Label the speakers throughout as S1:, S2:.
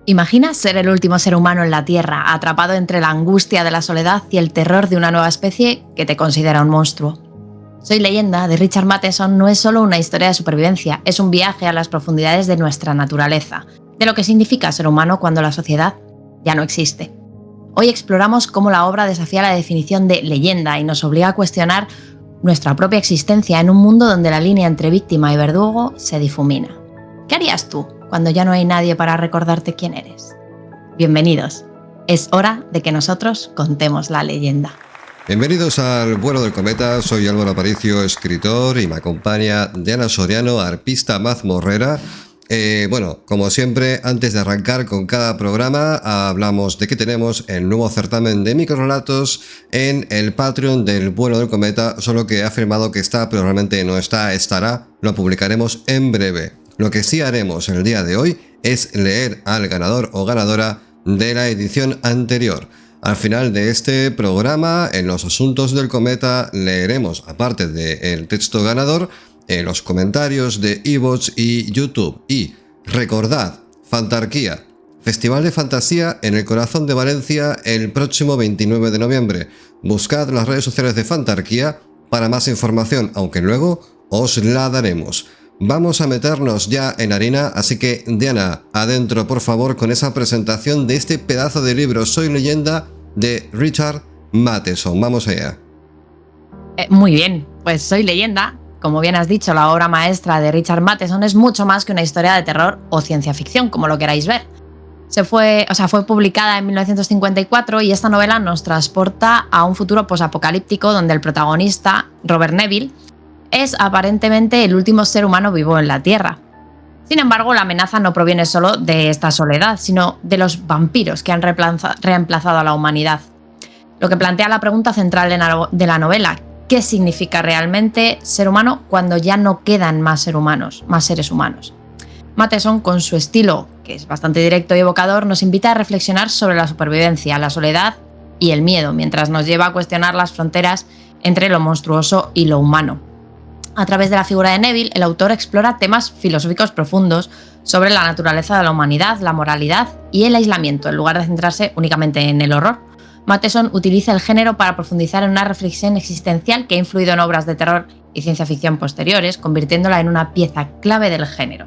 S1: Imagina ser el último ser humano en la Tierra, atrapado entre la angustia de la soledad y el terror de una nueva especie que te considera un monstruo. Soy leyenda de Richard Matheson no es solo una historia de supervivencia, es un viaje a las profundidades de nuestra naturaleza, de lo que significa ser humano cuando la sociedad ya no existe. Hoy exploramos cómo la obra desafía la definición de leyenda y nos obliga a cuestionar nuestra propia existencia en un mundo donde la línea entre víctima y verdugo se difumina. ¿Qué harías tú cuando ya no hay nadie para recordarte quién eres? Bienvenidos. Es hora de que nosotros contemos la leyenda.
S2: Bienvenidos al Vuelo del Cometa, soy Álvaro Aparicio, escritor, y me acompaña Diana Soriano, arpista mazmorrera. Como siempre, antes de arrancar con cada programa, hablamos de que tenemos el nuevo certamen de microrelatos en el Patreon del Vuelo del Cometa, solo que he afirmado que está, pero realmente no está, estará, lo publicaremos en breve. Lo que sí haremos el día de hoy es leer al ganador o ganadora de la edición anterior. Al final de este programa, en los asuntos del cometa, leeremos, aparte del texto ganador, los comentarios de iVoox y YouTube. Y recordad, Fantarquía, Festival de Fantasía en el corazón de Valencia el próximo 29 de noviembre. Buscad las redes sociales de Fantarquía para más información, aunque luego os la daremos. Vamos a meternos ya en harina, así que Diana, adentro por favor con esa presentación de este pedazo de libro Soy Leyenda de Richard Matheson. Vamos allá.
S1: Muy bien, pues Soy Leyenda, como bien has dicho, la obra maestra de Richard Matheson es mucho más que una historia de terror o ciencia ficción, como lo queráis ver. Fue publicada en 1954 y esta novela nos transporta a un futuro posapocalíptico donde el protagonista, Robert Neville, es aparentemente el último ser humano vivo en la Tierra. Sin embargo, la amenaza no proviene solo de esta soledad, sino de los vampiros que han reemplazado a la humanidad. Lo que plantea la pregunta central de la novela: ¿qué significa realmente ser humano cuando ya no quedan más seres humanos? Matheson, con su estilo, que es bastante directo y evocador, nos invita a reflexionar sobre la supervivencia, la soledad y el miedo, mientras nos lleva a cuestionar las fronteras entre lo monstruoso y lo humano. A través de la figura de Neville, el autor explora temas filosóficos profundos sobre la naturaleza de la humanidad, la moralidad y el aislamiento, en lugar de centrarse únicamente en el horror. Matheson utiliza el género para profundizar en una reflexión existencial que ha influido en obras de terror y ciencia ficción posteriores, convirtiéndola en una pieza clave del género.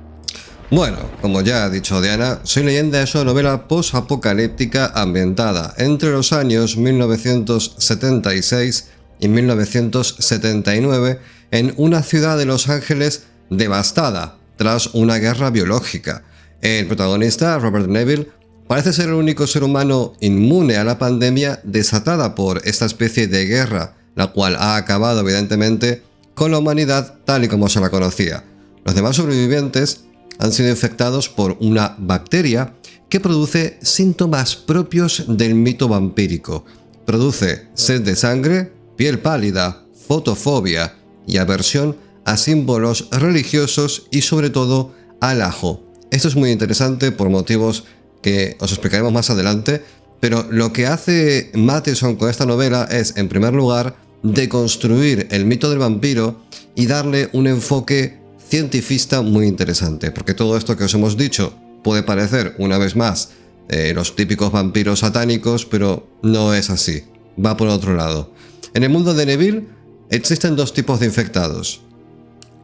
S2: Bueno, como ya ha dicho Diana, Soy Leyenda es una novela post-apocalíptica ambientada entre los años 1976 y 1979 en una ciudad de Los Ángeles devastada tras una guerra biológica. El protagonista, Robert Neville, parece ser el único ser humano inmune a la pandemia desatada por esta especie de guerra, la cual ha acabado evidentemente con la humanidad tal y como se la conocía. Los demás sobrevivientes han sido infectados por una bacteria que produce síntomas propios del mito vampírico. Produce sed de sangre, piel pálida, fotofobia y aversión a símbolos religiosos y sobre todo al ajo. Esto es muy interesante por motivos que os explicaremos más adelante, pero lo que hace Matheson con esta novela es, en primer lugar, deconstruir el mito del vampiro y darle un enfoque cientifista muy interesante, porque todo esto que os hemos dicho puede parecer, una vez más, los típicos vampiros satánicos, pero no es así, va por otro lado. En el mundo de Neville existen dos tipos de infectados.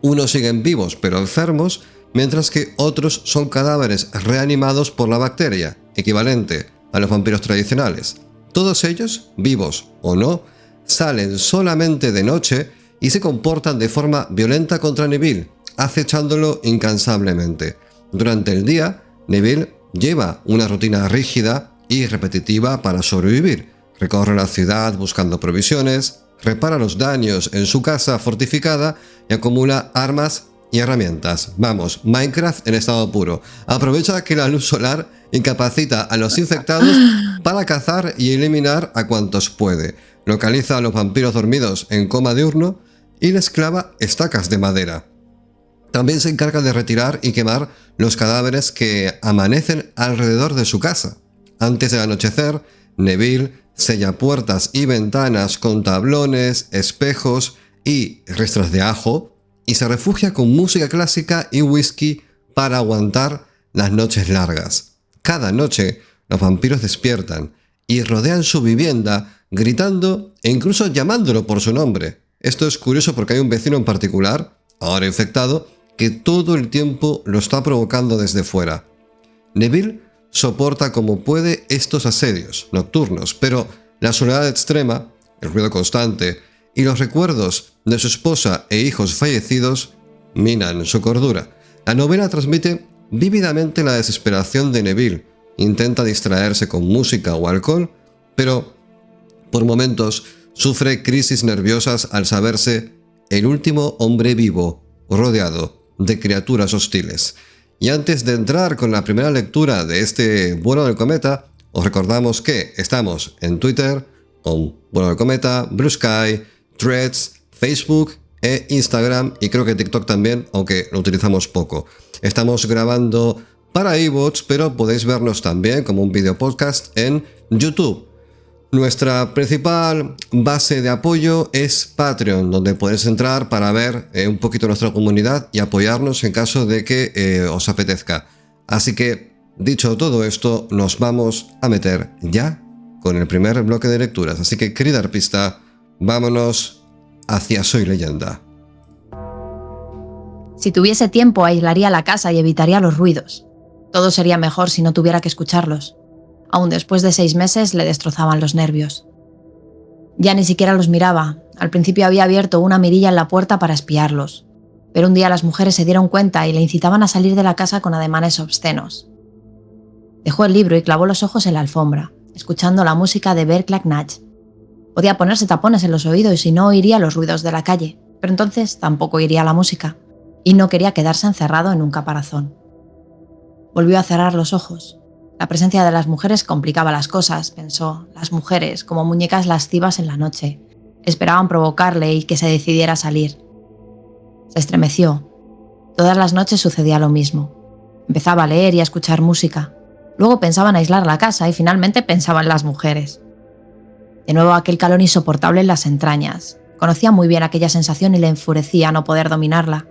S2: Unos siguen vivos pero enfermos, mientras que otros son cadáveres reanimados por la bacteria, equivalente a los vampiros tradicionales. Todos ellos, vivos o no, salen solamente de noche y se comportan de forma violenta contra Neville, acechándolo incansablemente. Durante el día, Neville lleva una rutina rígida y repetitiva para sobrevivir. Recorre la ciudad buscando provisiones, repara los daños en su casa fortificada y acumula armas y herramientas. Vamos, Minecraft en estado puro. Aprovecha que la luz solar incapacita a los infectados para cazar y eliminar a cuantos puede. Localiza a los vampiros dormidos en coma diurno y les clava estacas de madera. También se encarga de retirar y quemar los cadáveres que amanecen alrededor de su casa. Antes del anochecer, Neville sella puertas y ventanas con tablones, espejos y rastros de ajo y se refugia con música clásica y whisky para aguantar las noches largas. Cada noche los vampiros despiertan y rodean su vivienda gritando e incluso llamándolo por su nombre. Esto es curioso porque hay un vecino en particular, ahora infectado, que todo el tiempo lo está provocando desde fuera. Neville soporta como puede estos asedios nocturnos, pero la soledad extrema, el ruido constante y los recuerdos de su esposa e hijos fallecidos minan su cordura. La novela transmite vívidamente la desesperación de Neville. Intenta distraerse con música o alcohol, pero por momentos sufre crisis nerviosas al saberse el último hombre vivo rodeado de criaturas hostiles. Y antes de entrar con la primera lectura de este Vuelo del Cometa, os recordamos que estamos en Twitter con Vuelo del Cometa, Blue Sky, Threads, Facebook e Instagram, y creo que TikTok también, aunque lo utilizamos poco. Estamos grabando para iVoox, pero podéis vernos también como un video podcast en YouTube. Nuestra principal base de apoyo es Patreon, donde podéis entrar para ver un poquito nuestra comunidad y apoyarnos en caso de que os apetezca. Así que, dicho todo esto, nos vamos a meter ya con el primer bloque de lecturas. Así que, querida arpista, vámonos hacia Soy Leyenda.
S1: Si tuviese tiempo, aislaría la casa y evitaría los ruidos. Todo sería mejor si no tuviera que escucharlos. Aún después de 6 meses le destrozaban los nervios. Ya ni siquiera los miraba. Al principio había abierto una mirilla en la puerta para espiarlos. Pero un día las mujeres se dieron cuenta y le incitaban a salir de la casa con ademanes obscenos. Dejó el libro y clavó los ojos en la alfombra, escuchando la música de Berkelack Natch. Podía ponerse tapones en los oídos y no oiría los ruidos de la calle, pero entonces tampoco oiría la música, y no quería quedarse encerrado en un caparazón. Volvió a cerrar los ojos. La presencia de las mujeres complicaba las cosas, pensó. Las mujeres, como muñecas lascivas en la noche, esperaban provocarle y que se decidiera a salir. Se estremeció. Todas las noches sucedía lo mismo. Empezaba a leer y a escuchar música. Luego pensaba en aislar la casa y finalmente pensaba en las mujeres. De nuevo aquel calor insoportable en las entrañas. Conocía muy bien aquella sensación y le enfurecía no poder dominarla.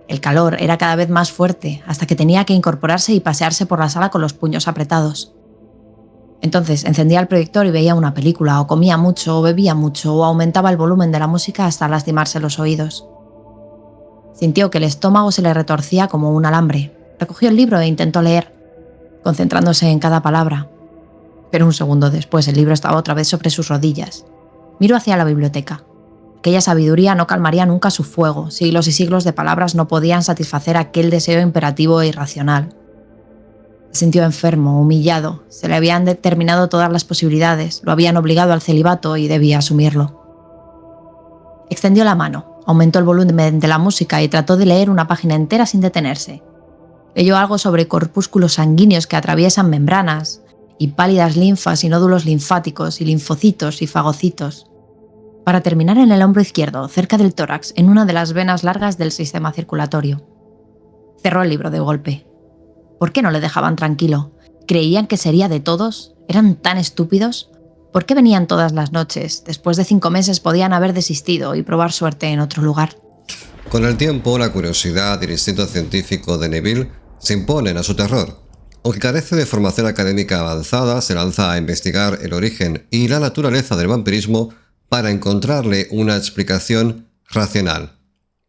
S1: El calor era cada vez más fuerte, hasta que tenía que incorporarse y pasearse por la sala con los puños apretados. Entonces encendía el proyector y veía una película, o comía mucho, o bebía mucho, o aumentaba el volumen de la música hasta lastimarse los oídos. Sintió que el estómago se le retorcía como un alambre. Recogió el libro e intentó leer, concentrándose en cada palabra. Pero un segundo después el libro estaba otra vez sobre sus rodillas. Miró hacia la biblioteca. Aquella sabiduría no calmaría nunca su fuego. Siglos y siglos de palabras no podían satisfacer aquel deseo imperativo e irracional. Se sintió enfermo, humillado. Se le habían determinado todas las posibilidades. Lo habían obligado al celibato y debía asumirlo. Extendió la mano, aumentó el volumen de la música y trató de leer una página entera sin detenerse. Leyó algo sobre corpúsculos sanguíneos que atraviesan membranas, y pálidas linfas y nódulos linfáticos y linfocitos y fagocitos, para terminar en el hombro izquierdo, cerca del tórax, en una de las venas largas del sistema circulatorio. Cerró el libro de golpe. ¿Por qué no le dejaban tranquilo? ¿Creían que sería de todos? ¿Eran tan estúpidos? ¿Por qué venían todas las noches? Después de 5 meses podían haber desistido y probar suerte en otro lugar.
S2: Con el tiempo, la curiosidad y el instinto científico de Neville se imponen a su terror. Aunque carece de formación académica avanzada, se lanza a investigar el origen y la naturaleza del vampirismo para encontrarle una explicación racional.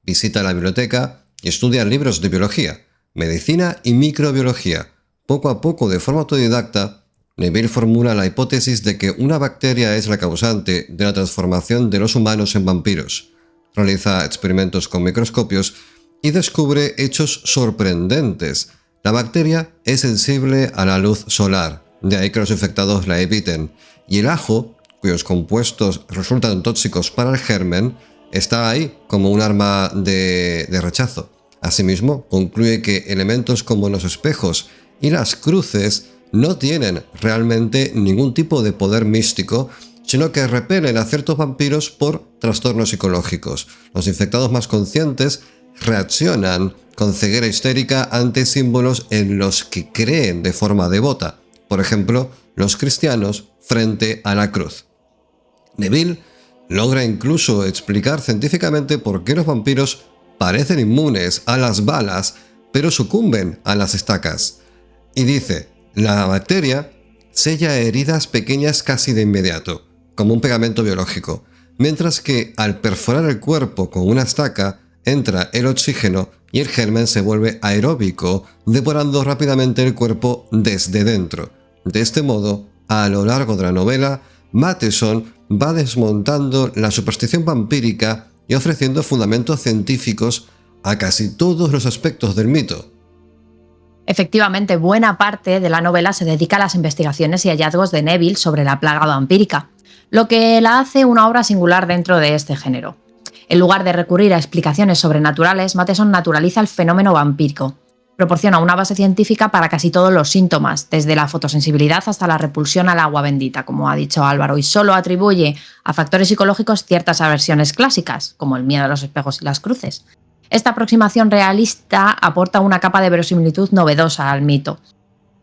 S2: Visita la biblioteca y estudia libros de biología, medicina y microbiología. Poco a poco, de forma autodidacta, Neville formula la hipótesis de que una bacteria es la causante de la transformación de los humanos en vampiros. Realiza experimentos con microscopios y descubre hechos sorprendentes. La bacteria es sensible a la luz solar, de ahí que los infectados la eviten, y el ajo, cuyos compuestos resultan tóxicos para el germen, está ahí como un arma de rechazo. Asimismo, concluye que elementos como los espejos y las cruces no tienen realmente ningún tipo de poder místico, sino que repelen a ciertos vampiros por trastornos psicológicos. Los infectados más conscientes reaccionan con ceguera histérica ante símbolos en los que creen de forma devota, por ejemplo, los cristianos frente a la cruz. Neville logra incluso explicar científicamente por qué los vampiros parecen inmunes a las balas, pero sucumben a las estacas. Y dice, La bacteria sella heridas pequeñas casi de inmediato, como un pegamento biológico, mientras que al perforar el cuerpo con una estaca entra el oxígeno y el germen se vuelve aeróbico, devorando rápidamente el cuerpo desde dentro. De este modo, a lo largo de la novela, Matheson va desmontando la superstición vampírica y ofreciendo fundamentos científicos a casi todos los aspectos del mito.
S1: Efectivamente, buena parte de la novela se dedica a las investigaciones y hallazgos de Neville sobre la plaga vampírica, lo que la hace una obra singular dentro de este género. En lugar de recurrir a explicaciones sobrenaturales, Matheson naturaliza el fenómeno vampírico. Proporciona una base científica para casi todos los síntomas, desde la fotosensibilidad hasta la repulsión al agua bendita, como ha dicho Álvaro, y solo atribuye a factores psicológicos ciertas aversiones clásicas, como el miedo a los espejos y las cruces. Esta aproximación realista aporta una capa de verosimilitud novedosa al mito.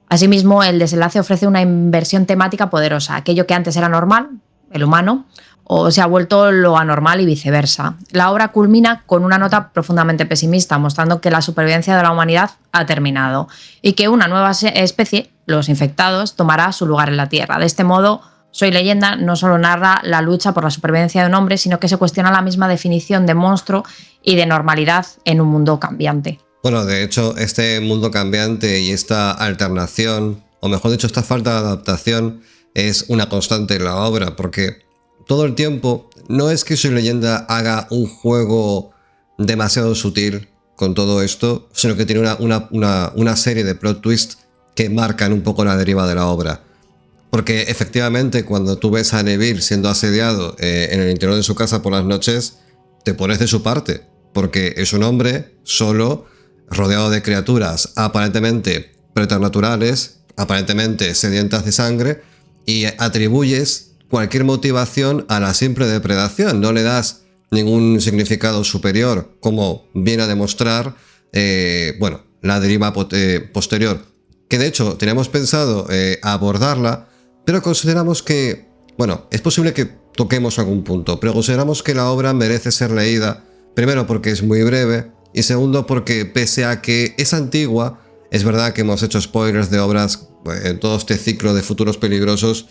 S1: Asimismo, el desenlace ofrece una inversión temática poderosa. Aquello que antes era normal, el humano, o se ha vuelto lo anormal y viceversa. La obra culmina con una nota profundamente pesimista, mostrando que la supervivencia de la humanidad ha terminado y que una nueva especie, los infectados, tomará su lugar en la Tierra. De este modo, Soy Leyenda no solo narra la lucha por la supervivencia de un hombre, sino que se cuestiona la misma definición de monstruo y de normalidad en un mundo cambiante.
S2: Bueno, de hecho, este mundo cambiante y esta alternación, o mejor dicho, esta falta de adaptación, es una constante en la obra, porque todo el tiempo no es que Soy Leyenda haga un juego demasiado sutil con todo esto, sino que tiene una serie de plot twists que marcan un poco la deriva de la obra. Porque efectivamente cuando tú ves a Neville siendo asediado en el interior de su casa por las noches, te pones de su parte, porque es un hombre solo, rodeado de criaturas aparentemente preternaturales, aparentemente sedientas de sangre, y atribuyes cualquier motivación a la simple depredación, no le das ningún significado superior, como viene a demostrar la deriva posterior, que de hecho teníamos pensado abordarla, pero consideramos que, es posible que toquemos algún punto, pero consideramos que la obra merece ser leída, primero porque es muy breve, y segundo porque pese a que es antigua, es verdad que hemos hecho spoilers de obras en todo este ciclo de Futuros Peligrosos.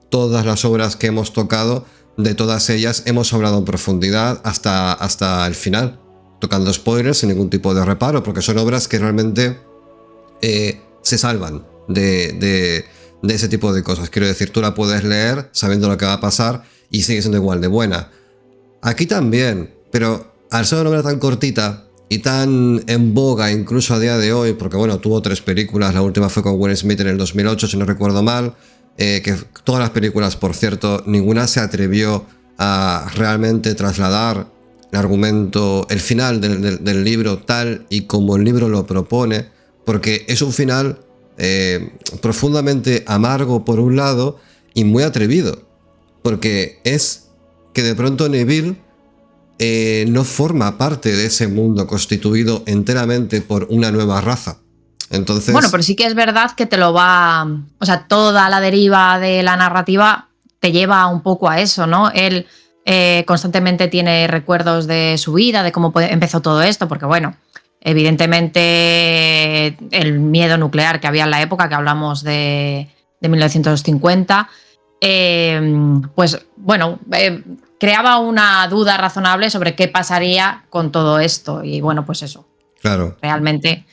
S2: Todas las obras que hemos tocado, de todas ellas hemos hablado en profundidad hasta el final, tocando spoilers sin ningún tipo de reparo, porque son obras que realmente se salvan de ese tipo de cosas. Quiero decir, tú la puedes leer sabiendo lo que va a pasar y sigue siendo igual de buena. Aquí también, pero al ser una novela tan cortita y tan en boga incluso a día de hoy, porque tuvo 3 películas, la última fue con Will Smith en el 2008, si no recuerdo mal, que todas las películas, por cierto, ninguna se atrevió a realmente trasladar el argumento, el final del libro tal y como el libro lo propone, porque es un final profundamente amargo por un lado y muy atrevido, porque es que de pronto Neville no forma parte de ese mundo constituido enteramente por una nueva raza. Entonces,
S1: pero sí que es verdad que te lo va... O sea, toda la deriva de la narrativa te lleva un poco a eso, ¿no? Él constantemente tiene recuerdos de su vida, de cómo empezó todo esto, porque evidentemente el miedo nuclear que había en la época, que hablamos de 1950, creaba una duda razonable sobre qué pasaría con todo esto. Y pues eso.
S2: Claro.
S1: Realmente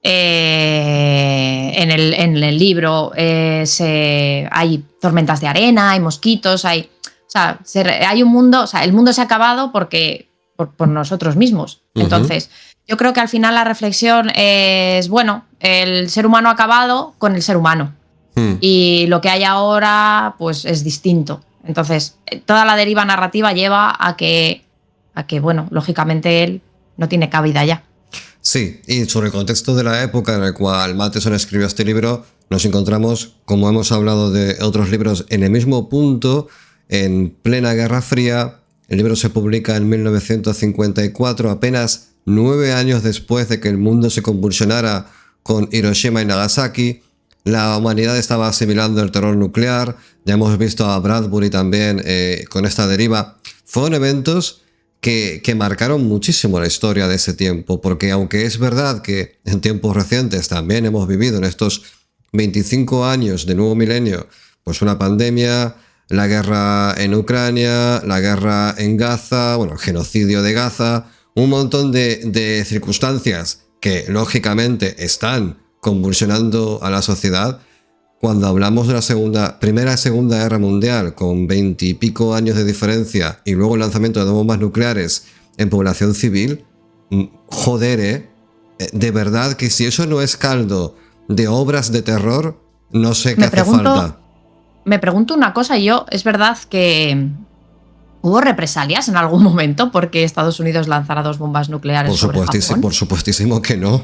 S1: en el libro hay tormentas de arena, hay mosquitos, hay un mundo, el mundo se ha acabado por nosotros mismos. Entonces, yo creo que al final la reflexión es, el ser humano ha acabado con el ser humano. Y lo que hay ahora, pues, es distinto. Entonces, toda la deriva narrativa lleva a que lógicamente él no tiene cabida ya.
S2: Sí, y sobre el contexto de la época en el cual Matheson escribió este libro, nos encontramos, como hemos hablado de otros libros, en el mismo punto, en plena Guerra Fría. El libro se publica en 1954, apenas 9 años después de que el mundo se convulsionara con Hiroshima y Nagasaki. La humanidad estaba asimilando el terror nuclear. Ya hemos visto a Bradbury también con esta deriva. Fueron eventos que marcaron muchísimo la historia de ese tiempo, porque aunque es verdad que en tiempos recientes también hemos vivido en estos 25 años de nuevo milenio, pues una pandemia, la guerra en Ucrania, la guerra en Gaza, bueno, el genocidio de Gaza, un montón de circunstancias que lógicamente están convulsionando a la sociedad. Cuando hablamos de la Primera y Segunda Guerra Mundial, con 20 y pico años de diferencia, y luego el lanzamiento de bombas nucleares en población civil, joder, de verdad que si eso no es caldo de obras de terror, no sé qué hace falta.
S1: Me pregunto una cosa, es verdad que ¿hubo represalias en algún momento porque Estados Unidos lanzara 2 bombas nucleares sobre Japón?
S2: Por supuestísimo que no.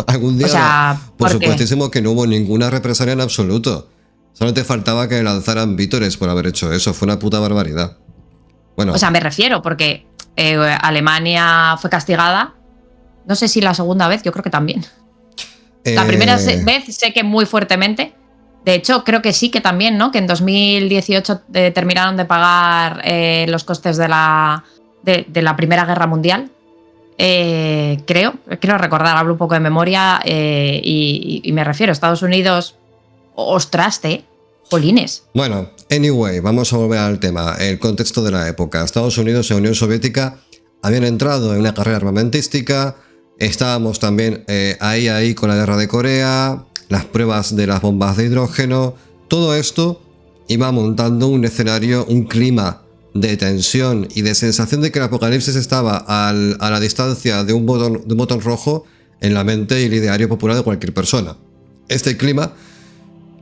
S2: Algún día,
S1: o sea,
S2: por supuestísimo que no hubo ninguna represalia en absoluto. Solo te faltaba que lanzaran vítores por haber hecho eso. Fue una puta barbaridad. Bueno.
S1: O sea, me refiero porque Alemania fue castigada. No sé si la segunda vez, yo creo que también. La primera vez sé que muy fuertemente. De hecho, creo que sí que también, ¿no? Que en 2018 terminaron de pagar los costes de la Primera Guerra Mundial. Creo recordar, hablo un poco de memoria y me refiero a Estados Unidos. Ostras, jolines.
S2: Bueno, anyway, vamos a volver al tema, el contexto de la época. Estados Unidos y la Unión Soviética habían entrado en una carrera armamentística. Estábamos también ahí con la guerra de Corea, las pruebas de las bombas de hidrógeno. Todo esto iba montando un escenario, un clima de tensión y de sensación de que el apocalipsis estaba a la distancia de un botón rojo en la mente y el ideario popular de cualquier persona. Este clima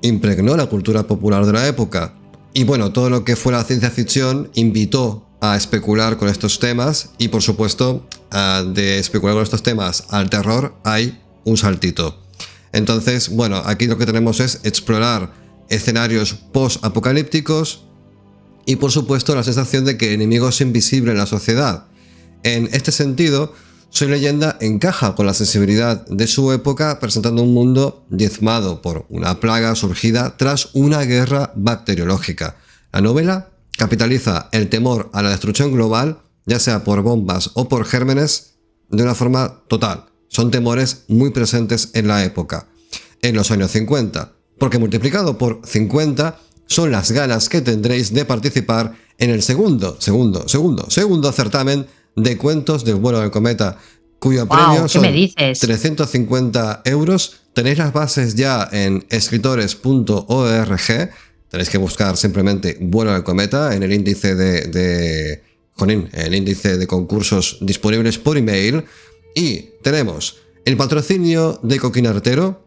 S2: impregnó la cultura popular de la época. Y bueno, todo lo que fuera ciencia ficción invitó a especular con estos temas y por supuesto de especular con estos temas al terror hay un saltito. Entonces, bueno, aquí lo que tenemos es explorar escenarios post-apocalípticos y por supuesto la sensación de que el enemigo es invisible en la sociedad. En este sentido, Soy Leyenda encaja con la sensibilidad de su época, presentando un mundo diezmado por una plaga surgida tras una guerra bacteriológica. La novela capitaliza el temor a la destrucción global, ya sea por bombas o por gérmenes, de una forma total. Son temores muy presentes en la época, en los años 50, porque multiplicado por 50 son las ganas que tendréis de participar en el segundo certamen de cuentos del vuelo del cometa, cuyo premio son 350 euros. Tenéis las bases ya en escritores.org. Tenéis que buscar simplemente vuelo del cometa en el índice el índice de concursos disponibles por email. Y tenemos el patrocinio de Coquín Artero,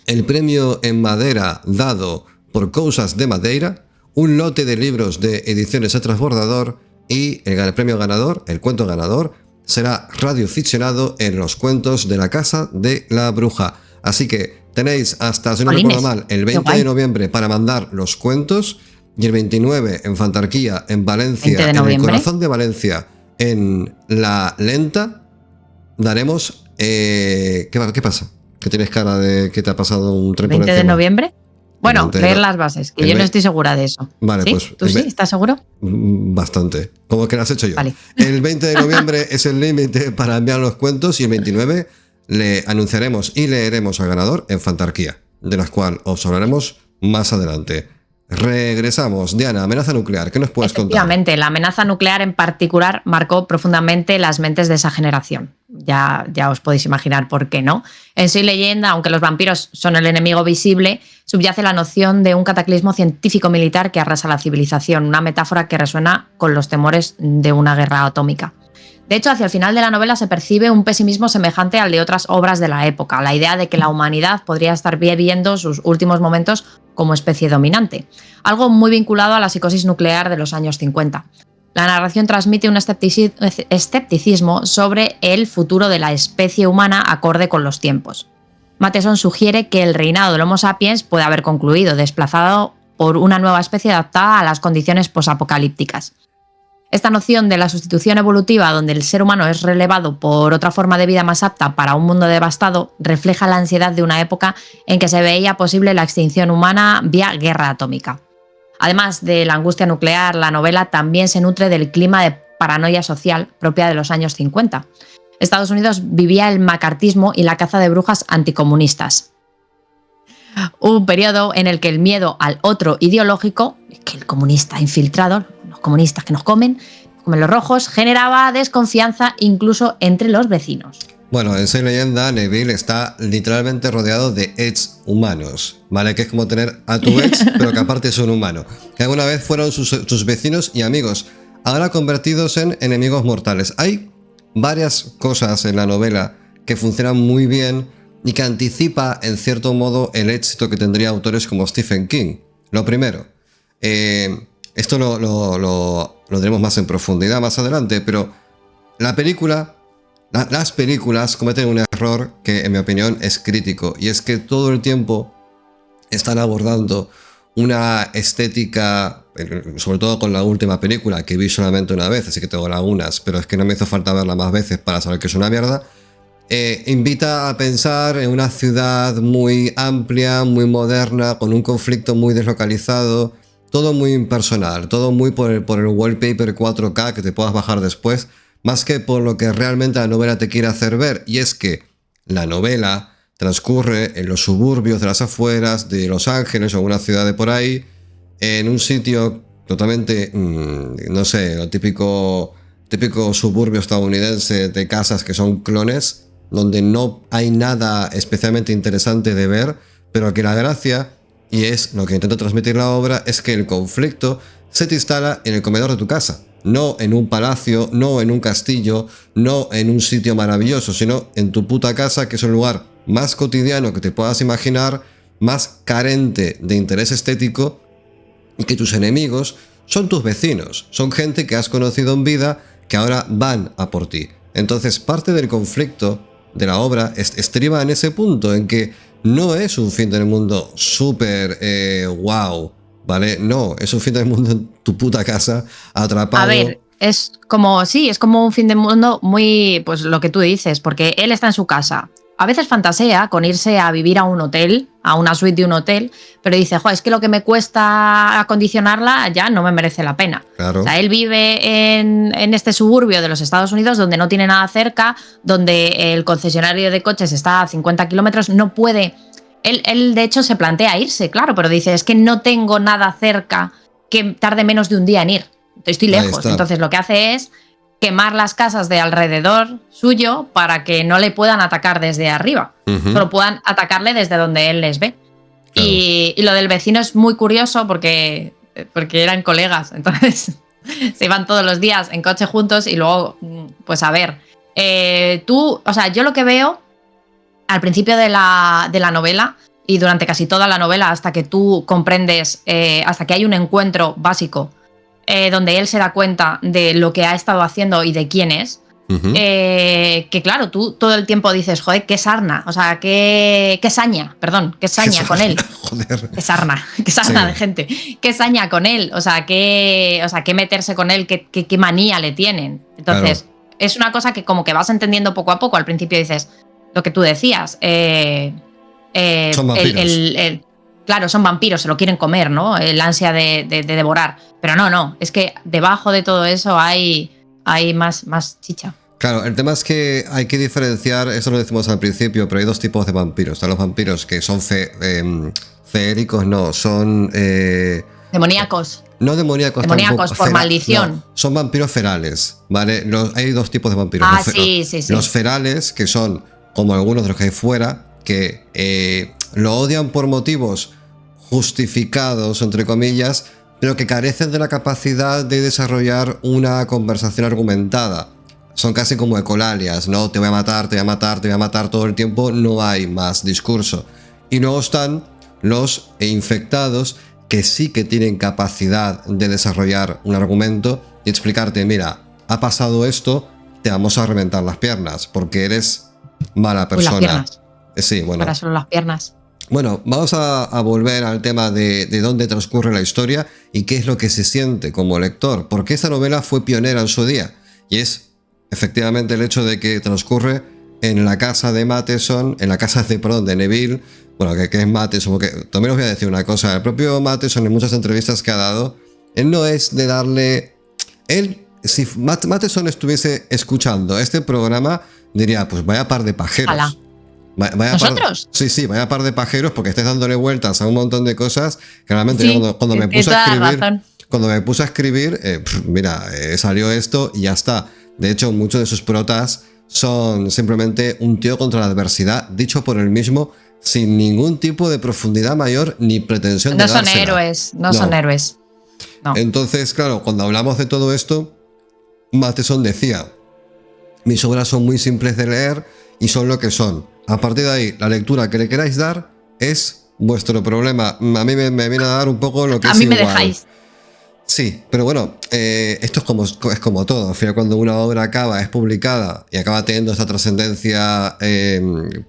S2: el premio en madera dado por Cousas de Madeira, un lote de libros de Ediciones El Transbordador y el premio ganador, el cuento ganador, será radioficcionado en los cuentos de la Casa de la Bruja. Así que tenéis hasta, si no recuerdo mal, el 20 de noviembre para mandar los cuentos y el 29 en Fantarquía, en Valencia, en el corazón de Valencia, en La Lenta, daremos... ¿Qué pasa? ¿Que tienes cara de que te ha pasado un tren por encima?
S1: ¿20 de noviembre? Bueno, leer las bases, que yo no estoy segura de eso.
S2: Vale,
S1: ¿Sí?
S2: pues...
S1: ¿Tú sí? ¿Estás seguro?
S2: Bastante. Como que lo has hecho yo.
S1: Vale.
S2: El 20 de noviembre es el límite para enviar los cuentos y el 29 le anunciaremos y leeremos al ganador en Fantarquía, de las cuales os hablaremos más adelante. Regresamos. Diana, amenaza nuclear, ¿qué nos puedes contar?
S1: Efectivamente, la amenaza nuclear en particular marcó profundamente las mentes de esa generación. Ya os podéis imaginar por qué, ¿no? En Soy Leyenda, aunque los vampiros son el enemigo visible, subyace la noción de un cataclismo científico-militar que arrasa la civilización, una metáfora que resuena con los temores de una guerra atómica. De hecho, hacia el final de la novela se percibe un pesimismo semejante al de otras obras de la época, la idea de que la humanidad podría estar viviendo sus últimos momentos como especie dominante, algo muy vinculado a la psicosis nuclear de los años 50. La narración transmite un escepticismo sobre el futuro de la especie humana acorde con los tiempos. Matheson sugiere que el reinado del Homo sapiens puede haber concluido, desplazado por una nueva especie adaptada a las condiciones posapocalípticas. Esta noción de la sustitución evolutiva, donde el ser humano es relevado por otra forma de vida más apta para un mundo devastado, refleja la ansiedad de una época en que se veía posible la extinción humana vía guerra atómica. Además de la angustia nuclear, la novela también se nutre del clima de paranoia social propia de los años 50. Estados Unidos vivía el macartismo y la caza de brujas anticomunistas. Un periodo en el que el miedo al otro ideológico, que el comunista infiltrado, los comunistas que nos comen los rojos, generaba desconfianza incluso entre los vecinos.
S2: Bueno, en Soy Leyenda, Neville está literalmente rodeado de ex humanos, ¿vale? Que es como tener a tu ex, pero que aparte es un humano. Que alguna vez fueron sus vecinos y amigos, ahora convertidos en enemigos mortales. Hay varias cosas en la novela que funcionan muy bien y que anticipa, en cierto modo, el éxito que tendría autores como Stephen King. Lo primero, esto lo diremos más en profundidad más adelante, pero las películas cometen un error que, en mi opinión, es crítico, y es que todo el tiempo están abordando una estética, sobre todo con la última película, que vi solamente una vez, así que tengo lagunas, pero es que no me hizo falta verla más veces para saber que es una mierda. Invita a pensar en una ciudad muy amplia, muy moderna, con un conflicto muy deslocalizado, todo muy impersonal, todo muy por el wallpaper 4K que te puedas bajar después, más que por lo que realmente la novela te quiere hacer ver. Y es que la novela transcurre en los suburbios de las afueras de Los Ángeles o una ciudad de por ahí, en un sitio totalmente, no sé, lo típico suburbio estadounidense de casas que son clones, donde no hay nada especialmente interesante de ver, pero que la gracia, y es lo que intenta transmitir la obra, es que el conflicto se te instala en el comedor de tu casa. No en un palacio, no en un castillo, no en un sitio maravilloso, sino en tu puta casa, que es un lugar más cotidiano que te puedas imaginar, más carente de interés estético, y que tus enemigos son tus vecinos, son gente que has conocido en vida, que ahora van a por ti. Entonces, parte del conflicto de la obra estriba en ese punto, en que no es un fin del mundo súper wow, ¿vale? No, es un fin del mundo en tu puta casa, atrapado.
S1: A ver, es como un fin del mundo muy, pues lo que tú dices, porque él está en su casa. A veces fantasea con irse a vivir a un hotel, a una suite de un hotel, pero dice, es que lo que me cuesta acondicionarla ya no me merece la pena.
S2: Claro.
S1: O sea, él vive en este suburbio de los Estados Unidos donde no tiene nada cerca, donde el concesionario de coches está a 50 kilómetros, no puede. Él de hecho se plantea irse, claro, pero dice, es que no tengo nada cerca que tarde menos de un día en ir. Estoy lejos. Entonces lo que hace es quemar las casas de alrededor suyo para que no le puedan atacar desde arriba, solo puedan atacarle desde donde él les ve. Claro. Y lo del vecino es muy curioso porque eran colegas, entonces se iban todos los días en coche juntos y luego, pues a ver, yo lo que veo al principio de la novela y durante casi toda la novela, hasta que tú comprendes, hasta que hay un encuentro básico donde él se da cuenta de lo que ha estado haciendo y de quién es, que claro, tú todo el tiempo dices, joder, qué sarna, o sea, qué saña con él.
S2: Joder.
S1: Qué sarna sí. De gente. Qué saña con él, o sea, qué meterse con él, qué manía le tienen. Entonces, claro, es una cosa que como que vas entendiendo poco a poco. Al principio dices, lo que tú decías,
S2: son vampiros.
S1: Claro, son vampiros, se lo quieren comer, ¿no? El ansia de devorar. Pero no, es que debajo de todo eso hay más chicha.
S2: Claro, el tema es que hay que diferenciar, eso lo decimos al principio, pero hay dos tipos de vampiros. Están los vampiros que son feéricos, no, son...
S1: demoníacos.
S2: No demoníacos
S1: tampoco, por maldición.
S2: No, son vampiros ferales, ¿vale? Hay dos tipos de vampiros.
S1: Sí.
S2: Los ferales, que son como algunos de los que hay fuera, que lo odian por motivos justificados, entre comillas, pero que carecen de la capacidad de desarrollar una conversación argumentada. Son casi como ecolalias, ¿no? Te voy a matar, te voy a matar, te voy a matar todo el tiempo, no hay más discurso. Y luego están los infectados, que sí que tienen capacidad de desarrollar un argumento y explicarte, mira, ha pasado esto, te vamos a reventar las piernas, porque eres mala persona.
S1: Las piernas.
S2: Sí, bueno.
S1: Para solo las piernas.
S2: Bueno, vamos a volver al tema de dónde transcurre la historia y qué es lo que se siente como lector, porque esta novela fue pionera en su día, y es efectivamente el hecho de que transcurre en la casa de Matheson, de Neville, bueno, que es Matheson, porque también os voy a decir una cosa, el propio Matheson en muchas entrevistas que ha dado, él no es de darle... Si Matheson estuviese escuchando este programa, diría, pues vaya par de pajeros.
S1: Ojalá. ¿Nosotros?
S2: Sí, vaya par de pajeros, porque estáis dándole vueltas a un montón de cosas que realmente
S1: Sí,
S2: cuando me
S1: tienes
S2: puse a
S1: toda la
S2: escribir,
S1: razón.
S2: mira, salió esto y ya está. De hecho, muchos de sus protas son simplemente un tío contra la adversidad, dicho por él mismo, sin ningún tipo de profundidad mayor ni pretensión de
S1: No son
S2: dársela.
S1: héroes, no son héroes. No.
S2: Entonces, claro, cuando hablamos de todo esto, Matheson decía: mis obras son muy simples de leer y son lo que son. A partir de ahí, la lectura que le queráis dar es vuestro problema. A mí me viene a dar un poco lo que
S1: A
S2: es
S1: mí me
S2: igual.
S1: dejáis.
S2: Sí, pero bueno, esto es como todo. Al final, cuando una obra acaba, es publicada y acaba teniendo esta trascendencia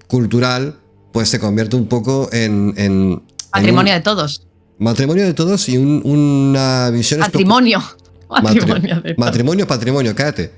S2: cultural, pues se convierte un poco en
S1: Patrimonio de todos.
S2: matrimonio de todos y una visión
S1: Patrimonio. Patrimonio de todos.
S2: Patrimonio, cállate.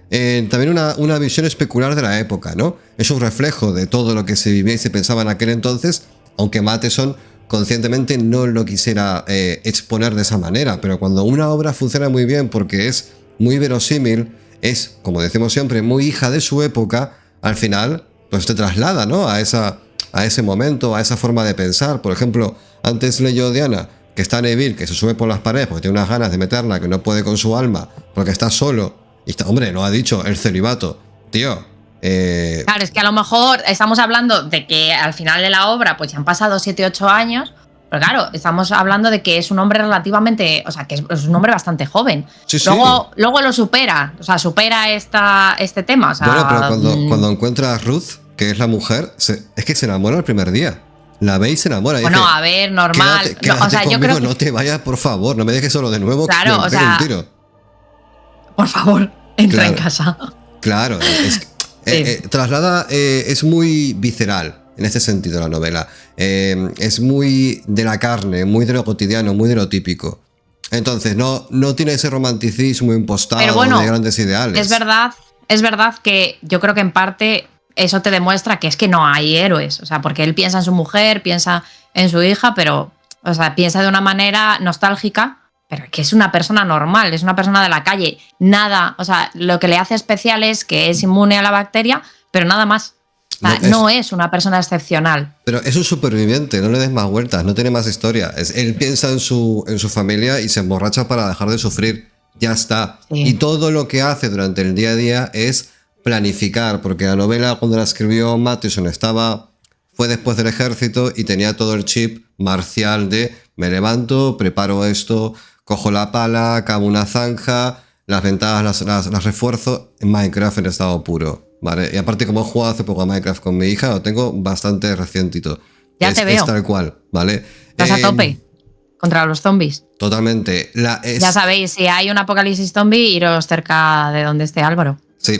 S2: También una visión especular de la época, ¿no? Es un reflejo de todo lo que se vivía y se pensaba en aquel entonces, aunque Matheson conscientemente no lo quisiera exponer de esa manera, pero cuando una obra funciona muy bien porque es muy verosímil, es, como decimos siempre, muy hija de su época, al final, pues te traslada, ¿no? A ese momento, a esa forma de pensar. Por ejemplo, antes leyó Diana que está Neville, que se sube por las paredes porque tiene unas ganas de meterla, que no puede con su alma, porque está solo. Y está, hombre, no ha dicho el celibato. Tío.
S1: Claro, es que a lo mejor estamos hablando de que al final de la obra pues ya han pasado 7, 8 años, pero claro, estamos hablando de que es un hombre relativamente, o sea, que es un hombre bastante joven.
S2: Sí, sí.
S1: Luego lo supera, o sea, supera este tema. O sea,
S2: bueno, pero cuando encuentra a Ruth, que es la mujer, es que se enamora el primer día. La ve y se enamora.
S1: Bueno,
S2: dice,
S1: a ver, normal.
S2: Quédate
S1: o sea,
S2: conmigo,
S1: yo creo que...
S2: no te vayas, por favor, no me dejes solo de nuevo,
S1: claro,
S2: que me pegue un tiro.
S1: Por favor, entra en casa.
S2: Claro, traslada, es muy visceral en este sentido la novela. Es muy de la carne, muy de lo cotidiano, muy de lo típico. Entonces, no tiene ese romanticismo impostado. Pero bueno, de grandes ideales.
S1: Es verdad que yo creo que en parte eso te demuestra que es que no hay héroes. O sea, porque él piensa en su mujer, piensa en su hija, pero, o sea, piensa de una manera nostálgica. Pero que es una persona normal, es una persona de la calle. Nada, o sea, lo que le hace especial es que es inmune a la bacteria, pero nada más. O sea, no es una persona excepcional.
S2: Pero es un superviviente, no le des más vueltas, no tiene más historia. Él piensa en su familia y se emborracha para dejar de sufrir. Ya está. Sí. Y todo lo que hace durante el día a día es planificar, porque la novela, cuando la escribió Matheson, fue después del ejército y tenía todo el chip marcial de me levanto, preparo esto, cojo la pala, cavo una zanja, las ventanas las refuerzo. En Minecraft en estado puro, ¿vale? Y aparte, como he jugado hace poco a Minecraft con mi hija, lo tengo bastante recientito.
S1: Ya te veo.
S2: Es tal cual, ¿vale?
S1: Estás a tope contra los zombies.
S2: Totalmente.
S1: Ya sabéis, si hay un apocalipsis zombie, iros cerca de donde esté Álvaro.
S2: Sí,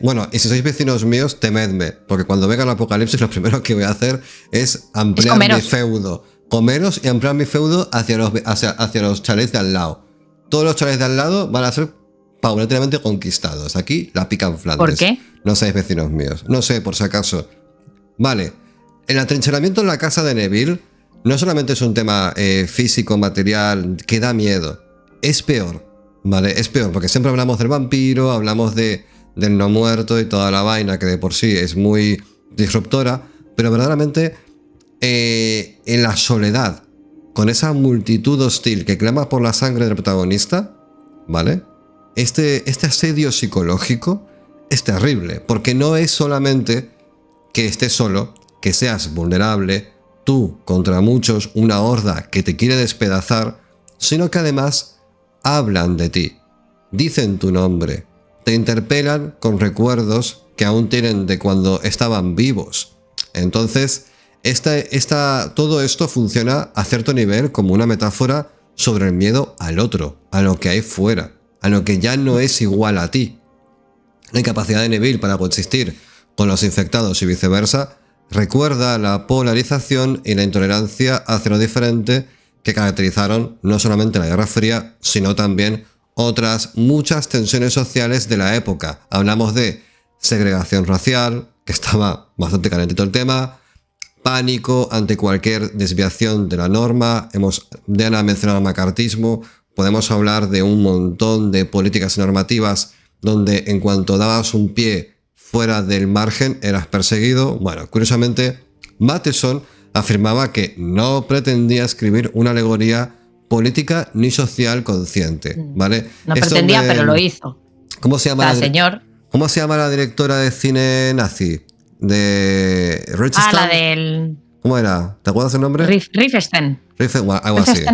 S2: bueno, y si sois vecinos míos, temedme, porque cuando venga el apocalipsis lo primero que voy a hacer es ampliar mi feudo. Comeros y ampliar mi feudo hacia los chalets de al lado. Todos los chalets de al lado van a ser paulatinamente conquistados. Aquí la pican Flandes.
S1: ¿Por qué?
S2: No seáis vecinos míos. No sé, por si acaso. Vale, el atrincheramiento en la casa de Neville no solamente es un tema físico, material, que da miedo. Es peor, ¿vale? Es peor, porque siempre hablamos del vampiro, hablamos del no muerto y toda la vaina, que de por sí es muy disruptora, pero verdaderamente en la soledad, con esa multitud hostil que clama por la sangre del protagonista, ¿vale? Este asedio psicológico es terrible, porque no es solamente que estés solo, que seas vulnerable, tú contra muchos, una horda que te quiere despedazar, sino que además hablan de ti, dicen tu nombre, te interpelan con recuerdos que aún tienen de cuando estaban vivos. Entonces, todo esto funciona a cierto nivel como una metáfora sobre el miedo al otro, a lo que hay fuera, a lo que ya no es igual a ti. La incapacidad de Neville para coexistir con los infectados y viceversa recuerda la polarización y la intolerancia hacia lo diferente que caracterizaron no solamente la Guerra Fría, sino también otras muchas tensiones sociales de la época. Hablamos de segregación racial, que estaba bastante calentito el tema, pánico ante cualquier desviación de la norma. Diana ha mencionado el macartismo. Podemos hablar de un montón de políticas y normativas donde en cuanto dabas un pie fuera del margen eras perseguido. Bueno, curiosamente, Matheson afirmaba que no pretendía escribir una alegoría política ni social consciente, ¿vale?
S1: No pretendía, pero lo hizo.
S2: ¿Cómo se llama?
S1: Señor.
S2: ¿Cómo se llama la directora de cine nazi? De Richard.
S1: La del...
S2: ¿Cómo era? ¿Te acuerdas el nombre?
S1: Rifenstein.
S2: Algo así.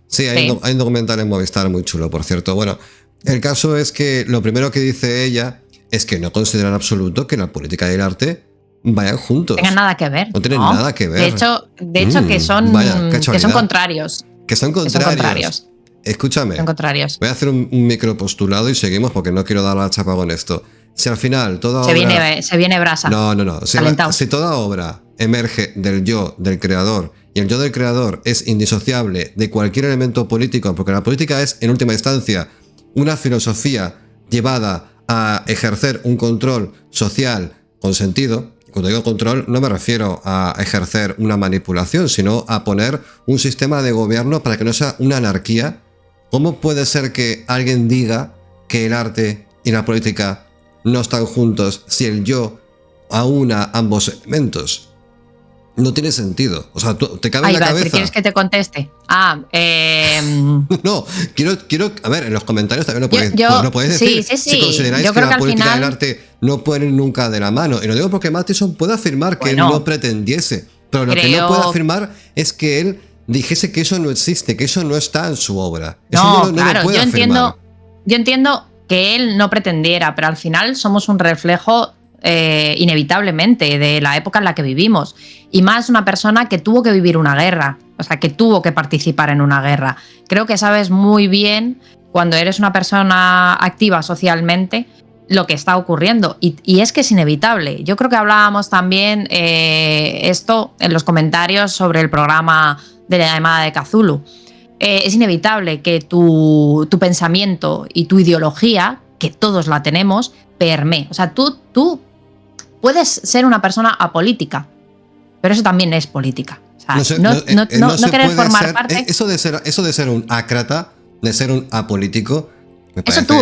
S2: Sí, hay un documental en Movistar muy chulo, por cierto. Bueno, el caso es que lo primero que dice ella es que no considera en absoluto que la política y el arte vayan juntos.
S1: No tengan nada que ver.
S2: No tienen nada que ver.
S1: De hecho que son contrarios.
S2: Que son contrarios. Escúchame.
S1: Son contrarios.
S2: Voy a hacer un micropostulado y seguimos porque no quiero dar la chapa con esto. Si al final toda obra...
S1: Se viene brasa.
S2: No. Si toda obra emerge del yo del creador y el yo del creador es indisociable de cualquier elemento político, porque la política es, en última instancia, una filosofía llevada a ejercer un control social con sentido. Cuando digo control no me refiero a ejercer una manipulación, sino a poner un sistema de gobierno para que no sea una anarquía. ¿Cómo puede ser que alguien diga que el arte y la política no están juntos si el yo aúna ambos elementos? No tiene sentido. O sea, te cabe en la cabeza.
S1: ¿Quieres que te conteste?
S2: No, quiero. A ver, en los comentarios también lo podéis decir.
S1: Sí.
S2: Si consideráis que la política y el arte no pueden ir nunca de la mano. Y lo digo porque Matheson puede afirmar que él no pretendiese. Pero lo que no puede afirmar es que él dijese que eso no existe, que eso no está en su obra. Eso no lo puede afirmar.
S1: Yo entiendo que él no pretendiera, pero al final somos un reflejo inevitablemente de la época en la que vivimos. Y más una persona que tuvo que vivir una guerra, o sea, que tuvo que participar en una guerra. Creo que sabes muy bien, cuando eres una persona activa socialmente, lo que está ocurriendo. Y es que es inevitable. Yo creo que hablábamos también esto en los comentarios sobre el programa de la llamada de Cthulhu. Es inevitable que tu pensamiento y tu ideología, que todos la tenemos, permee. O sea, tú puedes ser una persona apolítica, pero eso también es política. O sea, no querer formar parte.
S2: Eso de ser un ácrata, de ser un apolítico, me parece,
S1: eso tú,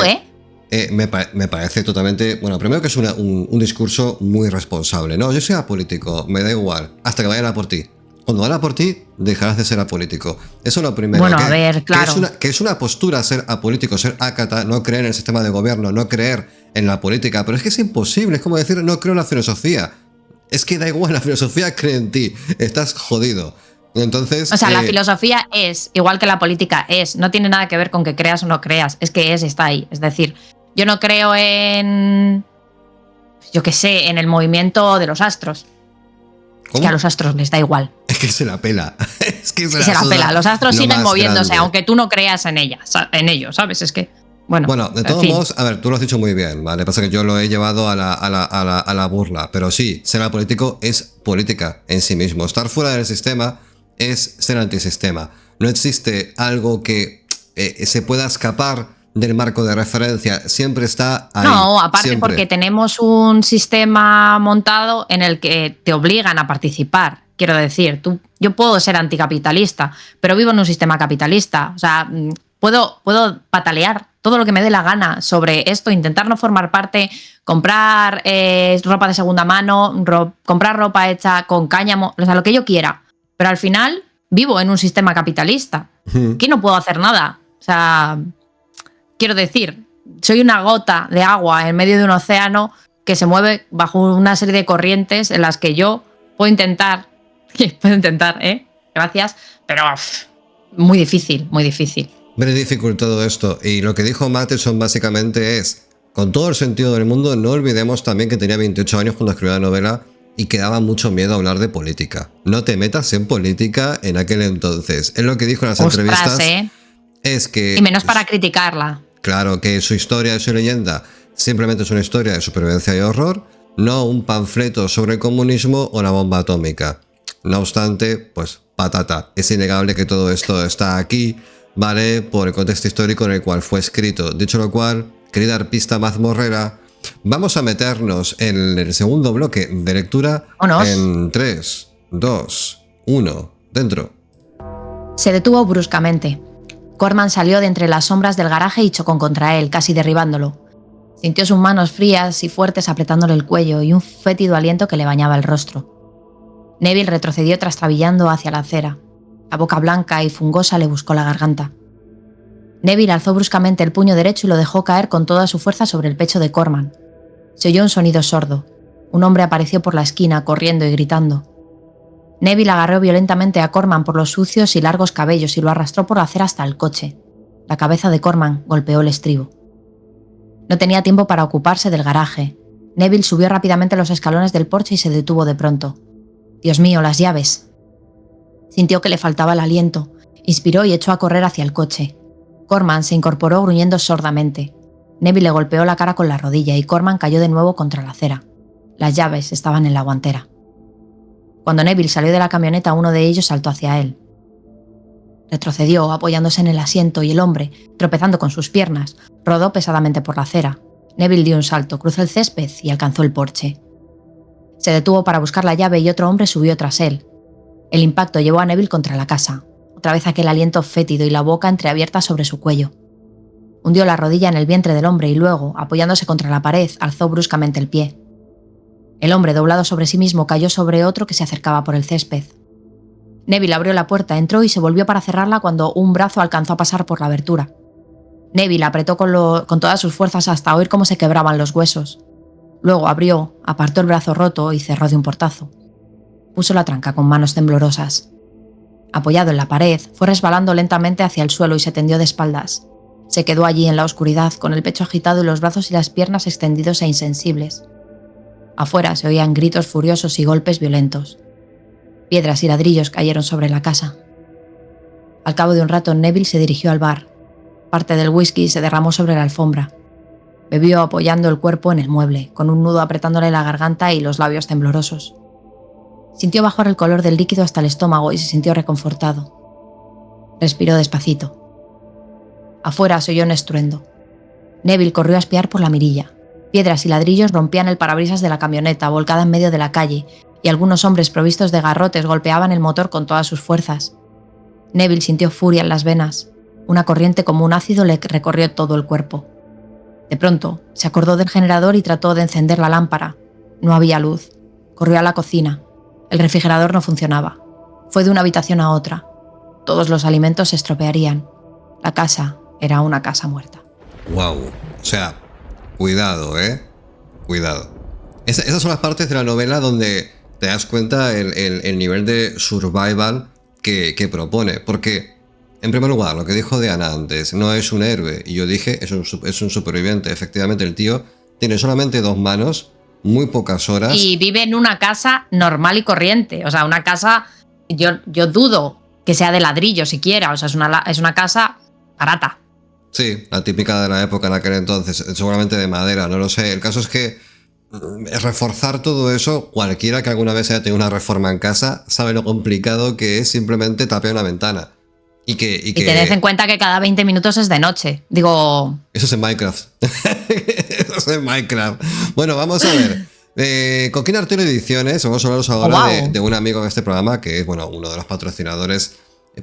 S2: me parece totalmente... Bueno, primero que es un discurso muy responsable. No, yo soy apolítico, me da igual, hasta que vayan a por ti. Cuando van a por ti, dejarás de ser apolítico. Eso es lo primero.
S1: Bueno, a ver, claro.
S2: Que es una postura ser apolítico, ser ácata, no creer en el sistema de gobierno, no creer en la política. Pero es que es imposible. Es como decir, no creo en la filosofía. Es que da igual, la filosofía cree en ti. Estás jodido. Entonces...
S1: O sea, la filosofía es, igual que la política es, no tiene nada que ver con que creas o no creas. Es que está ahí. Es decir, yo no creo en... Yo qué sé, en el movimiento de los astros. ¿Cómo? Es que a los astros les da igual.
S2: Es que se la pela. Es que
S1: se la pela. Los astros siguen moviéndose, grande. Aunque tú no creas en ellos, ¿sabes? Es que, bueno,
S2: de todos modos, a ver, tú lo has dicho muy bien, ¿vale? Pasa que yo lo he llevado a la burla. Pero sí, ser apolítico es política en sí mismo. Estar fuera del sistema es ser antisistema. No existe algo que se pueda escapar del marco de referencia, siempre está ahí.
S1: No, aparte porque tenemos un sistema montado en el que te obligan a participar. Quiero decir, yo puedo ser anticapitalista, pero vivo en un sistema capitalista. O sea, puedo patalear todo lo que me dé la gana sobre esto, intentar no formar parte, comprar ropa de segunda mano, comprar ropa hecha con cáñamo, o sea, lo que yo quiera. Pero al final vivo en un sistema capitalista. Aquí no puedo hacer nada. O sea... Quiero decir, soy una gota de agua en medio de un océano que se mueve bajo una serie de corrientes en las que yo puedo intentar, gracias, pero muy difícil, muy difícil.
S2: Very difficult todo esto. Y lo que dijo Matheson básicamente es, con todo el sentido del mundo, no olvidemos también que tenía 28 años cuando escribió la novela y que daba mucho miedo hablar de política. No te metas en política en aquel entonces. Es lo que dijo en las entrevistas. Es que...
S1: Y menos para criticarla.
S2: Claro, que su historia y su leyenda simplemente es una historia de supervivencia y horror, no un panfleto sobre el comunismo o la bomba atómica. No obstante, pues patata. Es innegable que todo esto está aquí, ¿vale? Por el contexto histórico en el cual fue escrito. Dicho lo cual, querida arpista mazmorrera, vamos a meternos en el segundo bloque de lectura.
S1: ¡Vámonos!
S2: En 3, 2, 1, dentro.
S1: Se detuvo bruscamente. Corman salió de entre las sombras del garaje y chocó contra él, casi derribándolo. Sintió sus manos frías y fuertes apretándole el cuello y un fétido aliento que le bañaba el rostro. Neville retrocedió trastabillando hacia la acera. La boca blanca y fungosa le buscó la garganta. Neville alzó bruscamente el puño derecho y lo dejó caer con toda su fuerza sobre el pecho de Corman. Se oyó un sonido sordo. Un hombre apareció por la esquina, corriendo y gritando. Neville agarró violentamente a Corman por los sucios y largos cabellos y lo arrastró por la acera hasta el coche. La cabeza de Corman golpeó el estribo. No tenía tiempo para ocuparse del garaje. Neville subió rápidamente los escalones del porche y se detuvo de pronto. «Dios mío, las llaves». Sintió que le faltaba el aliento. Inspiró y echó a correr hacia el coche. Corman se incorporó gruñendo sordamente. Neville le golpeó la cara con la rodilla y Corman cayó de nuevo contra la acera. Las llaves estaban en la guantera. Cuando Neville salió de la camioneta, uno de ellos saltó hacia él. Retrocedió, apoyándose en el asiento, y el hombre, tropezando con sus piernas, rodó pesadamente por la acera. Neville dio un salto, cruzó el césped y alcanzó el porche. Se detuvo para buscar la llave y otro hombre subió tras él. El impacto llevó a Neville contra la casa. Otra vez aquel aliento fétido y la boca entreabierta sobre su cuello. Hundió la rodilla en el vientre del hombre y luego, apoyándose contra la pared, alzó bruscamente el pie. El hombre, doblado sobre sí mismo, cayó sobre otro que se acercaba por el césped. Neville abrió la puerta, entró y se volvió para cerrarla cuando un brazo alcanzó a pasar por la abertura. Neville apretó con todas sus fuerzas hasta oír cómo se quebraban los huesos. Luego abrió, apartó el brazo roto y cerró de un portazo. Puso la tranca con manos temblorosas. Apoyado en la pared, fue resbalando lentamente hacia el suelo y se tendió de espaldas. Se quedó allí en la oscuridad, con el pecho agitado y los brazos y las piernas extendidos e insensibles. Afuera se oían gritos furiosos y golpes violentos. Piedras y ladrillos cayeron sobre la casa. Al cabo de un rato, Neville se dirigió al bar. Parte del whisky se derramó sobre la alfombra. Bebió apoyando el cuerpo en el mueble, con un nudo apretándole la garganta y los labios temblorosos. Sintió bajar el color del líquido hasta el estómago y se sintió reconfortado. Respiró despacito. Afuera se oyó un estruendo. Neville corrió a espiar por la mirilla. Piedras y ladrillos rompían el parabrisas de la camioneta, volcada en medio de la calle, y algunos hombres provistos de garrotes golpeaban el motor con todas sus fuerzas. Neville sintió furia en las venas. Una corriente como un ácido le recorrió todo el cuerpo. De pronto, se acordó del generador y trató de encender la lámpara. No había luz. Corrió a la cocina. El refrigerador no funcionaba. Fue de una habitación a otra. Todos los alimentos se estropearían. La casa era una casa muerta.
S2: Wow. O sea, cuidado, Cuidado. Esas son las partes de la novela donde te das cuenta el nivel de survival que propone. Porque, en primer lugar, lo que dijo Diana antes, no es un héroe. Y yo dije, es un superviviente. Efectivamente, el tío tiene solamente 2 manos, muy pocas horas.
S1: Y vive en una casa normal y corriente. O sea, una casa, yo dudo que sea de ladrillo siquiera. O sea, es una casa barata.
S2: Sí, la típica de la época en aquel entonces, seguramente de madera, no lo sé. El caso es que reforzar todo eso, cualquiera que alguna vez haya tenido una reforma en casa sabe lo complicado que es simplemente tapear una ventana. Y
S1: tened en cuenta que cada 20 minutos es de noche. Digo...
S2: Eso es en Minecraft. Eso es en Minecraft. Bueno, vamos a ver. Coquín Artero Ediciones, vamos a hablaros ahora de un amigo en este programa que es, bueno, uno de los patrocinadores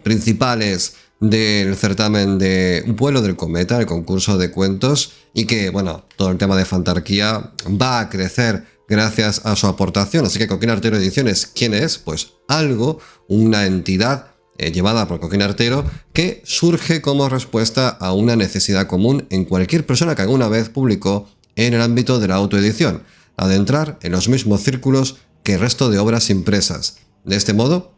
S2: principales del certamen de Un Vuelo del Cometa, el concurso de cuentos, y que, bueno, todo el tema de fantarquía va a crecer gracias a su aportación. Así que Coquín Artero Ediciones, ¿quién es? Pues algo, una entidad llevada por Coquín Artero que surge como respuesta a una necesidad común en cualquier persona que alguna vez publicó en el ámbito de la autoedición: adentrar en los mismos círculos que el resto de obras impresas. De este modo,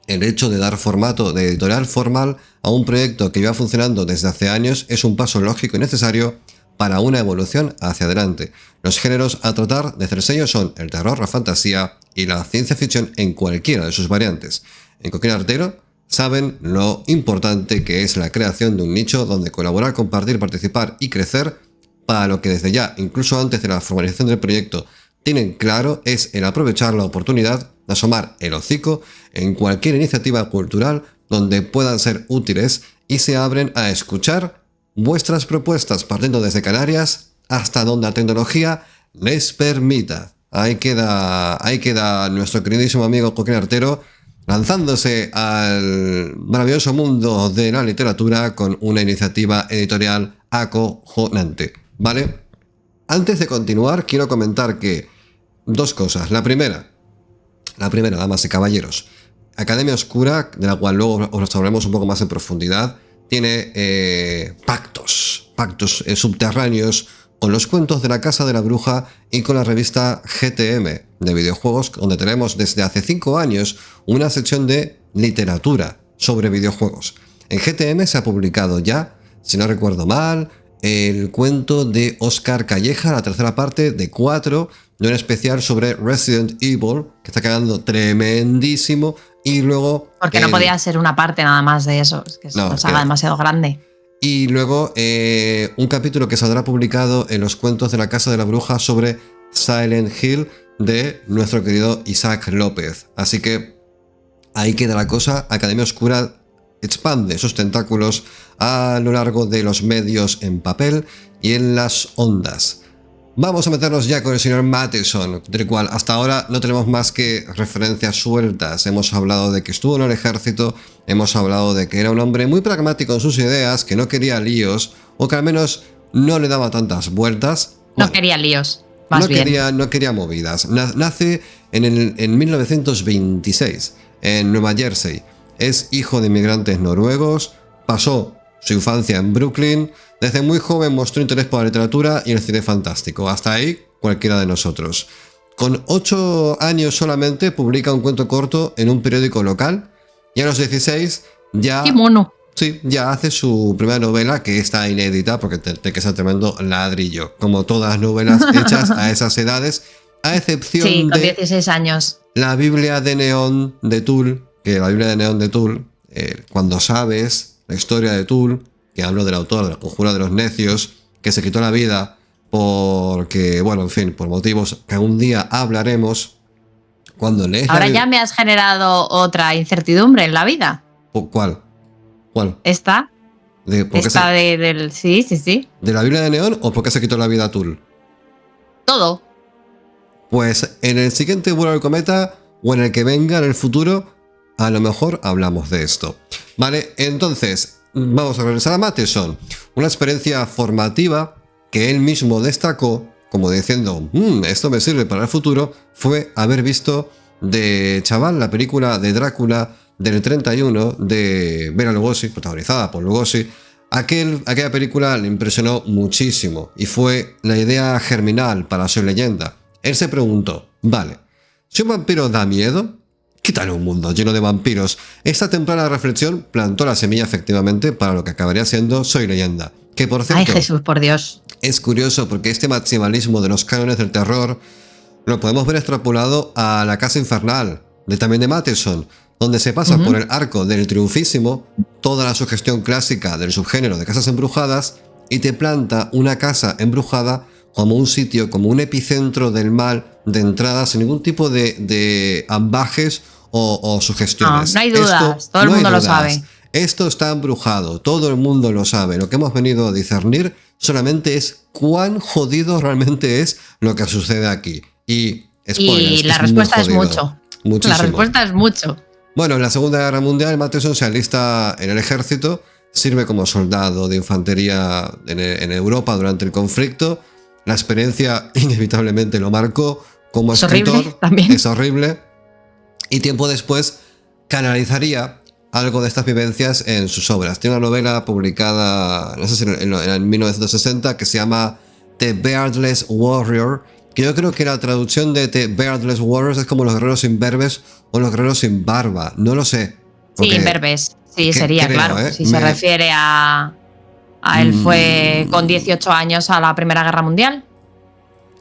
S2: el hecho de dar formato de editorial formal a un proyecto que lleva funcionando desde hace años es un paso lógico y necesario para una evolución hacia adelante. Los géneros a tratar de Cersello son el terror, la fantasía y la ciencia ficción en cualquiera de sus variantes. En Coquín Artero saben lo importante que es la creación de un nicho donde colaborar, compartir, participar y crecer, para lo que desde ya, incluso antes de la formalización del proyecto, tienen claro es el aprovechar la oportunidad de asomar el hocico en cualquier iniciativa cultural donde puedan ser útiles y se abren a escuchar vuestras propuestas partiendo desde Canarias hasta donde la tecnología les permita. Ahí queda nuestro queridísimo amigo Coquín Artero lanzándose al maravilloso mundo de la literatura con una iniciativa editorial acojonante, ¿vale? Antes de continuar, quiero comentar que 2 cosas. La primera, La primera, damas y caballeros. Academia Oscura, de la cual luego os hablaremos un poco más en profundidad, tiene pactos subterráneos con los cuentos de la Casa de la Bruja y con la revista GTM de videojuegos, donde tenemos desde hace 5 años una sección de literatura sobre videojuegos. En GTM se ha publicado ya, si no recuerdo mal, el cuento de Oscar Calleja, la tercera parte de 4, de un especial sobre Resident Evil, que está quedando tremendísimo, y luego...
S1: Porque no podía ser una parte nada más de eso, es que es una saga demasiado grande.
S2: Y luego un capítulo que saldrá publicado en los cuentos de la Casa de la Bruja sobre Silent Hill de nuestro querido Isaac López. Así que ahí queda la cosa. Academia Oscura expande sus tentáculos a lo largo de los medios en papel y en las ondas. Vamos a meternos ya con el señor Matheson, del cual hasta ahora no tenemos más que referencias sueltas. Hemos hablado de que estuvo en el ejército, hemos hablado de que era un hombre muy pragmático en sus ideas, que no quería líos, o que al menos no le daba tantas vueltas.
S1: No quería líos, más bien.
S2: No quería movidas. Nace en 1926, en Nueva Jersey. Es hijo de inmigrantes noruegos, pasó su infancia en Brooklyn. Desde muy joven mostró interés por la literatura y el cine fantástico. Hasta ahí, cualquiera de nosotros. Con 8 años solamente publica un cuento corto en un periódico local. Y a los 16 ya...
S1: ¡Qué mono!
S2: Sí, ya hace su primera novela, que está inédita porque tiene que ser tremendo ladrillo. Como todas las novelas hechas a esas edades, a excepción
S1: sí, con
S2: de
S1: 16 años.
S2: La Biblia de Neón de Tull, que la Biblia de Neón de Tull, cuando sabes la historia de Tull, que hablo del autor de La Conjura de los Necios, que se quitó la vida porque, bueno, en fin, por motivos que algún día hablaremos. Cuando lees
S1: ahora ya me has generado otra incertidumbre en la vida.
S2: ¿Cuál?
S1: Esta. Sí.
S2: ¿De la Biblia de Neón o por qué se quitó la vida a Tull?
S1: Todo.
S2: Pues en el siguiente vuelo del cometa o en el que venga en el futuro, a lo mejor hablamos de esto. Vale, entonces... Vamos a regresar a Matheson. Una experiencia formativa que él mismo destacó, como diciendo, esto me sirve para el futuro, fue haber visto de chaval la película de Drácula del 31 de Bela Lugosi, protagonizada por Lugosi. Aquella película le impresionó muchísimo y fue la idea germinal para Soy Leyenda. Él se preguntó, vale, si un vampiro da miedo, ¿qué tal un mundo lleno de vampiros? Esta temprana reflexión plantó la semilla efectivamente para lo que acabaría siendo Soy Leyenda. Que por cierto,
S1: ¡ay, Jesús, por Dios!
S2: Es curioso porque este maximalismo de los cánones del terror lo podemos ver extrapolado a La Casa Infernal, también de Matheson, donde se pasa por el arco del triunfísimo, toda la sugestión clásica del subgénero de casas embrujadas, y te planta una casa embrujada como un sitio, como un epicentro del mal de entrada, sin ningún tipo de ambajes o sugestiones.
S1: No hay dudas, todo el mundo lo sabe.
S2: Esto está embrujado, todo el mundo lo sabe. Lo que hemos venido a discernir solamente es cuán jodido realmente es lo que sucede aquí. Y spoilers,
S1: la respuesta es mucho.
S2: Muchísimo.
S1: La respuesta es mucho.
S2: Bueno, en la Segunda Guerra Mundial, Matheson se alista en el ejército, sirve como soldado de infantería en Europa durante el conflicto. La experiencia inevitablemente lo marcó como escritor.
S1: Horrible, también.
S2: Es horrible. Y tiempo después canalizaría algo de estas vivencias en sus obras. Tiene una novela publicada, no sé si en 1960, que se llama The Beardless Warrior, que yo creo que la traducción de The Beardless Warriors es como los guerreros imberbes o los guerreros sin barba. No lo sé.
S1: Sí, imberbes. Sí, sería,
S2: creo,
S1: claro. Si se refiere a él fue con 18 años a la Primera Guerra Mundial.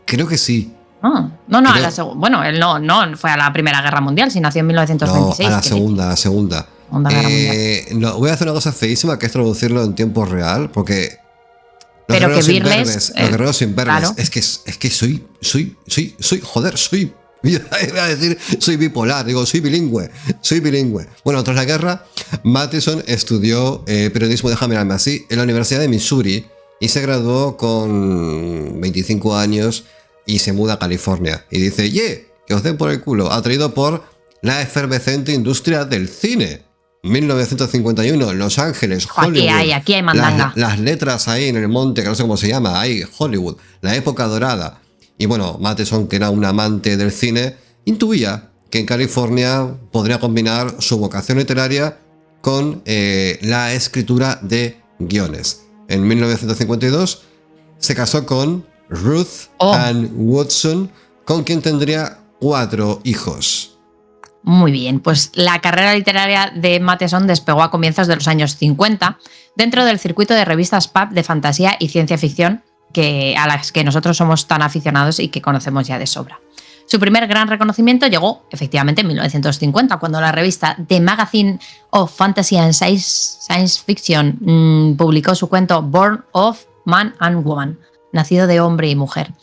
S2: Creo que sí.
S1: No, a la segunda. Bueno, él no fue a la Primera Guerra Mundial, si nació en 1926.
S2: No, a la segunda.
S1: Segunda Guerra Mundial.
S2: No, voy a hacer una cosa feísima, que es traducirlo en tiempo real, porque
S1: pero que Beardless,
S2: los guerreros imberbes,
S1: claro.
S2: es que soy, iba a decir, soy bipolar, digo, soy bilingüe. Bueno, tras la guerra, Matheson estudió periodismo, déjame mirarme así, en la Universidad de Missouri y se graduó con 25 años y se muda a California. Y dice, que os den por el culo, atraído por la efervescente industria del cine. 1951, Los Ángeles, Hollywood.
S1: Aquí hay mandanga.
S2: Las letras ahí en el monte, que no sé cómo se llama, ahí, Hollywood, la época dorada. Y bueno, Matheson, que era un amante del cine, intuía que en California podría combinar su vocación literaria con la escritura de guiones. En 1952 se casó con Ruth Ann Woodson, con quien tendría 4 hijos.
S1: Muy bien, pues la carrera literaria de Matheson despegó a comienzos de los años 50 dentro del circuito de revistas pulp de fantasía y ciencia ficción a las que nosotros somos tan aficionados y que conocemos ya de sobra. Su primer gran reconocimiento llegó efectivamente en 1950, cuando la revista The Magazine of Fantasy and Science Fiction publicó su cuento Born of Man and Woman, nacido de hombre y mujer.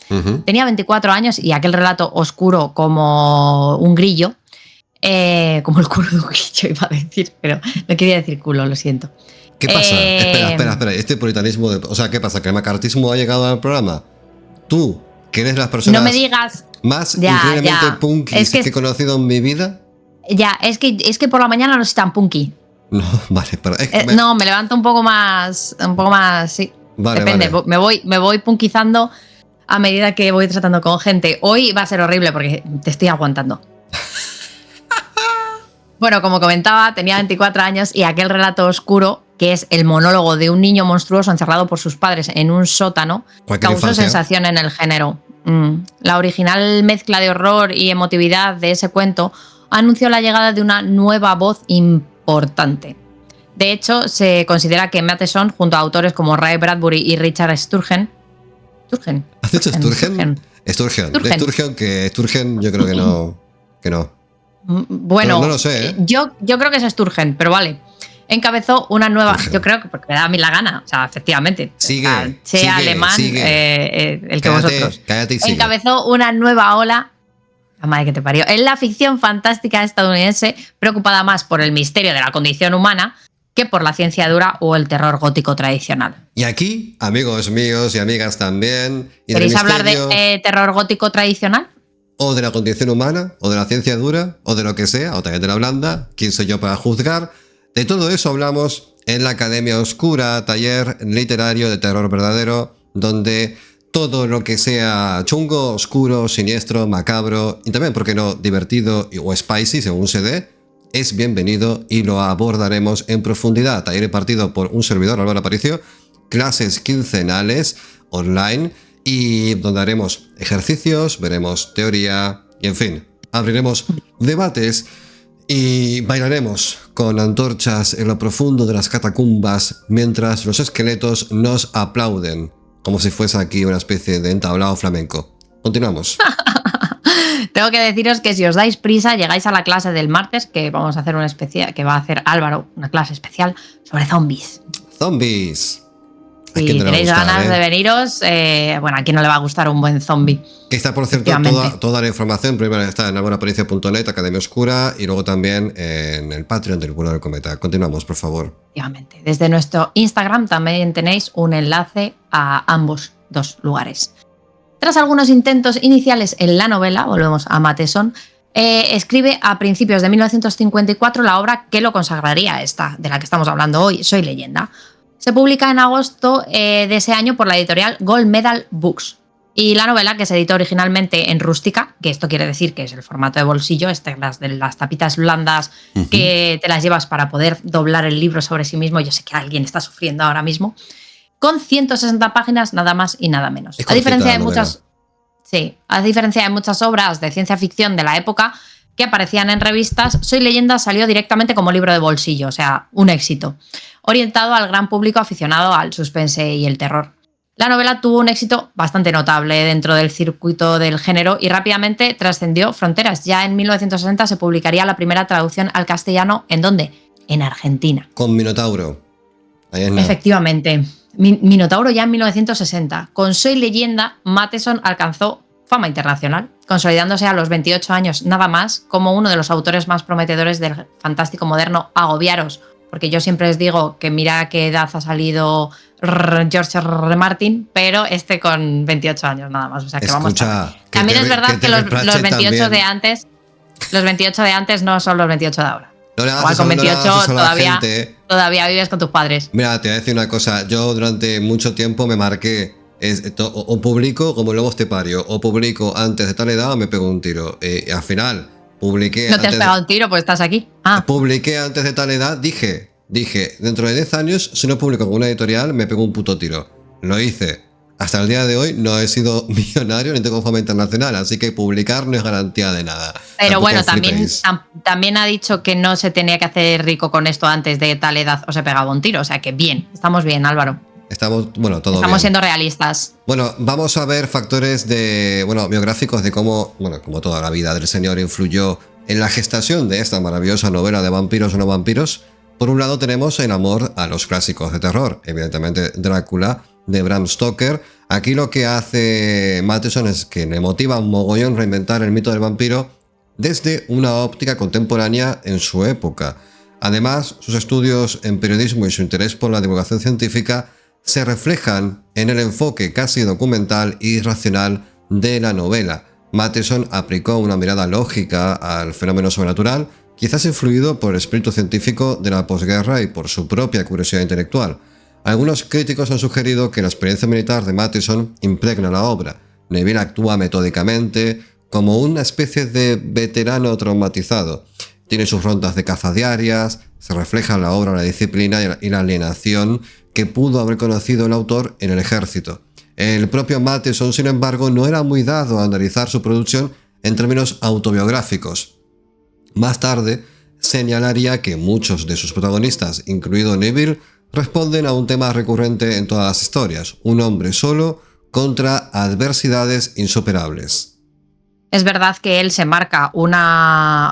S1: Tenía 24 años y aquel relato oscuro como un grillo, como el culo de un grillo iba a decir, pero no quería decir culo, lo siento.
S2: ¿Qué pasa? Espera. Este puritanismo, o sea, ¿qué pasa? ¿Que el macartismo ha llegado al programa? Tú, que eres las personas
S1: no me digas,
S2: más increíblemente punkis que he conocido en mi vida.
S1: Ya, es que por la mañana no soy tan punky.
S2: No, vale, pero
S1: no, me levanto un poco más, sí.
S2: Vale,
S1: depende,
S2: vale.
S1: Me voy punkizando a medida que voy tratando con gente. Hoy va a ser horrible porque te estoy aguantando. Bueno, como comentaba, tenía 24 años y aquel relato oscuro, que es el monólogo de un niño monstruoso encerrado por sus padres en un sótano, causó sensación en el género. La original mezcla de horror y emotividad de ese cuento anunció la llegada de una nueva voz importante. De hecho, se considera que Matheson, junto a autores como Ray Bradbury y Richard Sturgeon...
S2: ¿Has dicho Sturgeon? Sturgeon, que Sturgeon yo creo que no.
S1: Bueno,
S2: no lo sé, ¿eh?
S1: Yo creo que es Sturgeon, pero vale. Encabezó una nueva... Sturgeon. Yo creo que porque me da a mí la gana, o sea, efectivamente.
S2: Sigue,
S1: sea alemán el que vosotros.
S2: Cállate y sigue.
S1: Encabezó una nueva ola, la madre que te parió, en la ficción fantástica estadounidense, preocupada más por el misterio de la condición humana que por la ciencia dura o el terror gótico tradicional.
S2: Y aquí, amigos míos y amigas también...
S1: ¿Queréis hablar de terror gótico tradicional?
S2: O de la condición humana, o de la ciencia dura, o de lo que sea, o también de la blanda. ¿Quién soy yo para juzgar? De todo eso hablamos en la Academia Oscura, taller literario de terror verdadero, donde todo lo que sea chungo, oscuro, siniestro, macabro, y también, ¿por qué no?, divertido o spicy, según se dé, es bienvenido y lo abordaremos en profundidad. Taller impartido por un servidor, Álvaro Aparicio, clases quincenales online, y donde haremos ejercicios, veremos teoría y, en fin, abriremos debates y bailaremos con antorchas en lo profundo de las catacumbas mientras los esqueletos nos aplauden, como si fuese aquí una especie de entablado flamenco. Continuamos.
S1: Tengo que deciros que si os dais prisa, llegáis a la clase del martes, que vamos a hacer una especial, que va a hacer Álvaro, una clase especial sobre zombies.
S2: ¡Zombies!
S1: Si tenéis ganas de veniros, bueno, ¿a quién no le va a gustar un buen zombie?
S2: Que está, por cierto, toda la información primero está en alvaraparicio.net, Academia Oscura, y luego también en el Patreon del Vuelo del Cometa. Continuamos, por favor.
S1: Efectivamente. Desde nuestro Instagram también tenéis un enlace a ambos dos lugares. Tras algunos intentos iniciales en la novela, volvemos a Matheson, escribe a principios de 1954 la obra que lo consagraría, esta de la que estamos hablando hoy, Soy Leyenda. Se publica en agosto de ese año por la editorial Gold Medal Books. Y la novela, que se editó originalmente en rústica, que esto quiere decir que es el formato de bolsillo, las tapitas blandas que te las llevas para poder doblar el libro sobre sí mismo. Yo sé que alguien está sufriendo ahora mismo. Con 160 páginas, nada más y nada menos. A diferencia de muchas obras de ciencia ficción de la época que aparecían en revistas, Soy Leyenda salió directamente como libro de bolsillo, o sea, un éxito, orientado al gran público aficionado al suspense y el terror. La novela tuvo un éxito bastante notable dentro del circuito del género y rápidamente trascendió fronteras. Ya en 1960 se publicaría la primera traducción al castellano, ¿en dónde? En Argentina.
S2: Con Minotauro. Ahí es nada.
S1: Efectivamente. Minotauro ya en 1960. Con Soy Leyenda, Matheson alcanzó fama internacional, consolidándose a los 28 años nada más como uno de los autores más prometedores del fantástico moderno. Agobiaros, porque yo siempre os digo que mira a qué edad ha salido George R. Martin, pero con 28 años nada más. O sea que
S2: Escucha,
S1: vamos a... También es verdad que los 28 de antes, los 28 de antes no son los 28 de ahora. Igual con 28 todavía vives con tus padres.
S2: Mira, te voy a decir una cosa. Yo durante mucho tiempo me marqué o publico como lobo estepario, o publico antes de tal edad o me pego un tiro. Al final publiqué...
S1: ¿No te has pegado un tiro pues estás aquí?
S2: Publiqué antes de tal edad, dije, dentro de 10 años, si no publico con una editorial, me pego un puto tiro. Lo hice. Hasta el día de hoy no he sido millonario ni tengo fama internacional, así que publicar no es garantía de nada.
S1: Pero
S2: Tampoco
S1: bueno,
S2: flipéis.
S1: también ha dicho que no se tenía que hacer rico con esto antes de tal edad o se pegaba un tiro. O sea que bien, estamos bien, Álvaro.
S2: Estamos
S1: Estamos
S2: bien.
S1: siendo realistas.
S2: Bueno, vamos a ver factores biográficos de cómo, como toda la vida del señor influyó en la gestación de esta maravillosa novela de vampiros o no vampiros. Por un lado tenemos el amor a los clásicos de terror, evidentemente Drácula, de Bram Stoker. Aquí lo que hace Matheson es que le motiva un mogollón reinventar el mito del vampiro desde una óptica contemporánea en su época. Además, sus estudios en periodismo y su interés por la divulgación científica se reflejan en el enfoque casi documental y racional de la novela. Matheson aplicó una mirada lógica al fenómeno sobrenatural, quizás influido por el espíritu científico de la posguerra y por su propia curiosidad intelectual. Algunos críticos han sugerido que la experiencia militar de Matheson impregna la obra. Neville actúa metódicamente, como una especie de veterano traumatizado. Tiene sus rondas de caza diarias, se refleja en la obra la disciplina y la alienación que pudo haber conocido el autor en el ejército. El propio Matheson, sin embargo, no era muy dado a analizar su producción en términos autobiográficos. Más tarde, señalaría que muchos de sus protagonistas, incluido Neville, responden a un tema recurrente en todas las historias: un hombre solo contra adversidades insuperables.
S1: Es verdad que él se marca una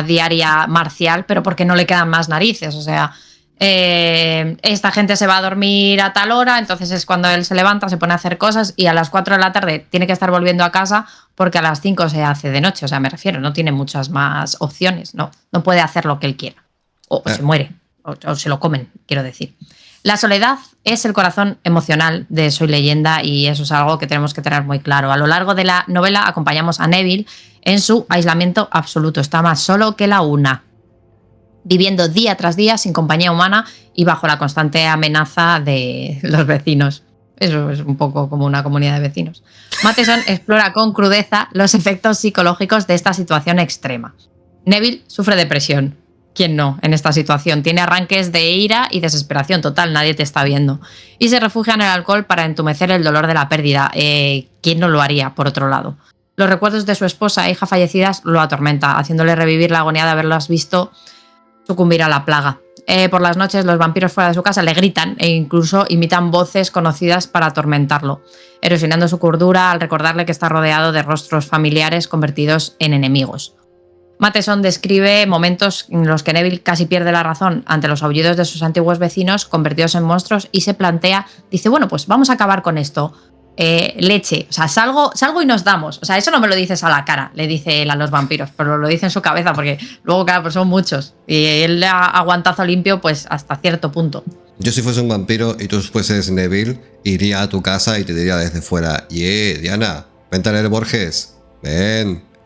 S1: diaria marcial, pero porque no le quedan más narices. O sea, esta gente se va a dormir a tal hora, entonces es cuando él se levanta, se pone a hacer cosas y a las 4 de la tarde tiene que estar volviendo a casa porque a las 5 se hace de noche. O sea, me refiero, no tiene muchas más opciones, no puede hacer lo que él quiera. O se muere, o se lo comen, quiero decir. La soledad es el corazón emocional de Soy Leyenda y eso es algo que tenemos que tener muy claro. A lo largo de la novela acompañamos a Neville en su aislamiento absoluto. Está más solo que la una, viviendo día tras día sin compañía humana y bajo la constante amenaza de los vecinos. Eso es un poco como una comunidad de vecinos. Matheson explora con crudeza los efectos psicológicos de esta situación extrema. Neville sufre depresión. ¿Quién no en esta situación? Tiene arranques de ira y desesperación total, nadie te está viendo. Y se refugia en el alcohol para entumecer el dolor de la pérdida. ¿Quién no lo haría, por otro lado? Los recuerdos de su esposa e hija fallecidas lo atormenta, haciéndole revivir la agonía de haberlas visto sucumbir a la plaga. Por las noches los vampiros fuera de su casa le gritan e incluso imitan voces conocidas para atormentarlo, erosionando su cordura al recordarle que está rodeado de rostros familiares convertidos en enemigos. Matheson describe momentos en los que Neville casi pierde la razón ante los aullidos de sus antiguos vecinos convertidos en monstruos y se plantea, dice, bueno, pues vamos a acabar con esto. Leche, o sea, salgo y nos damos. O sea, eso no me lo dices a la cara, le dice él a los vampiros, pero lo dice en su cabeza porque luego, claro, pues son muchos. Y él a guantazo limpio, pues hasta cierto punto.
S2: Yo si fuese un vampiro y tú fueses Neville, iría a tu casa y te diría desde fuera, Diana, vente a leer Borges.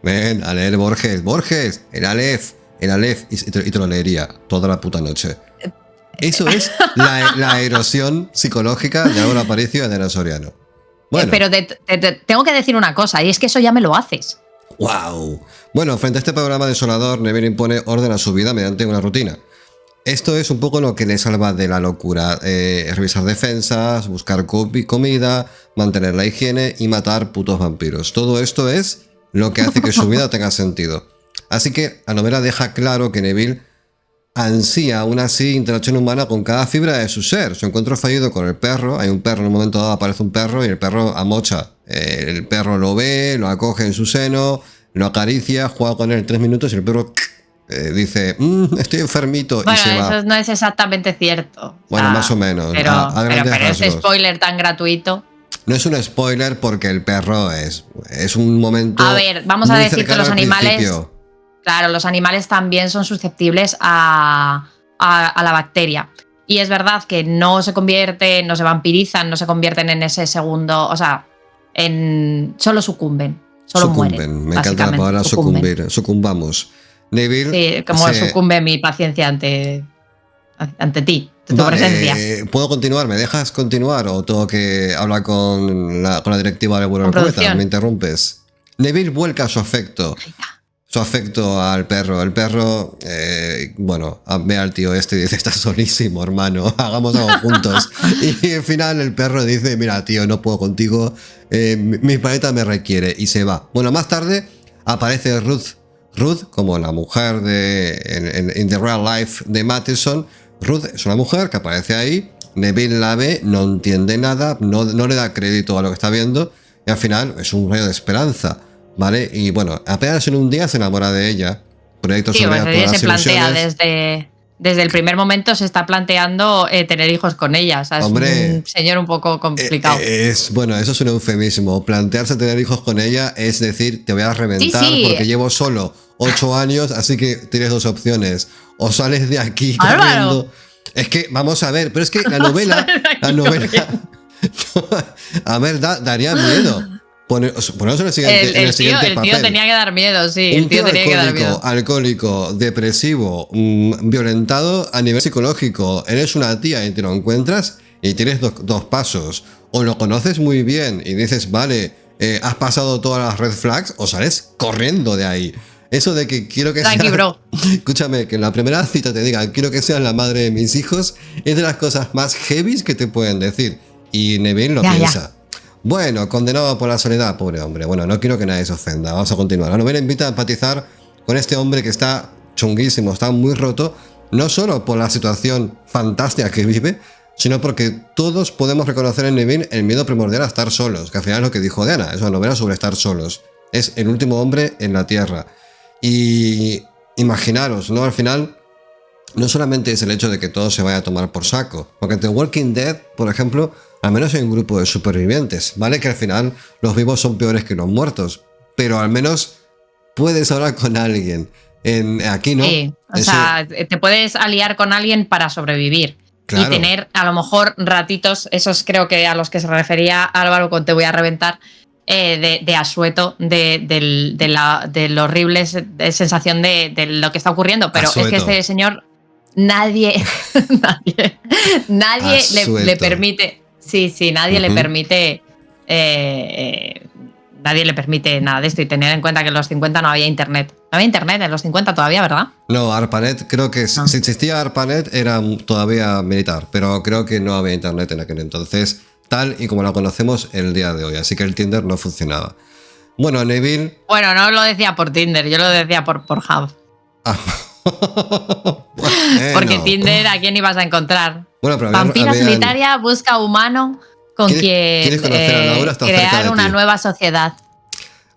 S2: Ven, a leer Borges, el Aleph, y te lo leería toda la puta noche. Eso es la erosión psicológica de Álvaro Aparicio y de Ana Soriano. Bueno.
S1: Pero tengo que decir una cosa, y es que eso ya me lo haces.
S2: ¡Wow! Bueno, frente a este programa desolador, Neville impone orden a su vida mediante una rutina. Esto es un poco lo que le salva de la locura. Revisar defensas, buscar comida, mantener la higiene y matar putos vampiros. Todo esto es lo que hace que su vida tenga sentido. Así que la novela deja claro que Neville ansía aún así interacción humana con cada fibra de su ser. Su encuentro fallido con el perro, hay un perro, en un momento dado aparece un perro y el perro amocha. El perro lo ve, lo acoge en su seno, lo acaricia, juega con él 3 minutos y el perro dice, estoy enfermito,
S1: bueno,
S2: y se va.
S1: Eso no es exactamente cierto.
S2: Bueno, más o menos.
S1: Pero
S2: rasgos.
S1: este spoiler tan gratuito.
S2: No es un spoiler porque el perro es un momento.
S1: A ver, vamos a decir que los animales. Claro, los animales también son susceptibles a la bacteria. Y es verdad que no se vampirizan, no se convierten en ese segundo. O sea, solo sucumben. Solo mueren.
S2: Me encanta la palabra sucumbir. Sucumbamos. Neville.
S1: Sí, como sucumbe mi paciencia ante ti. Tu presencia.
S2: ¿Puedo continuar? ¿Me dejas continuar? ¿O tengo que hablar con la directiva del Vuelo del Poeta? ¿Me interrumpes? Neville vuelca su afecto, su afecto al perro. El perro, bueno, ve al tío este y dice, estás solísimo, hermano, hagamos algo juntos. Y al final el perro dice, mira, tío, no puedo contigo, mi planeta me requiere, y se va. Bueno, más tarde aparece Ruth. Ruth, como la mujer de in the real life de Matheson. Ruth es una mujer que aparece ahí, Neville la ve, no entiende nada, no le da crédito a lo que está viendo, y al final es un rayo de esperanza, ¿vale? Y bueno, apenas en un día se enamora de ella. Proyecto sobre
S1: pues ella se plantea desde el primer momento, se está planteando tener hijos con ella. O sea, es un señor un poco complicado.
S2: Bueno, eso es un eufemismo. Plantearse tener hijos con ella es decir, te voy a reventar porque llevo solo 8 años, así que tienes 2 opciones. O sales de aquí corriendo. Es que, vamos a ver, pero es que la novela a ver, daría miedo. Poneros en el siguiente
S1: papel. El tío tenía que dar miedo, sí. El tío tenía que dar miedo.
S2: Alcohólico, depresivo, violentado a nivel psicológico. Eres una tía y te lo encuentras y tienes 2 pasos. O lo conoces muy bien y dices, vale, has pasado todas las red flags, o sales corriendo de ahí. Eso de que quiero que
S1: seas... bro.
S2: Escúchame, que en la primera cita te digan, quiero que seas la madre de mis hijos, es de las cosas más heavy que te pueden decir. Y Neville lo piensa. Bueno, condenado por la soledad, pobre hombre. Bueno, no quiero que nadie se ofenda. Vamos a continuar. La novela invita a empatizar con este hombre que está chunguísimo, está muy roto, no solo por la situación fantástica que vive, sino porque todos podemos reconocer en Neville el miedo primordial a estar solos, que al final es lo que dijo Diana, es una novela sobre estar solos. Es el último hombre en la Tierra. Y imaginaros, ¿no? Al final, no solamente es el hecho de que todo se vaya a tomar por saco, porque en The Walking Dead, por ejemplo, al menos hay un grupo de supervivientes, ¿vale? Que al final los vivos son peores que los muertos, pero al menos puedes hablar con alguien. Aquí no.
S1: Sí, o sea, te puedes aliar con alguien para sobrevivir. Claro. Y tener a lo mejor ratitos, esos creo que a los que se refería Álvaro con Te voy a reventar, de asueto, de la horrible sensación de lo que está ocurriendo. Pero asueto. Es que este señor, nadie le permite. Sí, nadie le permite. Nadie le permite nada de esto. Y tener en cuenta que en los 50 no había internet. No había internet en los 50 todavía, ¿verdad?
S2: No, ARPANET, creo que si existía ARPANET era todavía militar, pero creo que no había internet en aquel entonces, tal y como la conocemos el día de hoy. Así que el Tinder no funcionaba. Bueno, Neville...
S1: Bueno, no lo decía por Tinder, yo lo decía por Hub. Porque Tinder, ¿a quién ibas a encontrar?
S2: Bueno, pero
S1: Vampira solitaria busca humano con quien crear una nueva sociedad.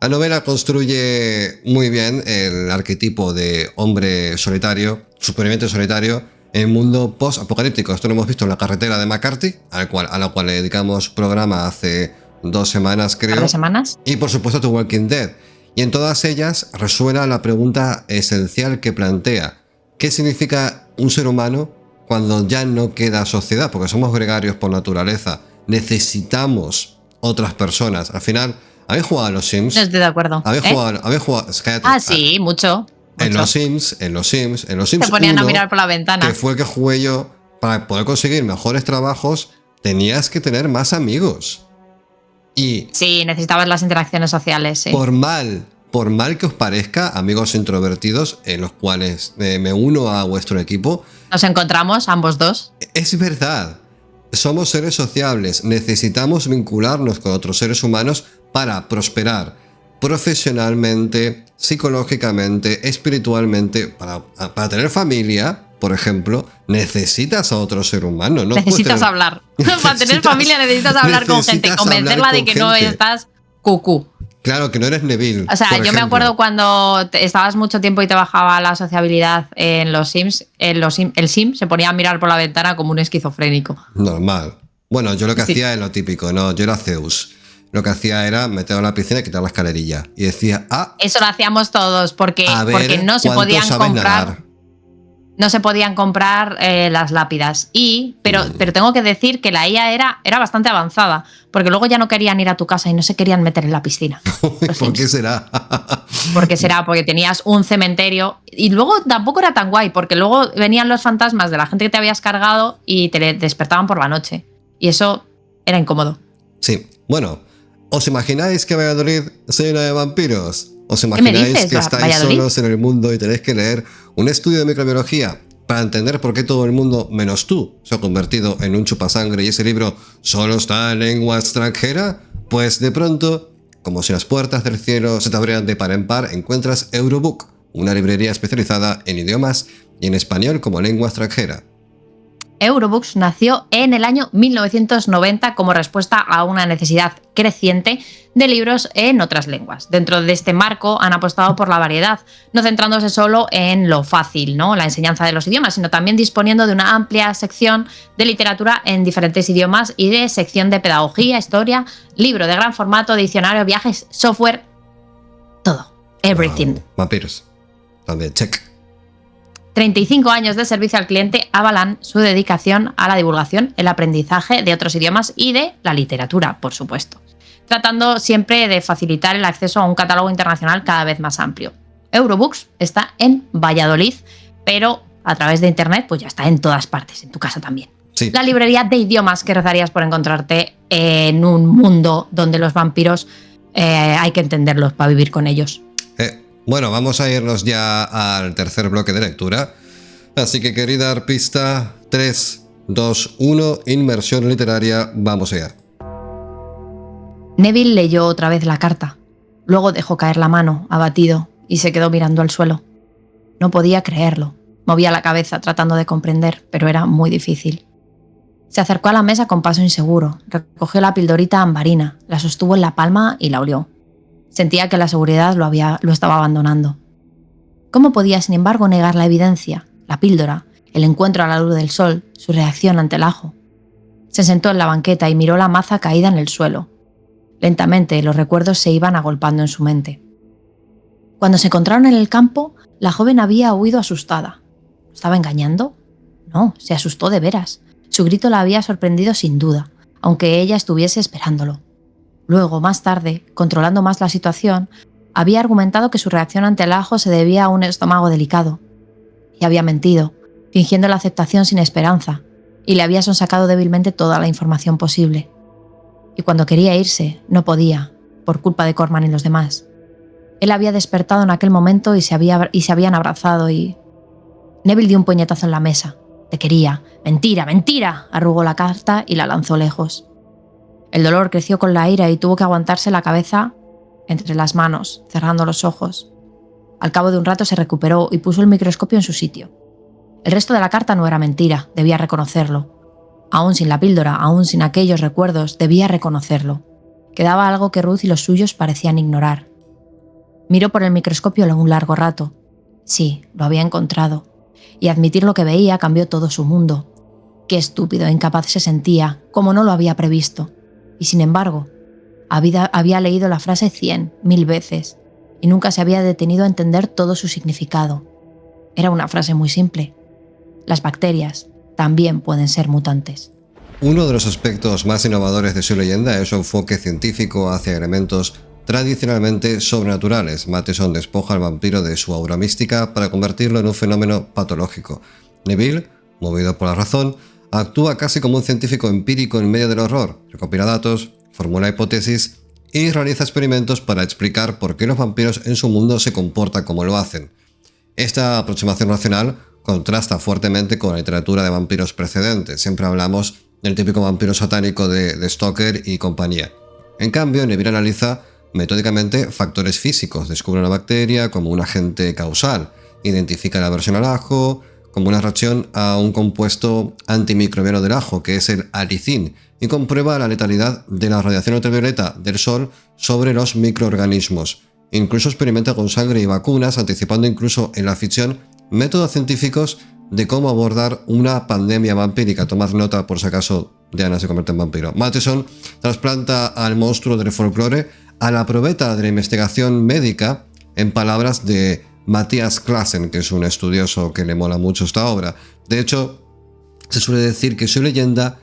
S2: La novela construye muy bien el arquetipo de hombre solitario, superviviente solitario, en un mundo post-apocalíptico. Esto lo hemos visto en La carretera de McCarthy, a la cual le dedicamos programa hace 2 semanas, creo.
S1: 3 semanas.
S2: Y por supuesto The Walking Dead. Y en todas ellas resuena la pregunta esencial que plantea: ¿qué significa un ser humano cuando ya no queda sociedad? Porque somos gregarios por naturaleza. Necesitamos otras personas. Al final, ¿habéis jugado a los Sims?
S1: No estoy de acuerdo.
S2: ¿Habéis jugado?
S1: Cállate. Sí, mucho.
S2: En los Sims
S1: se ponían 1, a mirar por la ventana.
S2: Que fue el que jugué yo, para poder conseguir mejores trabajos, tenías que tener más amigos. Y
S1: sí, necesitabas las interacciones sociales, sí.
S2: Por mal que os parezca, amigos introvertidos, en los cuales me uno a vuestro equipo.
S1: Nos encontramos, ambos dos.
S2: Es verdad. Somos seres sociables. Necesitamos vincularnos con otros seres humanos para prosperar profesionalmente, psicológicamente, espiritualmente, para tener familia. Por ejemplo, necesitas a otro ser humano. No
S1: necesitas hablar. Para tener familia necesitas hablar con gente, convencerla de que no estás cucú.
S2: Claro, que no eres Neville.
S1: O sea, yo me acuerdo cuando estabas mucho tiempo y te bajaba la sociabilidad en los Sims, el Sim se ponía a mirar por la ventana como un esquizofrénico.
S2: Normal. Bueno, yo lo que hacía es lo típico, ¿no? Yo era Zeus. Lo que hacía era meterlo en la piscina y quitar la escalerilla. Y decía,
S1: eso lo hacíamos todos, porque no se podían comprar. Nadar. No se podían comprar las lápidas. Pero tengo que decir que la IA era bastante avanzada, porque luego ya no querían ir a tu casa y no se querían meter en la piscina.
S2: ¿Por qué será?
S1: Porque tenías un cementerio y luego tampoco era tan guay, porque luego venían los fantasmas de la gente que te habías cargado y te despertaban por la noche. Y eso era incómodo.
S2: Sí, bueno, ¿os imagináis que Valladolid se llena de vampiros? ¿Os
S1: me
S2: imagináis
S1: dices,
S2: que estáis
S1: Valladolid?
S2: solos en el mundo y tenéis que leer un estudio de microbiología para entender por qué todo el mundo, menos tú, se ha convertido en un chupasangre y ese libro solo está en lengua extranjera? Pues de pronto, como si las puertas del cielo se te abrieran de par en par, encuentras Eurobook, una librería especializada en idiomas y en español como lengua extranjera.
S1: Eurobooks nació en el año 1990 como respuesta a una necesidad creciente de libros en otras lenguas. Dentro de este marco han apostado por la variedad, no centrándose solo en lo fácil, ¿no? La enseñanza de los idiomas, sino también disponiendo de una amplia sección de literatura en diferentes idiomas y de sección de pedagogía, historia, libro de gran formato, diccionario, viajes, software, todo. Everything.
S2: Wow. Vampiros. También, check.
S1: 35 años de servicio al cliente avalan su dedicación a la divulgación, el aprendizaje de otros idiomas y de la literatura, por supuesto, tratando siempre de facilitar el acceso a un catálogo internacional cada vez más amplio. Eurobooks está en Valladolid, pero a través de internet pues ya está en todas partes, en tu casa también.
S2: Sí.
S1: La librería de idiomas que rezarías por encontrarte en un mundo donde los vampiros hay que entenderlos para vivir con ellos.
S2: Bueno, vamos a irnos ya al tercer bloque de lectura. Así que querida arpista, 3, 2, 1, inmersión literaria, vamos allá.
S1: Neville leyó otra vez la carta. Luego dejó caer la mano, abatido, y se quedó mirando al suelo. No podía creerlo. Movía la cabeza tratando de comprender, pero era muy difícil. Se acercó a la mesa con paso inseguro, recogió la pildorita ambarina, la sostuvo en la palma y la olió. Sentía que la seguridad lo estaba abandonando. ¿Cómo podía, sin embargo, negar la evidencia, la píldora, el encuentro a la luz del sol, su reacción ante el ajo? Se sentó en la banqueta y miró la maza caída en el suelo. Lentamente los recuerdos se iban agolpando en su mente. Cuando se encontraron en el campo, la joven había huido asustada. ¿Lo estaba engañando? No, se asustó de veras. Su grito la había sorprendido sin duda, aunque ella estuviese esperándolo. Luego, más tarde, controlando más la situación, había argumentado que su reacción ante el ajo se debía a un estómago delicado. Y había mentido, fingiendo la aceptación sin esperanza, y le había sonsacado débilmente toda la información posible. Y cuando quería irse, no podía, por culpa de Corman y los demás. Él había despertado en aquel momento y se habían abrazado y... Neville dio un puñetazo en la mesa. Te quería. ¡Mentira, mentira!, arrugó la carta y la lanzó lejos. El dolor creció con la ira y tuvo que aguantarse la cabeza entre las manos, cerrando los ojos. Al cabo de un rato se recuperó y puso el microscopio en su sitio. El resto de la carta no era mentira, debía reconocerlo. Aún sin la píldora, aún sin aquellos recuerdos, debía reconocerlo. Quedaba algo que Ruth y los suyos parecían ignorar. Miró por el microscopio un largo rato. Sí, lo había encontrado. Y admitir lo que veía cambió todo su mundo. Qué estúpido e incapaz se sentía, como no lo había previsto. Y sin embargo, había leído la frase 100, 1000 veces, y nunca se había detenido a entender todo su significado. Era una frase muy simple. Las bacterias también pueden ser mutantes.
S2: Uno de los aspectos más innovadores de su leyenda es su enfoque científico hacia elementos tradicionalmente sobrenaturales. Matheson despoja al vampiro de su aura mística para convertirlo en un fenómeno patológico. Neville, movido por la razón, actúa casi como un científico empírico en medio del horror, recopila datos, formula hipótesis y realiza experimentos para explicar por qué los vampiros en su mundo se comportan como lo hacen. Esta aproximación racional contrasta fuertemente con la literatura de vampiros precedente. Siempre hablamos del típico vampiro satánico de Stoker y compañía. En cambio, Neville analiza metódicamente factores físicos, descubre una bacteria como un agente causal, identifica la aversión al ajo como una reacción a un compuesto antimicrobiano del ajo, que es el alicin, y comprueba la letalidad de la radiación ultravioleta del sol sobre los microorganismos. Incluso experimenta con sangre y vacunas, anticipando incluso en la ficción métodos científicos de cómo abordar una pandemia vampírica. Tomad nota por si acaso Diana se convierte en vampiro. Matheson trasplanta al monstruo del folclore a la probeta de la investigación médica, en palabras de Matthias Classen, que es un estudioso que le mola mucho esta obra. De hecho, se suele decir que su leyenda,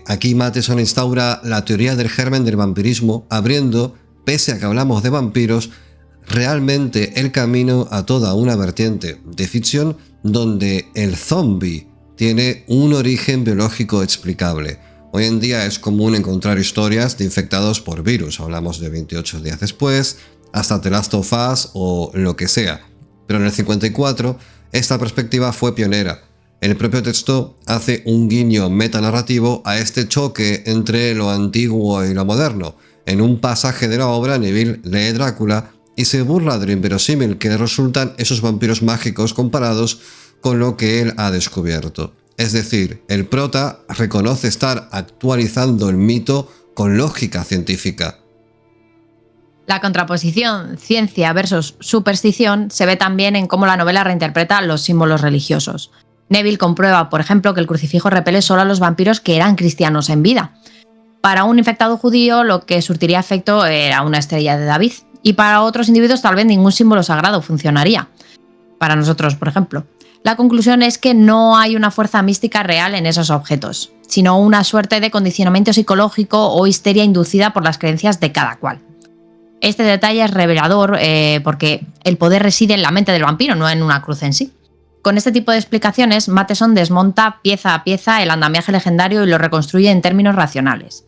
S2: aquí Matheson instaura la teoría del germen del vampirismo, abriendo, pese a que hablamos de vampiros, realmente el camino a toda una vertiente de ficción donde el zombie tiene un origen biológico explicable. Hoy en día es común encontrar historias de infectados por virus. Hablamos de 28 días después, hasta The Last of Us o lo que sea. Pero en el 54 esta perspectiva fue pionera. El propio texto hace un guiño metanarrativo a este choque entre lo antiguo y lo moderno. En un pasaje de la obra, Neville lee Drácula y se burla de lo inverosímil que le resultan esos vampiros mágicos comparados con lo que él ha descubierto. Es decir, el prota reconoce estar actualizando el mito con lógica científica.
S1: La contraposición ciencia versus superstición se ve también en cómo la novela reinterpreta los símbolos religiosos. Neville comprueba, por ejemplo, que el crucifijo repele solo a los vampiros que eran cristianos en vida. Para un infectado judío lo que surtiría efecto era una estrella de David, y para otros individuos tal vez ningún símbolo sagrado funcionaría. Para nosotros, por ejemplo. La conclusión es que no hay una fuerza mística real en esos objetos, sino una suerte de condicionamiento psicológico o histeria inducida por las creencias de cada cual. Este detalle es revelador porque el poder reside en la mente del vampiro, no en una cruz en sí. Con este tipo de explicaciones, Matheson desmonta pieza a pieza el andamiaje legendario y lo reconstruye en términos racionales.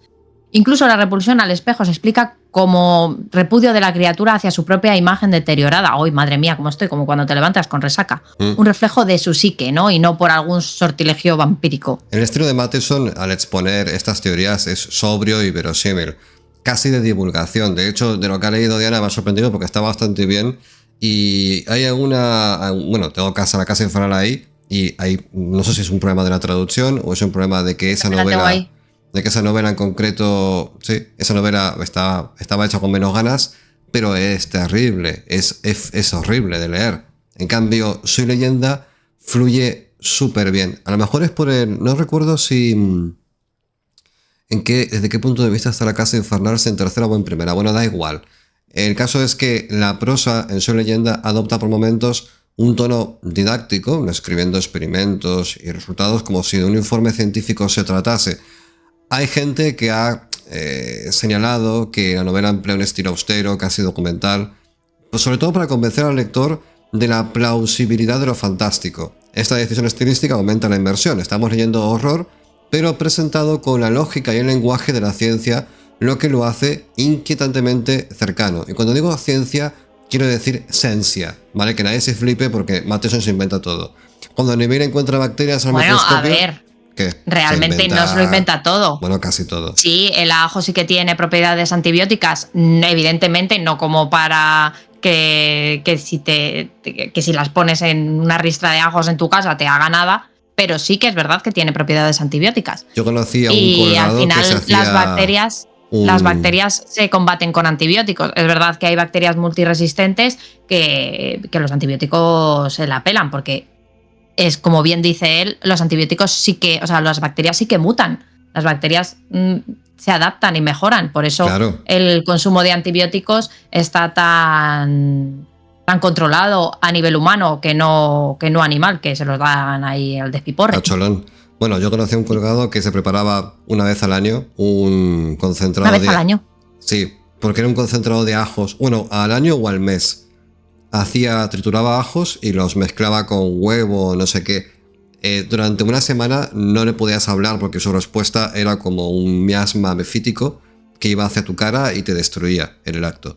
S1: Incluso la repulsión al espejo se explica como repudio de la criatura hacia su propia imagen deteriorada. ¡Ay, madre mía, cómo estoy! Como cuando te levantas con resaca. Un reflejo de su psique, ¿no? Y no por algún sortilegio vampírico.
S2: El estilo de Matheson, al exponer estas teorías, es sobrio y verosímil. Casi de divulgación. De hecho, de lo que ha leído Diana me ha sorprendido porque está bastante bien. Y hay alguna... Bueno, tengo la casa infernal ahí. Y hay, no sé si es un problema de la traducción o es un problema de que esa novela... De que esa novela en concreto, sí, esa novela estaba hecha con menos ganas, pero es terrible, es horrible de leer. En cambio, Soy Leyenda fluye súper bien. A lo mejor es por el... No recuerdo si... ¿Desde qué punto de vista está la casa infernal? Si en tercera o en primera. Bueno, da igual. El caso es que la prosa en Soy Leyenda adopta por momentos un tono didáctico, escribiendo experimentos y resultados como si de un informe científico se tratase. Hay gente que ha señalado que la novela emplea un estilo austero, casi documental, pues sobre todo para convencer al lector de la plausibilidad de lo fantástico. Esta decisión estilística aumenta la inmersión. Estamos leyendo horror, pero presentado con la lógica y el lenguaje de la ciencia, lo que lo hace inquietantemente cercano. Y cuando digo ciencia, quiero decir ciencia, ¿vale? Que nadie se flipe porque Matheson se inventa todo. Cuando Neville encuentra bacterias al microscopio...
S1: A ver...
S2: ¿Qué?
S1: Realmente no se lo inventa todo.
S2: Bueno, casi todo.
S1: Sí, el ajo sí que tiene propiedades antibióticas, evidentemente no como para que si las pones en una ristra de ajos en tu casa te haga nada, pero sí que es verdad que tiene propiedades antibióticas.
S2: Yo conocía un
S1: y
S2: colgado
S1: al final
S2: que se hacía
S1: las bacterias se combaten con antibióticos. Es verdad que hay bacterias multiresistentes que los antibióticos se la pelan porque es como bien dice él, los antibióticos sí que, o sea, las bacterias sí que mutan. Las bacterias se adaptan y mejoran. Por eso claro, el consumo de antibióticos está tan controlado a nivel humano que no animal, que se los dan ahí al despiporre.
S2: Cholón. Bueno, yo conocí a un colgado que se preparaba una vez al año un concentrado.
S1: ¿Una vez al año?
S2: Sí, porque era un concentrado de ajos. Bueno, al año o al mes. Trituraba ajos y los mezclaba con huevo, no sé qué. Durante una semana no le podías hablar porque su respuesta era como un miasma mefítico que iba hacia tu cara y te destruía en el acto.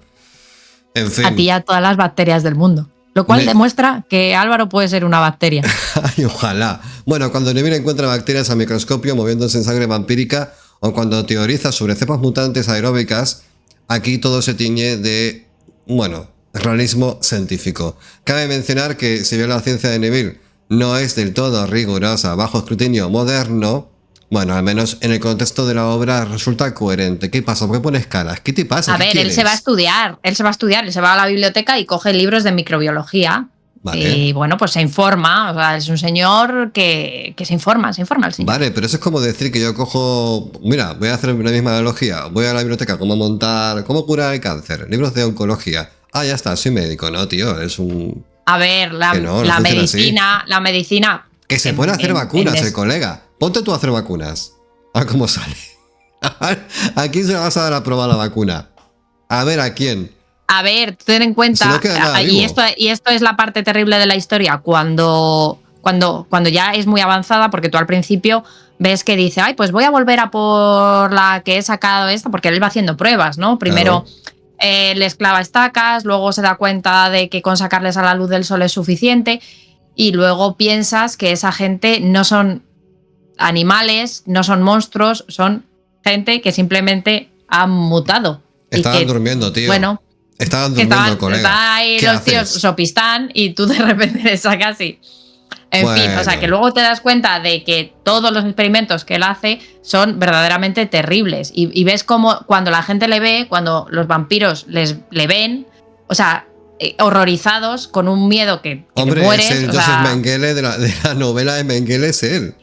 S2: En fin.
S1: A ti y a todas las bacterias del mundo. Lo cual demuestra que Álvaro puede ser una bacteria.
S2: Ay, ojalá. Bueno, cuando Neville encuentra bacterias al microscopio moviéndose en sangre vampírica o cuando teoriza sobre cepas mutantes aeróbicas, aquí todo se tiñe de, realismo científico. Cabe mencionar que si bien la ciencia de Neville no es del todo rigurosa bajo escrutinio moderno, al menos en el contexto de la obra resulta coherente. ¿Qué pasa? ¿Por qué pones caras? ¿Qué te pasa?
S1: A ver, él se va a estudiar, él se va a la biblioteca y coge libros de microbiología. Vale. Y pues se informa, o sea, es un señor que se informa el señor.
S2: Vale, pero eso es como decir que yo cojo, mira, voy a hacer la misma analogía, voy a la biblioteca, cómo curar el cáncer, libros de oncología. Ah, ya está, soy médico, no, tío, es un...
S1: A ver, la medicina...
S2: Que se pueden hacer vacunas, el colega. Ponte tú a hacer vacunas. A ver cómo sale. ¿A quién se le vas a dar a probar la vacuna? A ver, ¿a quién?
S1: A ver, ten en cuenta, y esto es la parte terrible de la historia, cuando ya es muy avanzada, porque tú al principio ves que dice, pues voy a volver a por la que he sacado esta, porque él va haciendo pruebas, ¿no? Primero... Claro. les clava estacas, luego se da cuenta de que con sacarles a la luz del sol es suficiente y luego piensas que esa gente no son animales, no son monstruos, son gente que simplemente han mutado.
S2: Estaban
S1: y que,
S2: durmiendo, tío.
S1: Bueno,
S2: estaban durmiendo, colega.
S1: Estaban ahí los tíos sopistán y tú de repente les sacas y... En fin, o sea, que luego te das cuenta de que todos los experimentos que él hace son verdaderamente terribles. Y ves como cuando la gente le ve, cuando los vampiros le ven, o sea, horrorizados, con un miedo que
S2: hombre,
S1: te mueres.
S2: Es el Joseph Mengele de la novela de Mengele, es él.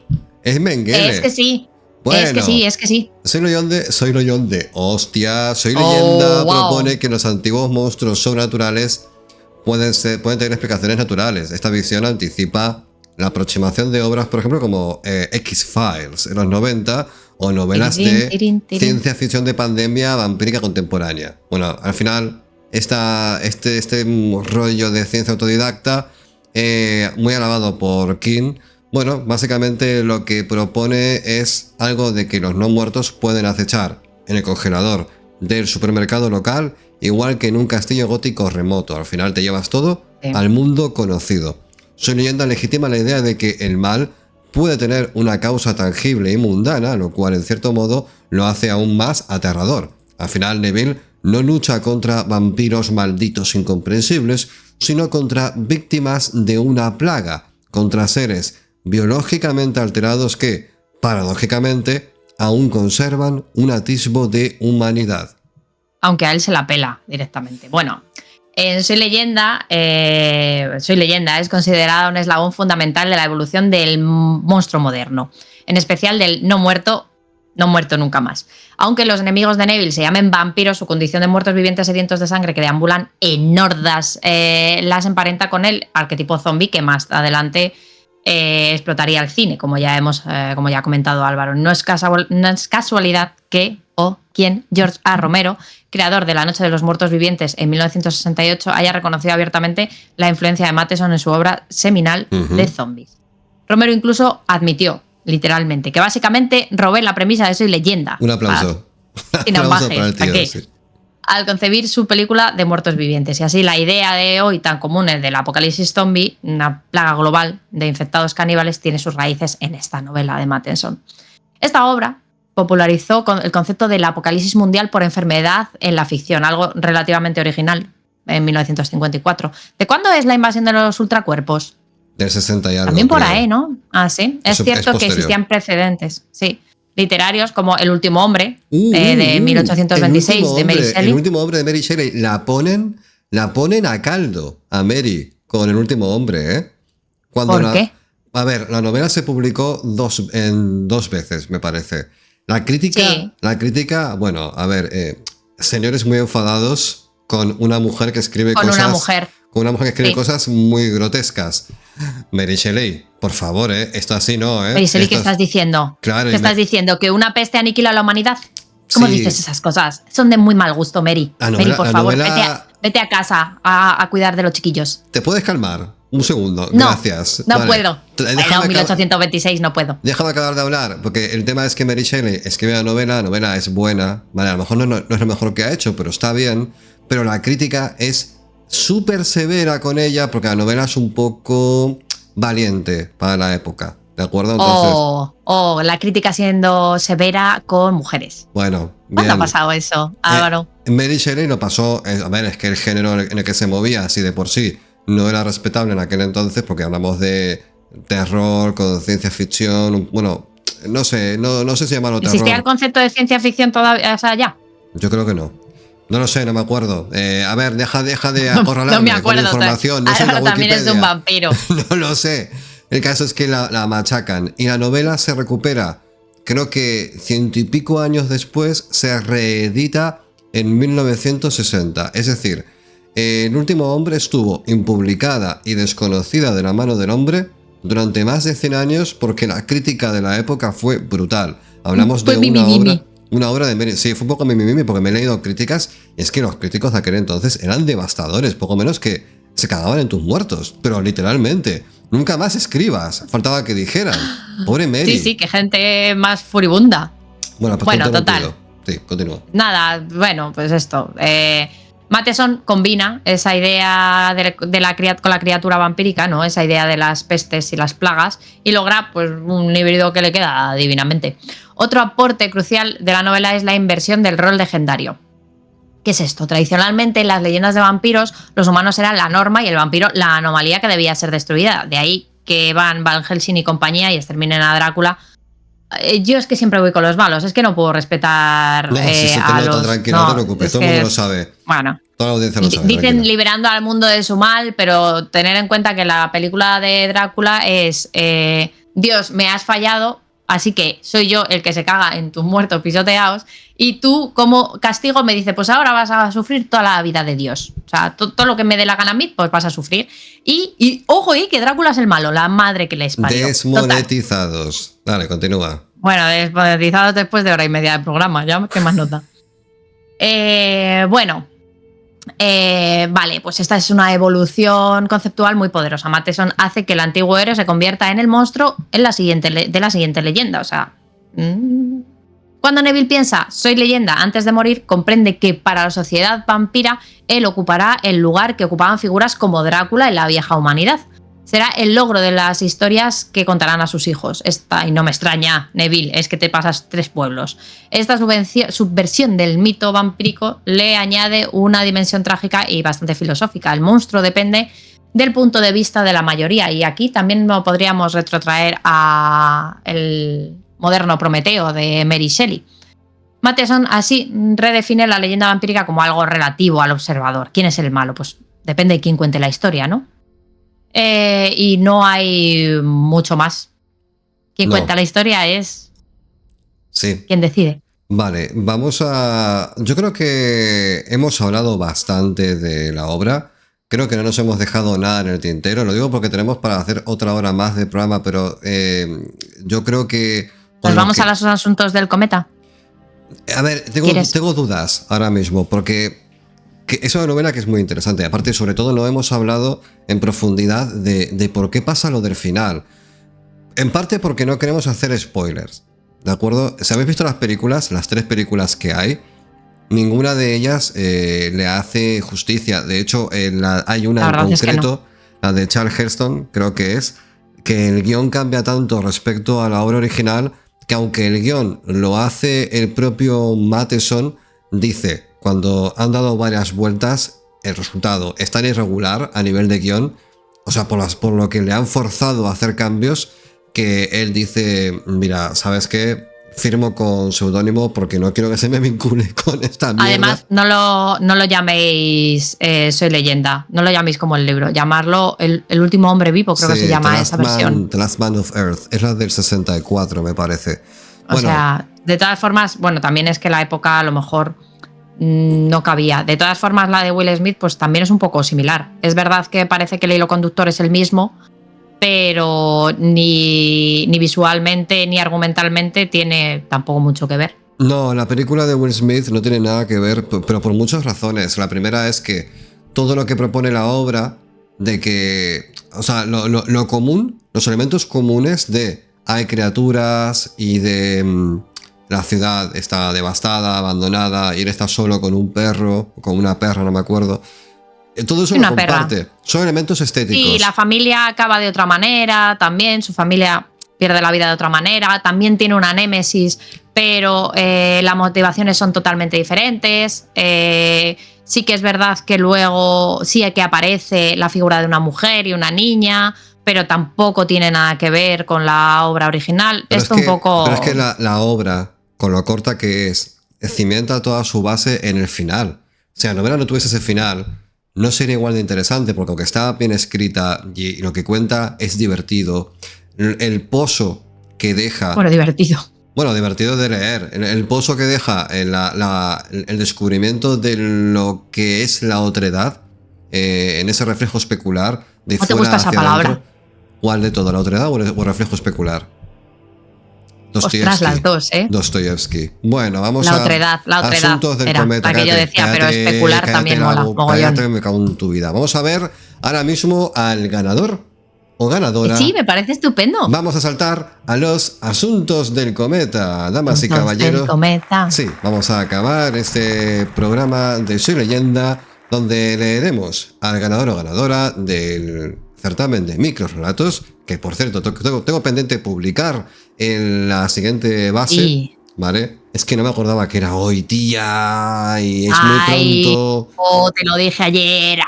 S2: Es Mengele.
S1: Es que sí. Bueno, es que sí.
S2: Soy Loyonde. Hostia, Soy Leyenda propone que los antiguos monstruos sobrenaturales pueden tener explicaciones naturales. Esta visión anticipa la aproximación de obras, por ejemplo, como X-Files en los 90 o novelas de ciencia ficción de pandemia vampírica contemporánea. Bueno, al final, este rollo de ciencia autodidacta, muy alabado por King, bueno, básicamente lo que propone es algo de que los no muertos pueden acechar en el congelador del supermercado local, igual que en un castillo gótico remoto. Al final te llevas todo al mundo conocido. Soy Leyenda legitima la idea de que el mal puede tener una causa tangible y mundana, lo cual en cierto modo lo hace aún más aterrador. Al final Neville no lucha contra vampiros malditos incomprensibles, sino contra víctimas de una plaga, contra seres biológicamente alterados que, paradójicamente, aún conservan un atisbo de humanidad.
S1: Aunque a él se la pela directamente. Bueno, en Soy Leyenda es considerada un eslabón fundamental de la evolución del monstruo moderno, en especial del no muerto nunca más. Aunque los enemigos de Neville se llamen vampiros, su condición de muertos vivientes sedientos de sangre que deambulan en hordas las emparenta con el arquetipo zombie que más adelante explotaría el cine, como ya ha comentado Álvaro. No es casualidad que George A. Romero, creador de La Noche de los Muertos Vivientes en 1968, haya reconocido abiertamente la influencia de Matheson en su obra seminal de zombies. Romero incluso admitió, literalmente, que básicamente robé la premisa de Soy Leyenda.
S2: Un aplauso.
S1: Sin ambajes, al concebir su película de Muertos Vivientes. Y así la idea de hoy tan común del apocalipsis zombie, una plaga global de infectados caníbales, tiene sus raíces en esta novela de Matheson. Esta obra popularizó el concepto del apocalipsis mundial por enfermedad en la ficción, algo relativamente original, en 1954. ¿De cuándo es la invasión de los ultracuerpos?
S2: Del 60 y algo.
S1: También por ahí, ¿no? Ah, sí. Es cierto que existían precedentes, sí, literarios como El último hombre, de 1826, de Mary Shelley.
S2: El último hombre de Mary Shelley. La ponen a caldo a Mary con El último hombre, ¿eh?
S1: ¿Por qué?
S2: A ver, la novela se publicó dos veces, me parece. La crítica, bueno, a ver, señores muy enfadados con una mujer que escribe cosas muy grotescas. Mary Shelley, por favor, esto así no,
S1: Mary Shelley, ¿qué estás diciendo?
S2: Claro,
S1: ¿Qué estás diciendo? ¿Que una peste aniquila a la humanidad? ¿Cómo dices esas cosas? Son de muy mal gusto, Mary. Mary, por favor, vete a casa a cuidar de los chiquillos.
S2: ¿Te puedes calmar? Un segundo, gracias.
S1: No puedo. Bueno, 1826 no puedo.
S2: Déjame acabar de hablar, porque el tema es que Mary Shelley escribe la novela es buena, vale, a lo mejor no es lo mejor que ha hecho, pero está bien, pero la crítica es súper severa con ella, porque la novela es un poco valiente para la época, ¿de acuerdo? Entonces,
S1: la crítica siendo severa con mujeres.
S2: Bueno, bien.
S1: ¿Cuándo ha pasado eso, Álvaro?
S2: Mary Shelley lo pasó, a ver, es que el género en el que se movía, así de por sí, no era respetable en aquel entonces, porque hablamos de terror con ciencia ficción. Bueno, no sé si llamarlo terror.
S1: ¿Existía el concepto de ciencia ficción todavía, o sea, ya?
S2: Yo creo que no. No lo sé, no me acuerdo. A ver, deja de acorralarme
S1: no me acuerdo,
S2: con información. No sé,
S1: también es de un vampiro.
S2: No lo sé. El caso es que la machacan. Y la novela se recupera, creo que 100 y pico años después, se reedita en 1960. Es decir, El último hombre estuvo impublicada y desconocida de la mano del hombre durante más de 100 años porque la crítica de la época fue brutal. Hablamos de una obra de Mary. Sí, fue un poco mimimi porque me he leído críticas y es que los críticos de aquel entonces eran devastadores, poco menos que se cagaban en tus muertos, pero literalmente. Nunca más escribas, faltaba que dijeran. Pobre Mary.
S1: Sí, qué gente más furibunda.
S2: Bueno, total. Sí, continúo.
S1: Nada, bueno, pues esto. Matheson combina esa idea con la criatura vampírica, ¿no? Esa idea de las pestes y las plagas, y logra pues, un híbrido que le queda divinamente. Otro aporte crucial de la novela es la inversión del rol legendario. ¿Qué es esto? Tradicionalmente, en las leyendas de vampiros, los humanos eran la norma y el vampiro la anomalía que debía ser destruida. De ahí que Van Helsing y compañía y exterminen a Drácula. Yo es que siempre voy con los malos, es que no puedo respetar
S2: No, si se te
S1: a
S2: nota,
S1: los...
S2: tranquilo, no te preocupes, todo el mundo lo sabe.
S1: Bueno,
S2: toda la audiencia lo sabe.
S1: Dicen
S2: Tranquila.
S1: liberando al mundo de su mal, pero tener en cuenta que la película de Drácula es Dios, me has fallado, así que soy yo el que se caga en tus muertos pisoteados y tú como castigo me dices, pues ahora vas a sufrir toda la vida de Dios. O sea, todo lo que me dé la gana a mí, pues vas a sufrir. Y ojo, que Drácula es el malo, la madre que les parió.
S2: Desmonetizados. Total. Dale, continúa.
S1: Bueno, desmonetizados después de 1 hora y media de programa, ya, ¿qué más nota? Vale, pues esta es una evolución conceptual muy poderosa. Matheson hace que el antiguo héroe se convierta en el monstruo de la siguiente leyenda. O sea, cuando Neville piensa soy leyenda antes de morir, comprende que para la sociedad vampira él ocupará el lugar que ocupaban figuras como Drácula en la vieja humanidad. Será el logro de las historias que contarán a sus hijos. Y no me extraña, Neville, es que te pasas 3 pueblos. Esta subversión del mito vampírico le añade una dimensión trágica y bastante filosófica. El monstruo depende del punto de vista de la mayoría, y aquí también lo podríamos retrotraer a el moderno Prometeo de Mary Shelley. Matheson así redefine la leyenda vampírica como algo relativo al observador. ¿Quién es el malo? Pues depende de quién cuente la historia, ¿no? Y no hay mucho más. Quien cuenta la historia es quien decide.
S2: Vale, vamos a... Yo creo que hemos hablado bastante de la obra. Creo que no nos hemos dejado nada en el tintero. Lo digo porque tenemos para hacer otra hora más de programa, pero yo creo que...
S1: ¿Nos vamos a los asuntos del cometa?
S2: A ver, tengo dudas ahora mismo, porque... es una novela que es muy interesante. Aparte, sobre todo, no hemos hablado en profundidad de por qué pasa lo del final. En parte porque no queremos hacer spoilers, ¿de acuerdo? Si habéis visto las películas, las 3 películas que hay, ninguna de ellas le hace justicia. De hecho, hay una en concreto, la de Charles Heston, creo que el guión cambia tanto respecto a la obra original, que aunque el guión lo hace el propio Matheson, dice... Cuando han dado varias vueltas, el resultado es tan irregular a nivel de guión, o sea, por lo que le han forzado a hacer cambios, que él dice, mira, ¿sabes qué? Firmo con seudónimo porque no quiero que se me vincule con esta mierda.
S1: Además, no lo llaméis Soy leyenda, no lo llaméis como el libro, llamarlo el último hombre vivo, creo que se llama esa versión.
S2: The Last Man of Earth, es la del 64, me parece.
S1: O sea, de todas formas, bueno, también es que la época a lo mejor... no cabía. De todas formas, la de Will Smith pues también es un poco similar. Es verdad que parece que el hilo conductor es el mismo, pero ni visualmente ni argumentalmente tiene tampoco mucho que ver.
S2: No, la película de Will Smith no tiene nada que ver, pero por muchas razones. La primera es que todo lo que propone la obra, de que, o sea, lo común, los elementos comunes de hay criaturas y de... la ciudad está devastada, abandonada, y él está solo con un perro, con una perra, no me acuerdo. Todo eso lo comparte. Son elementos estéticos.
S1: Sí, la familia acaba de otra manera, también su familia pierde la vida de otra manera, también tiene una némesis, pero las motivaciones son totalmente diferentes. Sí que es verdad que luego sí que aparece la figura de una mujer y una niña, pero tampoco tiene nada que ver con la obra original.
S2: Pero
S1: Esto un poco...
S2: Pero es que la obra, con lo corta que es, cimienta toda su base en el final. Si la novela no tuviese ese final, no sería igual de interesante, porque aunque está bien escrita y lo que cuenta es divertido, el pozo que deja...
S1: Bueno,
S2: divertido de leer. El pozo que deja en el descubrimiento de lo que es la otredad, en ese reflejo especular de
S1: ¿No te gusta esa palabra?
S2: Adentro. ¿Cuál de todo? ¿La otredad o el reflejo especular?
S1: Ostras, las dos, ¿eh?
S2: Dostoyevsky. Bueno, vamos
S1: la otredad,
S2: asuntos del
S1: era
S2: cometa.
S1: La que yo decía, pero especular también mola.
S2: Cállate, me cago en tu vida. Vamos a ver ahora mismo al ganador o ganadora.
S1: Sí, me parece estupendo.
S2: Vamos a saltar a los asuntos del cometa, damas y caballeros.
S1: Del cometa.
S2: Sí, vamos a acabar este programa de Soy Leyenda donde leeremos al ganador o ganadora del certamen de microrelatos, que por cierto tengo pendiente publicar en la siguiente base,
S1: Sí.
S2: ¿vale? Es que no me acordaba que era hoy, tía, y es muy pronto.
S1: Oh, te lo dije ayer.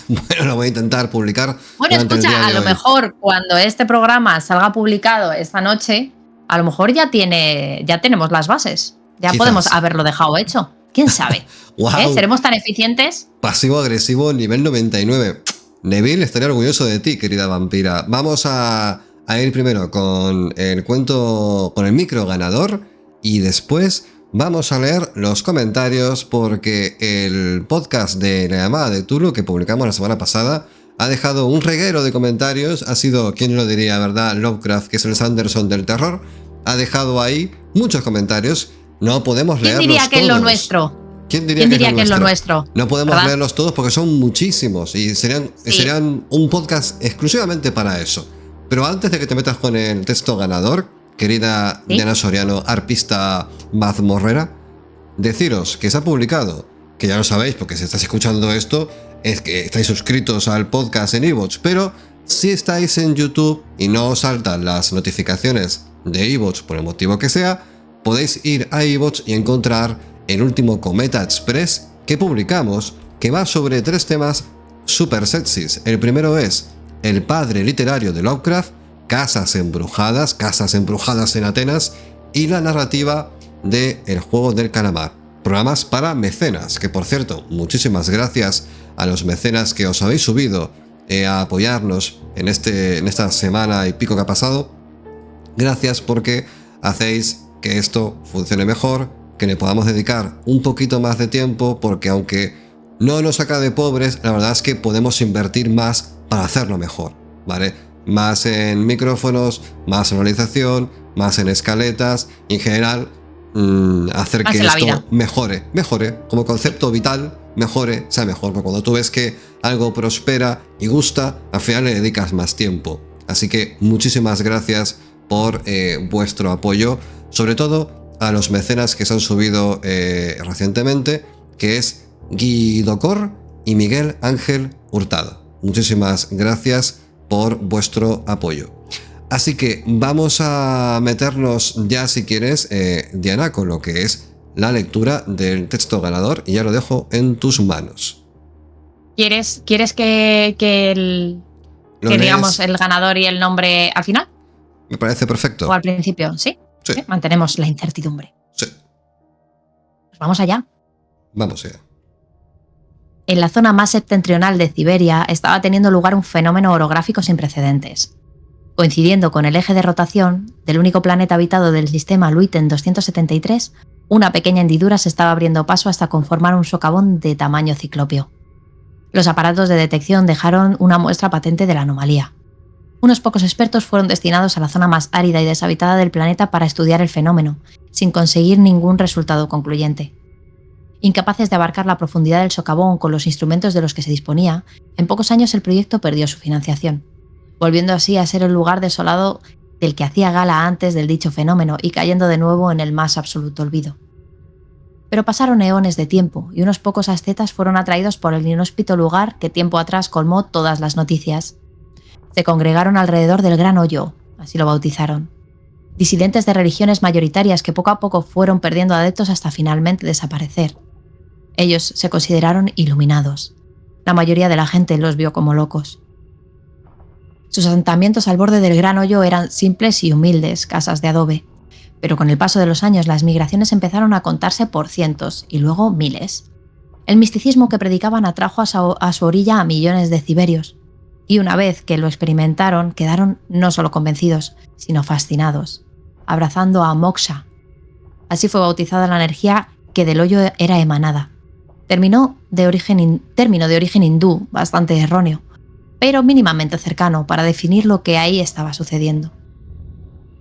S2: Bueno, lo voy a intentar publicar.
S1: Bueno,
S2: durante el día
S1: escucha,
S2: de
S1: a lo
S2: hoy.
S1: mejor cuando este programa salga publicado esta noche, a lo mejor ya tenemos las bases. Ya
S2: Quizás.
S1: podemos haberlo dejado hecho. ¿Quién sabe?
S2: Wow.
S1: ¿Seremos tan eficientes?
S2: Pasivo-agresivo nivel 99. Neville estaría orgulloso de ti, querida vampira. Vamos a ir primero con el cuento, con el micro ganador, y después vamos a leer los comentarios, porque el podcast de La llamada de Tulu que publicamos la semana pasada ha dejado un reguero de comentarios. Ha sido, ¿quién lo diría, verdad? Lovecraft, que es el Sanderson del terror, ha dejado ahí muchos comentarios. No podemos leerlos todos.
S1: ¿Quién diría que es lo nuestro?
S2: ¿Quién diría que es lo
S1: nuestro?
S2: No podemos
S1: ¿verdad?
S2: leerlos todos porque son muchísimos y serían un podcast exclusivamente para eso. Pero antes de que te metas con el texto ganador, querida
S1: ¿Sí?
S2: Diana Soriano, arpista mazmorrera, deciros que se ha publicado, que ya lo sabéis porque si estáis escuchando esto, es que estáis suscritos al podcast en iVoox, pero si estáis en YouTube y no os saltan las notificaciones de iVoox por el motivo que sea, podéis ir a iVoox y encontrar el último Cometa Express que publicamos, que va sobre 3 temas super sexys. El primero es el padre literario de Lovecraft, casas embrujadas en Atenas, y la narrativa de El juego del calamar. Programas para mecenas, que por cierto, muchísimas gracias a los mecenas que os habéis subido a apoyarnos en esta semana y pico que ha pasado. Gracias, porque hacéis que esto funcione mejor, que le podamos dedicar un poquito más de tiempo, porque aunque no nos saca de pobres, la verdad es que podemos invertir más para hacerlo mejor, ¿vale? Más en micrófonos, más en realización, más en escaletas, y en general hacer
S1: más
S2: que
S1: esto
S2: mejore, como concepto vital, sea mejor, porque cuando tú ves que algo prospera y gusta, al final le dedicas más tiempo. Así que muchísimas gracias por vuestro apoyo, sobre todo a los mecenas que se han subido recientemente, que es Guido Cor y Miguel Ángel Hurtado. Muchísimas gracias por vuestro apoyo. Así que vamos a meternos ya, si quieres, Diana, con lo que es la lectura del texto ganador, y ya lo dejo en tus manos.
S1: ¿Quieres que digamos el ganador y el nombre al final?
S2: Me parece perfecto.
S1: ¿O al principio? ¿Sí?
S2: Sí.
S1: Mantenemos la incertidumbre.
S2: Sí.
S1: Pues vamos allá.
S2: Vamos allá.
S1: En la zona más septentrional de Siberia estaba teniendo lugar un fenómeno orográfico sin precedentes. Coincidiendo con el eje de rotación del único planeta habitado del sistema Luiten 273, una pequeña hendidura se estaba abriendo paso hasta conformar un socavón de tamaño ciclópeo. Los aparatos de detección dejaron una muestra patente de la anomalía. Unos pocos expertos fueron destinados a la zona más árida y deshabitada del planeta para estudiar el fenómeno, sin conseguir ningún resultado concluyente. Incapaces de abarcar la profundidad del socavón con los instrumentos de los que se disponía, en pocos años el proyecto perdió su financiación, volviendo así a ser el lugar desolado del que hacía gala antes del dicho fenómeno y cayendo de nuevo en el más absoluto olvido. Pero pasaron eones de tiempo y unos pocos ascetas fueron atraídos por el inhóspito lugar que tiempo atrás colmó todas las noticias. Se congregaron alrededor del Gran Hoyo, así lo bautizaron. Disidentes de religiones mayoritarias que poco a poco fueron perdiendo adeptos hasta finalmente desaparecer. Ellos se consideraron iluminados. La mayoría de la gente los vio como locos. Sus asentamientos al borde del Gran Hoyo eran simples y humildes casas de adobe, pero con el paso de los años las migraciones empezaron a contarse por cientos y luego miles. El misticismo que predicaban atrajo a su orilla a millones de ciberios, y una vez que lo experimentaron quedaron no solo convencidos, sino fascinados, abrazando a Moksha. Así fue bautizada la energía que del hoyo era emanada. Término de origen hindú, bastante erróneo, pero mínimamente cercano para definir lo que ahí estaba sucediendo.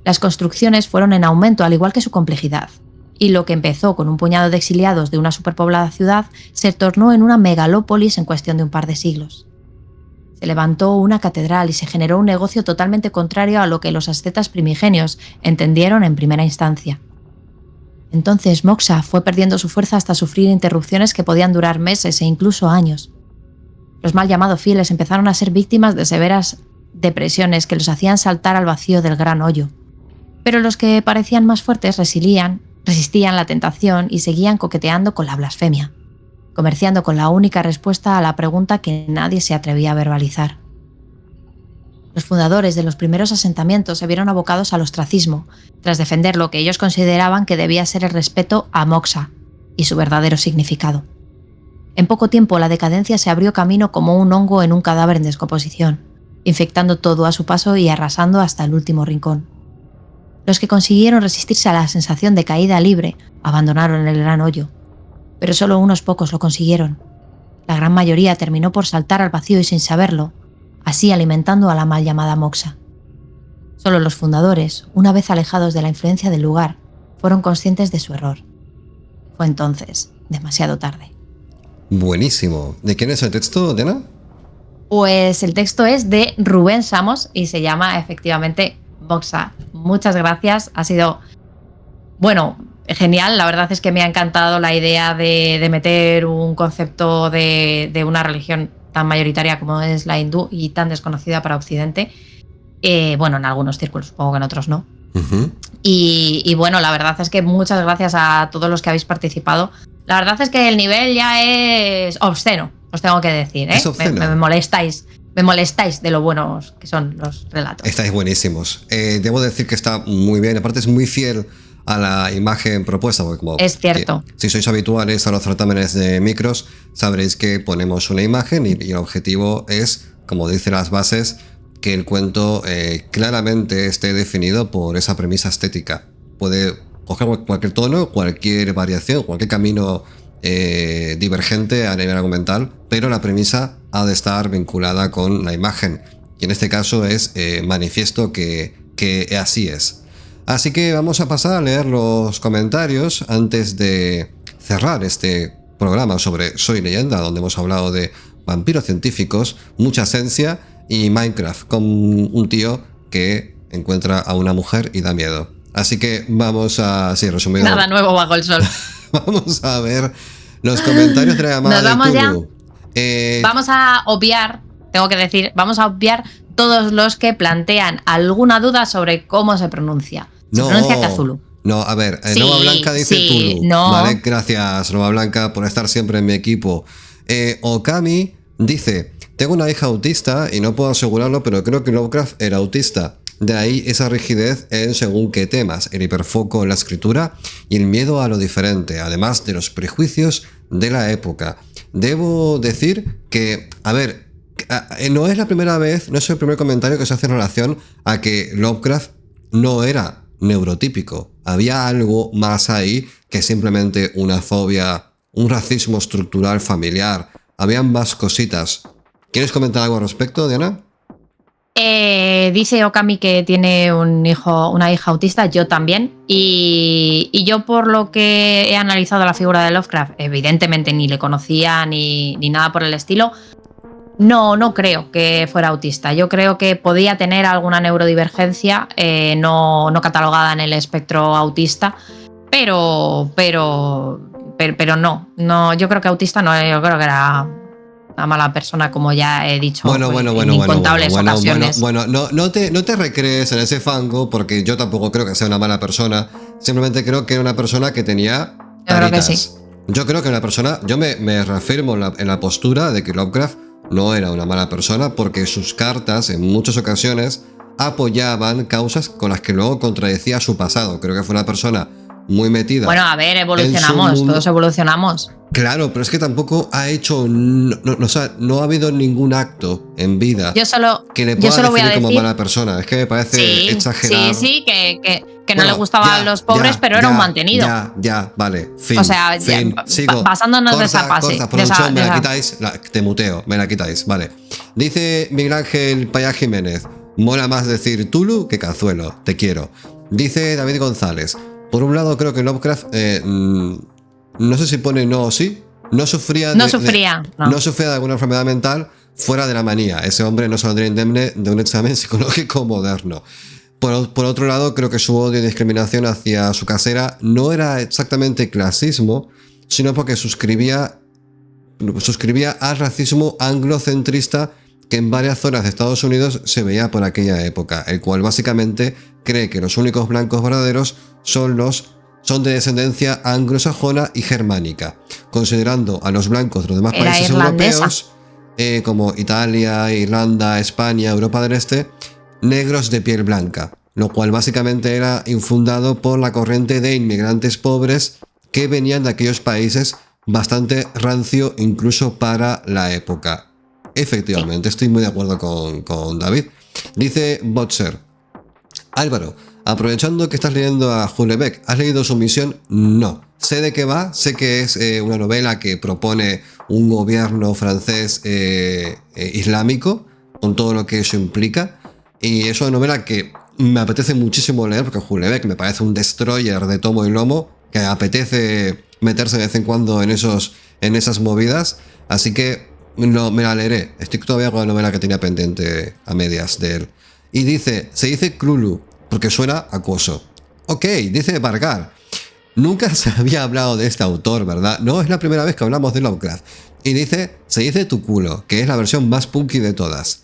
S1: Las construcciones fueron en aumento, al igual que su complejidad, y lo que empezó con un puñado de exiliados de una superpoblada ciudad se tornó en una megalópolis en cuestión de un par de siglos. Se levantó una catedral y se generó un negocio totalmente contrario a lo que los ascetas primigenios entendieron en primera instancia. Entonces Moxa fue perdiendo su fuerza hasta sufrir interrupciones que podían durar meses e incluso años. Los mal llamados fieles empezaron a ser víctimas de severas depresiones que los hacían saltar al vacío del gran hoyo. Pero los que parecían más fuertes resistían la tentación y seguían coqueteando con la blasfemia, comerciando con la única respuesta a la pregunta que nadie se atrevía a verbalizar. Los fundadores de los primeros asentamientos se vieron abocados al ostracismo, tras defender lo que ellos consideraban que debía ser el respeto a Moxa y su verdadero significado. En poco tiempo la decadencia se abrió camino como un hongo en un cadáver en descomposición, infectando todo a su paso y arrasando hasta el último rincón. Los que consiguieron resistirse a la sensación de caída libre abandonaron el gran hoyo, pero solo unos pocos lo consiguieron. La gran mayoría terminó por saltar al vacío y sin saberlo, así alimentando a la mal llamada Moxa. Solo los fundadores, una vez alejados de la influencia del lugar, fueron conscientes de su error. Fue entonces demasiado tarde.
S2: Buenísimo. ¿De quién es el texto, Diana?
S1: Pues el texto es de Rubén Samos y se llama efectivamente Moxa. Muchas gracias, ha sido, genial. La verdad es que me ha encantado la idea de meter un concepto de una religión tan mayoritaria como es la hindú y tan desconocida para Occidente. En algunos círculos, supongo que en otros no.
S2: Uh-huh.
S1: Y la verdad es que muchas gracias a todos los que habéis participado. La verdad es que el nivel ya es obsceno, os tengo que decir, ¿eh?
S2: Es obsceno.
S1: Me molestáis de lo buenos que son los relatos.
S2: Estáis buenísimos. Debo decir que está muy bien, aparte es muy fiel a la imagen propuesta, porque como
S1: es cierto.
S2: Si sois habituales a los certámenes de micros, sabréis que ponemos una imagen y el objetivo es, como dicen las bases, que el cuento claramente esté definido por esa premisa estética. Puede coger cualquier tono, cualquier variación, cualquier camino divergente a nivel argumental, pero la premisa ha de estar vinculada con la imagen. Y en este caso es manifiesto que así es. Así que vamos a pasar a leer los comentarios antes de cerrar este programa sobre Soy Leyenda, donde hemos hablado de vampiros científicos, mucha esencia y Minecraft, con un tío que encuentra a una mujer y da miedo. Así que vamos a... Sí, resumido.
S1: Nada nuevo bajo el sol.
S2: Vamos a ver los comentarios de la llamada de Tulu.
S1: Vamos a obviar, tengo que decir, vamos a obviar todos los que plantean alguna duda sobre cómo se pronuncia. Se pronuncia Cthulhu.
S2: No, a ver,
S1: Sí,
S2: Nova Blanca dice
S1: sí,
S2: Tulu.
S1: no.
S2: Vale, gracias, Nova Blanca, por estar siempre en mi equipo. Okami dice: tengo una hija autista y no puedo asegurarlo, pero creo que Lovecraft era autista. De ahí esa rigidez en según qué temas, el hiperfoco en la escritura y el miedo a lo diferente, además de los prejuicios de la época. Debo decir que, a ver, no es la primera vez, no es el primer comentario que se hace en relación a que Lovecraft no era neurotípico. Había algo más ahí que simplemente una fobia, un racismo estructural familiar. Habían más cositas. ¿Quieres comentar algo al respecto, Diana?
S1: Dice Okami que tiene una hija autista, yo también, y yo por lo que he analizado la figura de Lovecraft, evidentemente ni le conocía ni nada por el estilo, no creo que fuera autista. Yo creo que podía tener alguna neurodivergencia, no catalogada en el espectro autista, pero no, yo creo que autista no, yo creo que era una mala persona, como ya he dicho en incontables ocasiones.
S2: No te recrees en ese fango, porque yo tampoco creo que sea una mala persona. Simplemente creo que era una persona que tenía
S1: Yo creo que sí.
S2: Yo creo que una persona, yo me reafirmo en la postura de que Lovecraft no era una mala persona, porque sus cartas en muchas ocasiones apoyaban causas con las que luego contradecía su pasado. Creo que fue una persona muy metida.
S1: Bueno, a ver, evolucionamos, todos evolucionamos.
S2: Claro, pero es que tampoco ha hecho, no ha habido ningún acto en vida que le pueda definir como mala persona. Es que me parece exagerado.
S1: Sí, que no le gustaban los pobres, pero era un mantenido.
S2: Vale, fin.
S1: O sea,
S2: fin, sigo.
S1: basándonos de esa base.
S2: Corta, producción, me la quitáis, te muteo, me la quitáis, vale. Dice Miguel Ángel Payá Jiménez: mola más decir Tulu que Cazuelo, te quiero. Dice David González: por un lado creo que Lovecraft, no sé si pone no o sí, no sufría de alguna enfermedad mental fuera de la manía. Ese hombre no saldría indemne de un examen psicológico moderno. Por otro lado, creo que su odio y discriminación hacia su casera no era exactamente clasismo, sino porque suscribía al racismo anglocentrista que en varias zonas de Estados Unidos se veía por aquella época, el cual básicamente cree que los únicos blancos verdaderos son de descendencia anglosajona y germánica, considerando a los blancos de los demás países europeos, como Italia, Irlanda, España, Europa del Este, negros de piel blanca, lo cual básicamente era infundado por la corriente de inmigrantes pobres que venían de aquellos países, bastante rancio incluso para la época. Efectivamente, estoy muy de acuerdo con David. Dice Botcher: Álvaro, aprovechando que estás leyendo a Houellebecq, ¿has leído su misión? No. Sé de qué va, sé que es una novela que propone un gobierno francés islámico, con todo lo que eso implica, y es una novela que me apetece muchísimo leer, porque Houellebecq me parece un destroyer de tomo y lomo, que apetece meterse de vez en cuando en esas movidas, así que me la leeré. Estoy todavía con la novela que tenía pendiente a medias de él. Y dice, se dice Krulu, porque suena acoso. Ok, dice Bargar. Nunca se había hablado de este autor, ¿verdad? No es la primera vez que hablamos de Lovecraft. Y dice, se dice tu culo, que es la versión más punky de todas.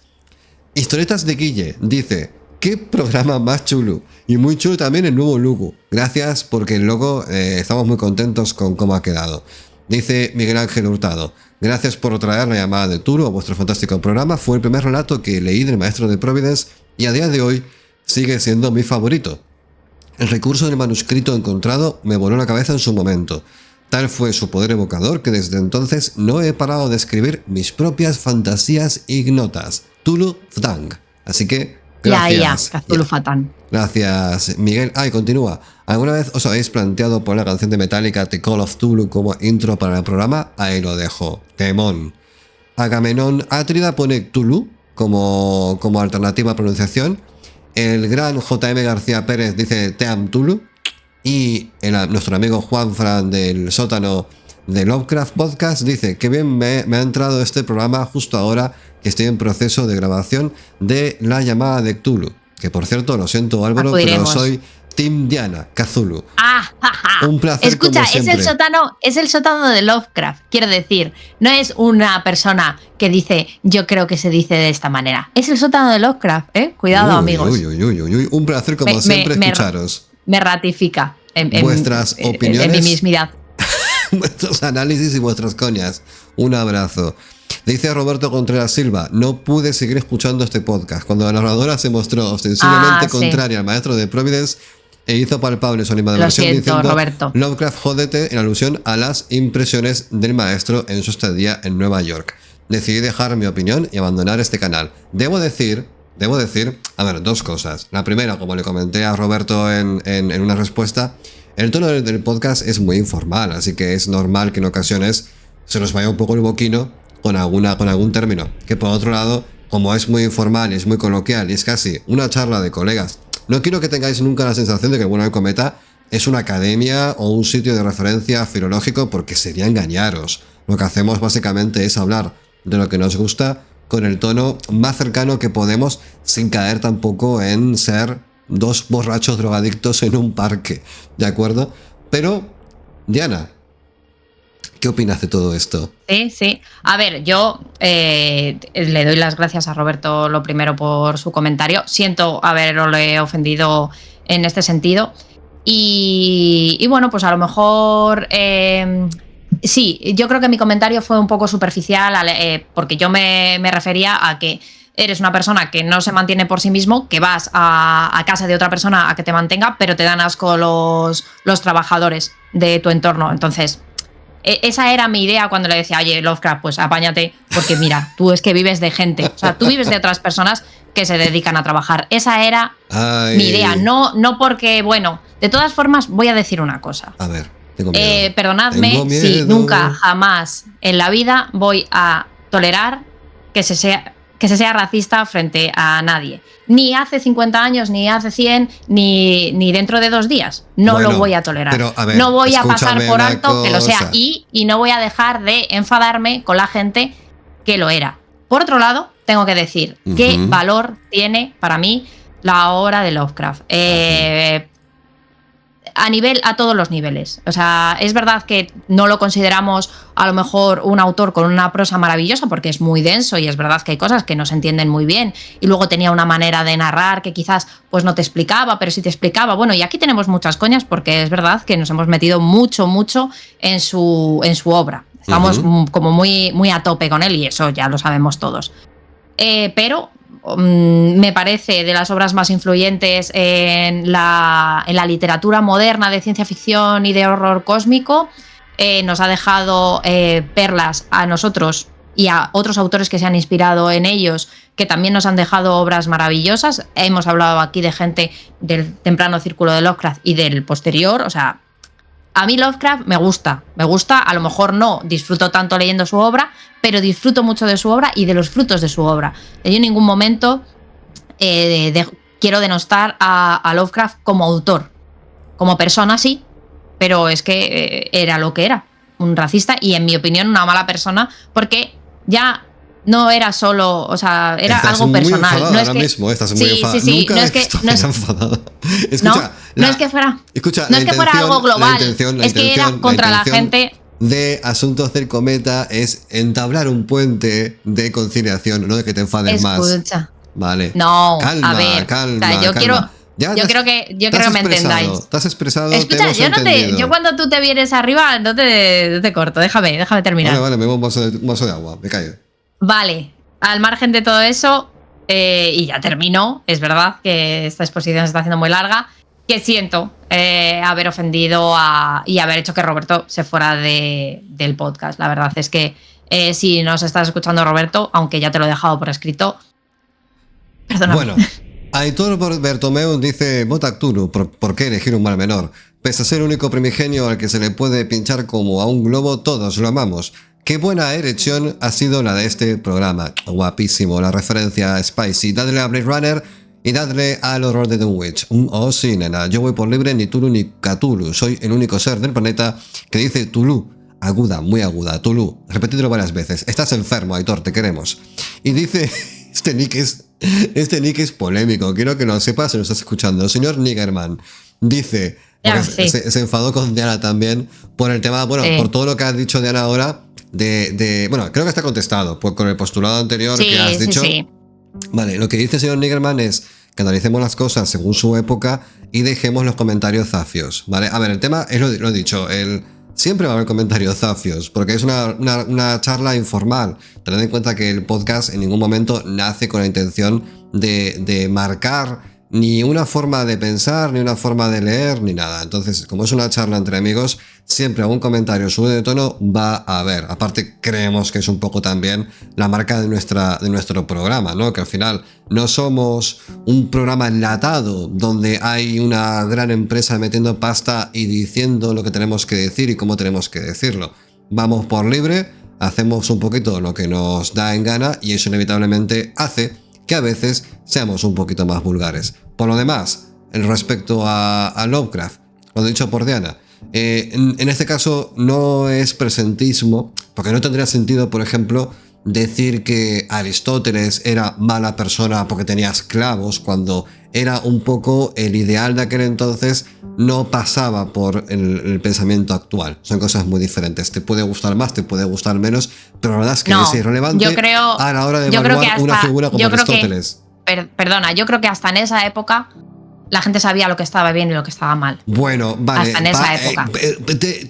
S2: Historietas de Guille, dice, qué programa más chulo. Y muy chulo también el nuevo logo. Gracias, porque el logo estamos muy contentos con cómo ha quedado. Dice Miguel Ángel Hurtado, gracias por traer la llamada de Tulu a vuestro fantástico programa. Fue el primer relato que leí del maestro de Providence y a día de hoy sigue siendo mi favorito. El recurso del manuscrito encontrado me voló la cabeza en su momento. Tal fue su poder evocador que desde entonces no he parado de escribir mis propias fantasías ignotas. Tulu Ftang. Así que, gracias.
S1: Tulu Fatán.
S2: Gracias, Miguel. Y continúa. ¿Alguna vez os habéis planteado poner la canción de Metallica The Call of Tulu como intro para el programa? Ahí lo dejo. Temón. Agamenón Atrida pone Tulu como alternativa a pronunciación. El gran JM García Pérez dice Team Tulu. Y nuestro amigo Juanfran del sótano de Lovecraft Podcast dice que bien me ha entrado este programa justo ahora que estoy en proceso de grabación de La llamada de Cthulhu. Que por cierto, lo siento Álvaro, pero soy Team Diana, Cthulhu. Un placer.
S1: Escucha,
S2: como siempre.
S1: es el sótano de Lovecraft. Quiero decir, no es una persona que dice, yo creo que se dice de esta manera. Es el sótano de Lovecraft, ¿eh? Cuidado, amigos.
S2: Un placer como siempre escucharos.
S1: Me ratifica en
S2: vuestras opiniones,
S1: en mi mismidad.
S2: Vuestros análisis y vuestras coñas. Un abrazo. Dice Roberto Contreras Silva, no pude seguir escuchando este podcast. Cuando la narradora se mostró ostensiblemente contraria al maestro de Providence e hizo palpable su animadversión diciendo
S1: Roberto.
S2: Lovecraft jódete, en alusión a las impresiones del maestro en su estadía en Nueva York. Decidí dejar mi opinión y abandonar este canal. Debo decir, a ver, dos cosas. La primera, como le comenté a Roberto en una respuesta, el tono del podcast es muy informal, así que es normal que en ocasiones se nos vaya un poco el boquino con algún término. Que por otro lado, como es muy informal y es muy coloquial y es casi una charla de colegas, no quiero que tengáis nunca la sensación de que Bueno del Cometa es una academia o un sitio de referencia filológico, porque sería engañaros. Lo que hacemos básicamente es hablar de lo que nos gusta con el tono más cercano que podemos, sin caer tampoco en ser dos borrachos drogadictos en un parque, ¿de acuerdo? Pero, Diana, ¿qué opinas de todo esto?
S1: Sí. A ver, yo le doy las gracias a Roberto lo primero por su comentario. Siento haberle ofendido en este sentido. Y bueno, pues a lo mejor... sí, yo creo que mi comentario fue un poco superficial porque yo me refería a que eres una persona que no se mantiene por sí mismo, que vas a casa de otra persona a que te mantenga, pero te dan asco los trabajadores de tu entorno. Entonces, esa era mi idea cuando le decía, oye, Lovecraft, pues apáñate, porque mira, tú es que vives de gente, o sea, tú vives de otras personas que se dedican a trabajar. Esa era mi idea, no porque, bueno, de todas formas voy a decir una cosa.
S2: A ver. Tengo miedo.
S1: Perdonadme si nunca jamás en la vida voy a tolerar que se sea racista frente a nadie. Ni hace 50 años, ni hace 100, ni dentro de 2 días. No lo voy a tolerar.
S2: Pero, a ver,
S1: no voy a pasar por alto que lo sea.
S2: cosa.
S1: Y no voy a dejar de enfadarme con la gente que lo era. Por otro lado, tengo que decir qué valor tiene para mí la obra de Lovecraft. A todos los niveles. O sea, es verdad que no lo consideramos a lo mejor un autor con una prosa maravillosa porque es muy denso y es verdad que hay cosas que no se entienden muy bien y luego tenía una manera de narrar que quizás pues no te explicaba, pero sí te explicaba. Bueno, y aquí tenemos muchas coñas porque es verdad que nos hemos metido mucho en su obra. Estamos como muy, muy a tope con él y eso ya lo sabemos todos. Pero me parece de las obras más influyentes en la literatura moderna de ciencia ficción y de horror cósmico. Nos ha dejado perlas a nosotros y a otros autores que se han inspirado en ellos, que también nos han dejado obras maravillosas. Hemos hablado aquí de gente del temprano círculo de Lovecraft y del posterior. O sea, a mí Lovecraft me gusta, a lo mejor no disfruto tanto leyendo su obra, pero disfruto mucho de su obra y de los frutos de su obra. Yo en ningún momento quiero denostar a Lovecraft como autor. Como persona sí, pero es que era lo que era, un racista y en mi opinión una mala persona, porque ya no era solo, o sea, era
S2: estás
S1: algo personal.
S2: No es que mismo, estás muy enfadada.
S1: Sí,
S2: nunca
S1: no es que
S2: enfadada. Escucha,
S1: no es que fuera algo global, es que era contra la gente.
S2: De Asuntos del Cometa es entablar un puente de conciliación, no de que te enfades más.
S1: Escucha.
S2: Vale.
S1: No,
S2: calma,
S1: a ver,
S2: calma,
S1: o sea, yo
S2: calma.
S1: creo que me entendáis.
S2: Te has expresado.
S1: Escucha, yo cuando tú te vienes arriba no te corto, déjame terminar.
S2: Vale, me bebo un vaso de agua, me callo.
S1: Vale, al margen de todo eso, y ya termino, es verdad que esta exposición se está haciendo muy larga, que siento haber ofendido y haber hecho que Roberto se fuera del podcast. La verdad es que si nos estás escuchando, Roberto, aunque ya te lo he dejado por escrito, perdóname.
S2: Bueno, Aitor Bertomeu dice: vota Cthulhu, ¿por qué elegir un mal menor? Pese a ser el único primigenio al que se le puede pinchar como a un globo, todos lo amamos. Qué buena elección ha sido la de este programa. Guapísimo, la referencia a Spicy. Dadle a Blade Runner y dadle al horror de Dunwich. Oh sí, nena, yo voy por libre, ni Tulu ni Cthulhu. Soy el único ser del planeta que dice Tulu. Aguda, muy aguda, Tulu. Repetidlo varias veces. Estás enfermo, Aitor, te queremos. Y dice, este nick es polémico, quiero que lo sepas si lo estás escuchando. Señor Niggerman dice, porque se enfadó con Diana también por el tema, bueno, por todo lo que has dicho Diana ahora, bueno, creo que está contestado con el postulado anterior que has dicho. Sí. Vale, lo que dice el señor Niggerman es que analicemos las cosas según su época y dejemos los comentarios zafios, ¿vale? A ver, el tema es lo he dicho, siempre va a haber comentarios zafios, porque es una charla informal. Tened en cuenta que el podcast en ningún momento nace con la intención de marcar ni una forma de pensar, ni una forma de leer, ni nada. Entonces, como es una charla entre amigos, siempre algún comentario sube de tono va a haber. Aparte, creemos que es un poco también la marca de nuestro programa, ¿no? Que al final no somos un programa enlatado donde hay una gran empresa metiendo pasta y diciendo lo que tenemos que decir y cómo tenemos que decirlo. Vamos por libre, hacemos un poquito lo que nos da en gana y eso inevitablemente hace que a veces seamos un poquito más vulgares. Por lo demás, respecto a Lovecraft, lo dicho por Diana, en este caso no es presentismo, porque no tendría sentido, por ejemplo, decir que Aristóteles era mala persona porque tenía esclavos, cuando era un poco el ideal de aquel entonces, no pasaba por el pensamiento actual. Son cosas muy diferentes. Te puede gustar más, te puede gustar menos, pero la verdad es que es irrelevante a la hora de evaluar una figura como Aristóteles.
S1: Perdona, yo creo que hasta en esa época la gente sabía lo que estaba bien y lo que estaba mal.
S2: Bueno, vale.
S1: Hasta en esa época.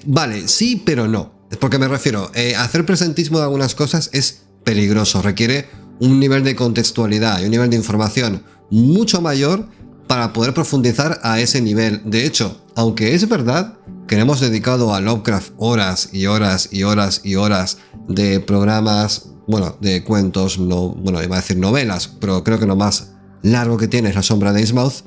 S2: Vale, sí, pero no. Porque me refiero, hacer presentismo de algunas cosas es peligroso, requiere un nivel de contextualidad y un nivel de información mucho mayor para poder profundizar a ese nivel. De hecho, aunque es verdad que le hemos dedicado a Lovecraft horas y horas y horas y horas de programas, bueno, de cuentos, iba a decir novelas, pero creo que lo más largo que tiene es La sombra de Innsmouth.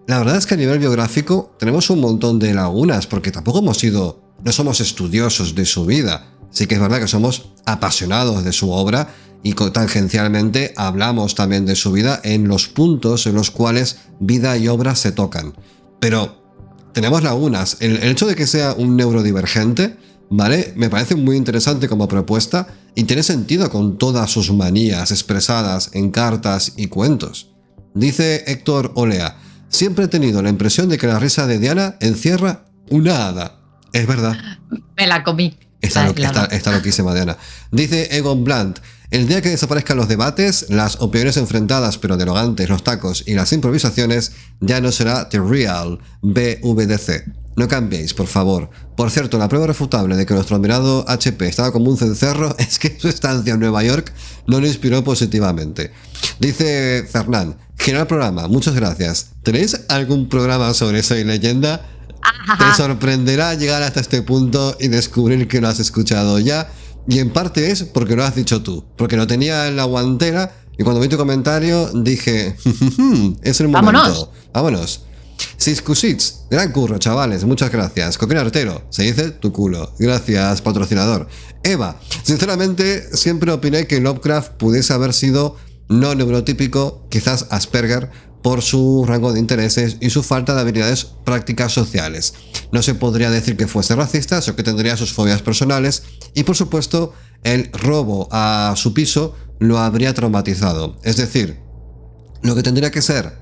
S2: La verdad es que a nivel biográfico tenemos un montón de lagunas, porque tampoco no somos estudiosos de su vida. Sí que es verdad que somos apasionados de su obra y tangencialmente hablamos también de su vida en los puntos en los cuales vida y obra se tocan. Pero tenemos lagunas. El hecho de que sea un neurodivergente, ¿vale? Me parece muy interesante como propuesta y tiene sentido con todas sus manías expresadas en cartas y cuentos. Dice Héctor Olea: siempre he tenido la impresión de que la risa de Diana encierra una hada. Es verdad.
S1: Me la comí.
S2: Está loquísima Diana. Dice Egon Blunt: el día que desaparezcan los debates, las opiniones enfrentadas pero dialogantes, los tacos y las improvisaciones, ya no será The Real BVDC. No cambiéis, por favor. Por cierto, la prueba irrefutable de que nuestro admirado HP estaba como un cencerro es que su estancia en Nueva York no le inspiró positivamente. Dice Fernán: genial programa, muchas gracias. ¿Tenéis algún programa sobre Soy Leyenda? Te sorprenderá llegar hasta este punto y descubrir que lo has escuchado ya. Y en parte es porque lo has dicho tú, porque lo tenía en la guantera y cuando vi tu comentario dije, es el momento. Vámonos. Siscusits, gran curro, chavales, muchas gracias. Coquín Artero, se dice tu culo. Gracias, patrocinador. Eva, sinceramente siempre opiné que Lovecraft pudiese haber sido no neurotípico, quizás Asperger, por su rango de intereses y su falta de habilidades prácticas sociales. No se podría decir que fuese racista, sino que tendría sus fobias personales y, por supuesto, el robo a su piso lo habría traumatizado. Es decir, lo que tendría que ser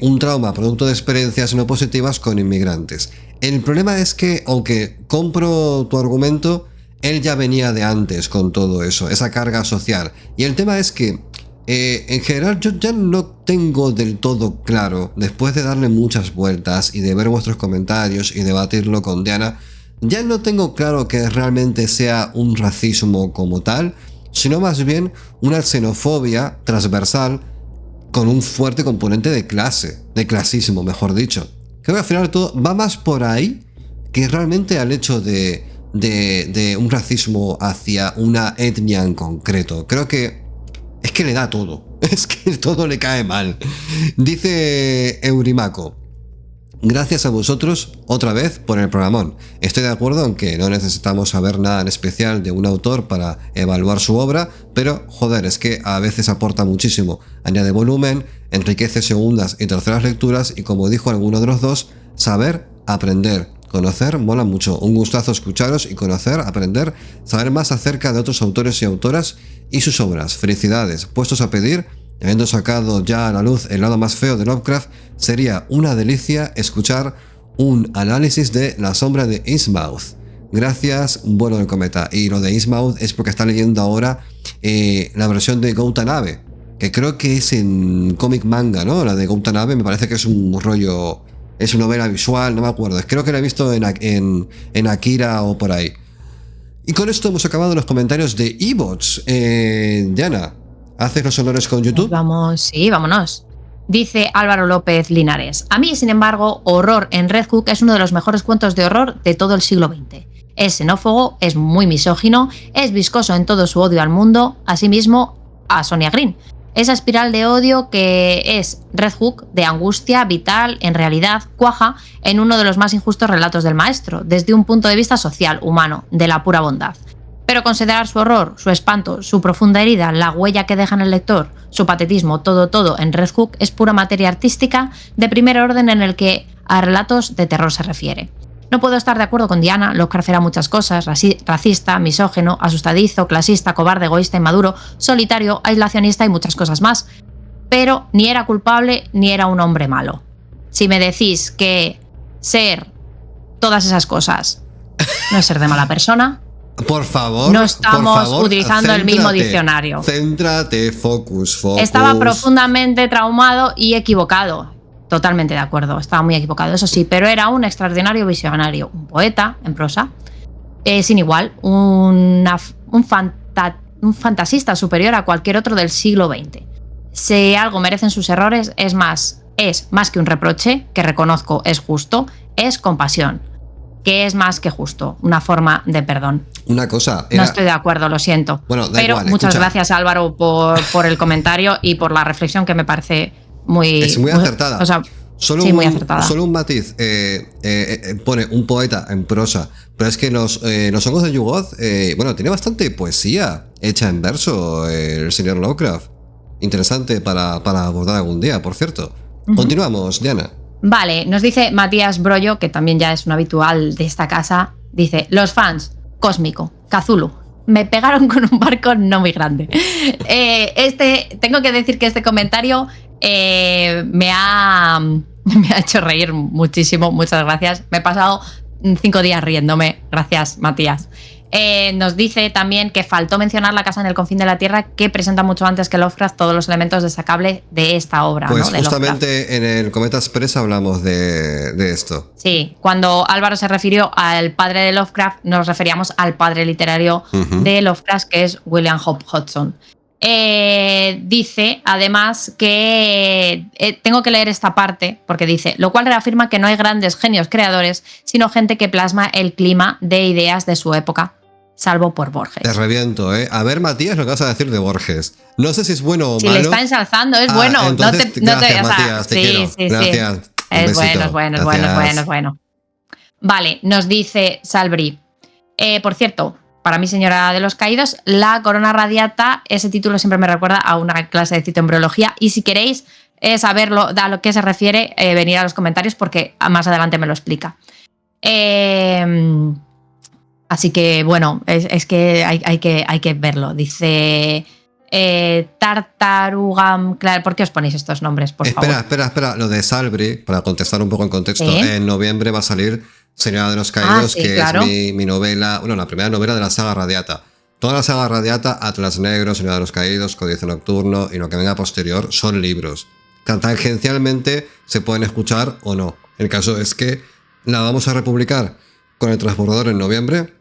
S2: un trauma producto de experiencias no positivas con inmigrantes. El problema es que, aunque compro tu argumento, él ya venía de antes con todo eso, esa carga social. Y el tema es que en general yo ya no tengo del todo claro, después de darle muchas vueltas y de ver vuestros comentarios y debatirlo con Diana, ya no tengo claro que realmente sea un racismo como tal, sino más bien una xenofobia transversal con un fuerte componente de clase, de clasismo, mejor dicho. Creo que al final todo va más por ahí que realmente al hecho de un racismo hacia una etnia en concreto. Creo que es que le da todo. Es que todo le cae mal. Dice Eurimaco: gracias a vosotros otra vez por el programón. Estoy de acuerdo en que no necesitamos saber nada en especial de un autor para evaluar su obra, pero joder, es que a veces aporta muchísimo. Añade volumen, enriquece segundas y terceras lecturas y, como dijo alguno de los dos, saber aprender. Conocer mola mucho. Un gustazo escucharos y conocer, aprender, saber más acerca de otros autores y autoras y sus obras. Felicidades. Puestos a pedir, habiendo sacado ya a la luz el lado más feo de Lovecraft, sería una delicia escuchar un análisis de La sombra de Innsmouth. Gracias, vuelo del cometa. Y lo de Innsmouth es porque está leyendo ahora la versión de Goutanabe, que creo que es en cómic manga, ¿no? La de Goutanabe me parece que es un rollo... Es una novela visual, no me acuerdo. Creo que la he visto en Akira o por ahí. Y con esto hemos acabado los comentarios de eBots. Diana, ¿haces los honores con YouTube?
S1: Sí, vámonos. Dice Álvaro López Linares: a mí, sin embargo, Horror en Red Hook es uno de los mejores cuentos de horror de todo el siglo XX. Es xenófobo, es muy misógino, es viscoso en todo su odio al mundo, asimismo a Sonia Green. Esa espiral de odio que es Red Hook, de angustia vital, en realidad cuaja en uno de los más injustos relatos del maestro, desde un punto de vista social, humano, de la pura bondad. Pero considerar su horror, su espanto, su profunda herida, la huella que deja en el lector, su patetismo, todo en Red Hook es pura materia artística de primer orden en el que a relatos de terror se refiere. No puedo estar de acuerdo con Diana. Lovecraft era muchas cosas: racista, misógino, asustadizo, clasista, cobarde, egoísta, inmaduro, solitario, aislacionista y muchas cosas más. Pero ni era culpable ni era un hombre malo. Si me decís que ser todas esas cosas no es ser de mala persona,
S2: por favor,
S1: no estamos utilizando el mismo diccionario.
S2: Céntrate, focus.
S1: Estaba profundamente traumado y equivocado. Totalmente de acuerdo, estaba muy equivocado, eso sí, pero era un extraordinario visionario, un poeta en prosa, sin igual, un fantasista superior a cualquier otro del siglo XX. Si algo merecen sus errores, es más que un reproche, que reconozco es justo, es compasión, que es más que justo, una forma de perdón.
S2: Una cosa...
S1: No estoy de acuerdo, lo siento.
S2: Bueno,
S1: pero
S2: igual,
S1: muchas
S2: escucha.
S1: Gracias, Álvaro, por el comentario y por la reflexión, que me parece
S2: es muy acertada.
S1: O sea, muy acertada.
S2: Solo un matiz. Pone un poeta en prosa. Pero es que los hongos de Yugoth, tiene bastante poesía hecha en verso el señor Lovecraft. Interesante para abordar algún día, por cierto. Continuamos, Diana.
S1: Vale, nos dice Matías Brollo, que también ya es un habitual de esta casa. Dice: los fans, Cósmico, Cthulhu, me pegaron con un barco no muy grande. Tengo que decir que este comentario me ha hecho reír muchísimo, muchas gracias. Me he pasado 5 días riéndome, gracias Matías. Nos dice también que faltó mencionar La casa en el confín de la tierra, que presenta mucho antes que Lovecraft todos los elementos destacables de esta obra.
S2: Pues
S1: ¿no?
S2: justamente en el Cometa Express hablamos de esto.
S1: Sí, cuando Álvaro se refirió al padre de Lovecraft, nos referíamos al padre literario de Lovecraft, que es William Hope Hodgson. Dice además que tengo que leer esta parte porque dice, lo cual reafirma que no hay grandes genios creadores, sino gente que plasma el clima de ideas de su época, salvo por Borges.
S2: Te reviento, ¿eh? A ver, Matías, lo que vas a decir de Borges. No sé si es bueno o
S1: si
S2: malo.
S1: Si le está ensalzando, es bueno.
S2: Entonces, gracias, Matías, te quiero.
S1: Sí,
S2: gracias.
S1: Es bueno. Vale, nos dice Salbri. Por cierto, para mí, señora de los caídos, la corona radiata, ese título siempre me recuerda a una clase de citoembriología. Y si queréis saberlo, a lo que se refiere, venid a los comentarios porque más adelante me lo explica. Así que, bueno, es que hay que verlo. Dice Tartarugam. Claro, ¿por qué os ponéis estos nombres, por favor?
S2: Espera. Lo de Salbri, para contestar un poco en contexto, en noviembre va a salir Señora de los Caídos, que claro. Es mi novela, bueno, la primera novela de la saga Radiata. Toda la saga Radiata, Atlas Negro, Señora de los Caídos, Códice Nocturno y lo que venga posterior son libros. Tangencialmente se pueden escuchar o no. El caso es que la vamos a republicar con el transbordador en noviembre.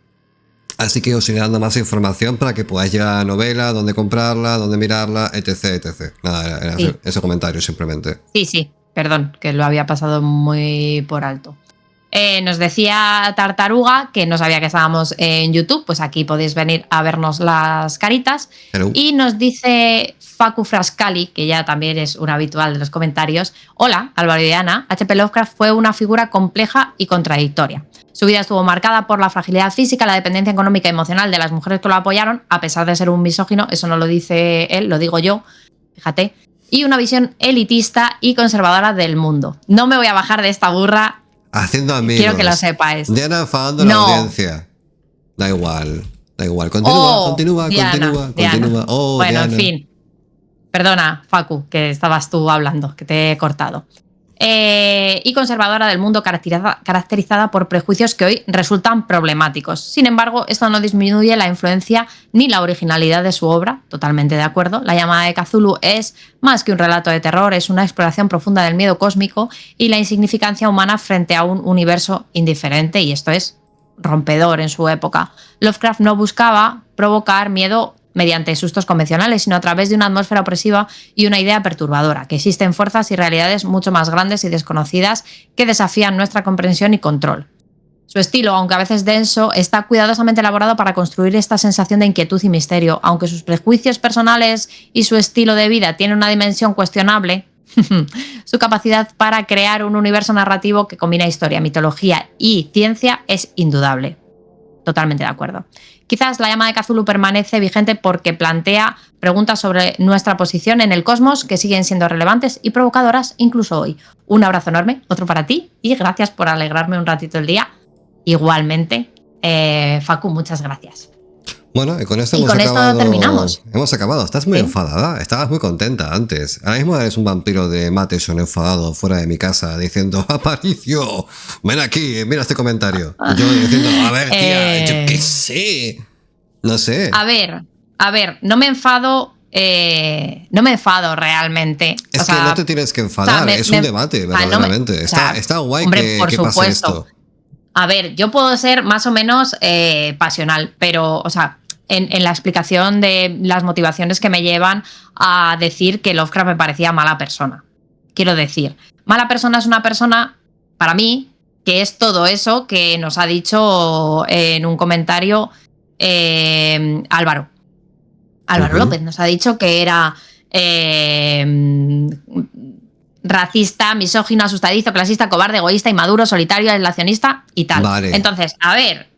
S2: Así que os iré dando más información para que podáis llegar a la novela, dónde comprarla, dónde mirarla, etc. Nada, era ese comentario simplemente.
S1: Sí, perdón, que lo había pasado muy por alto. Nos decía Tartaruga que no sabía que estábamos en YouTube, pues aquí podéis venir a vernos las caritas.
S2: Hello.
S1: Y nos dice Facu Frascali, que ya también es un habitual de los comentarios. Hola, Álvaro y Diana. H.P. Lovecraft fue una figura compleja y contradictoria. Su vida estuvo marcada por la fragilidad física, la dependencia económica y emocional de las mujeres que lo apoyaron, a pesar de ser un misógino, eso no lo dice él, lo digo yo, fíjate, y una visión elitista y conservadora del mundo. No me voy a bajar de esta burra.
S2: Haciendo amigos.
S1: Quiero que lo sepáis.
S2: Diana enfadando la audiencia. Da igual. Continúa. Oh,
S1: bueno,
S2: Diana.
S1: En fin. Perdona, Facu, que estabas tú hablando, que te he cortado. Y conservadora del mundo, caracterizada por prejuicios que hoy resultan problemáticos. Sin embargo, esto no disminuye la influencia ni la originalidad de su obra, totalmente de acuerdo. La llamada de Cthulhu es más que un relato de terror, es una exploración profunda del miedo cósmico y la insignificancia humana frente a un universo indiferente, y esto es rompedor en su época. Lovecraft no buscaba provocar miedo mediante sustos convencionales, sino a través de una atmósfera opresiva y una idea perturbadora, que existen fuerzas y realidades mucho más grandes y desconocidas que desafían nuestra comprensión y control. Su estilo, aunque a veces denso, está cuidadosamente elaborado para construir esta sensación de inquietud y misterio. Aunque sus prejuicios personales y su estilo de vida tienen una dimensión cuestionable, su capacidad para crear un universo narrativo que combina historia, mitología y ciencia es indudable. Totalmente de acuerdo. Quizás la llama de Cthulhu permanece vigente porque plantea preguntas sobre nuestra posición en el cosmos que siguen siendo relevantes y provocadoras incluso hoy. Un abrazo enorme, otro para ti, y gracias por alegrarme un ratito el día. Igualmente, Facu, muchas gracias.
S2: Bueno, y con esto
S1: terminamos.
S2: Hemos acabado. Estás muy enfadada. Estabas muy contenta antes. Ahora mismo eres un vampiro de Matheson enfadado fuera de mi casa diciendo: Aparicio, ven aquí, mira este comentario. Yo diciendo: a ver, tía, yo qué sé. No sé.
S1: A ver, no me enfado. No me enfado realmente.
S2: Es que no te tienes que enfadar. Es un debate, verdaderamente. Está guay, hombre, que pase esto.
S1: A ver, yo puedo ser más o menos pasional, pero, o sea, en la explicación de las motivaciones que me llevan a decir que Lovecraft me parecía mala persona. Quiero decir, mala persona es una persona, para mí, que es todo eso que nos ha dicho en un comentario Álvaro. Álvaro López nos ha dicho que era racista, misógino, asustadizo, clasista, cobarde, egoísta, inmaduro, solitario, aislacionista y tal.
S2: Vale.
S1: Entonces, a ver,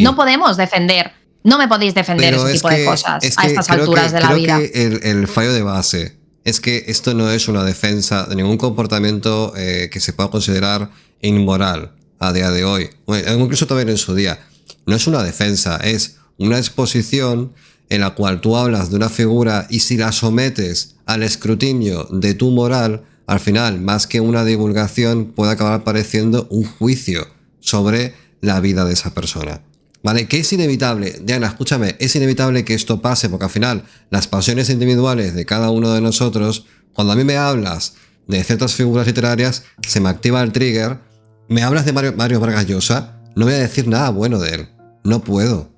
S1: no podemos defender, no me podéis defender ese tipo de cosas a estas alturas de la vida.
S2: Creo que el fallo de base es que esto no es una defensa de ningún comportamiento que se pueda considerar inmoral a día de hoy, incluso también en su día. No es una defensa, es una exposición en la cual tú hablas de una figura y si la sometes al escrutinio de tu moral, al final, más que una divulgación, puede acabar pareciendo un juicio sobre la vida de esa persona. ¿Vale? Que es inevitable, Diana, escúchame, es inevitable que esto pase, porque al final las pasiones individuales de cada uno de nosotros, cuando a mí me hablas de ciertas figuras literarias, se me activa el trigger. Me hablas de Mario Vargas Llosa, no voy a decir nada bueno de él. No puedo.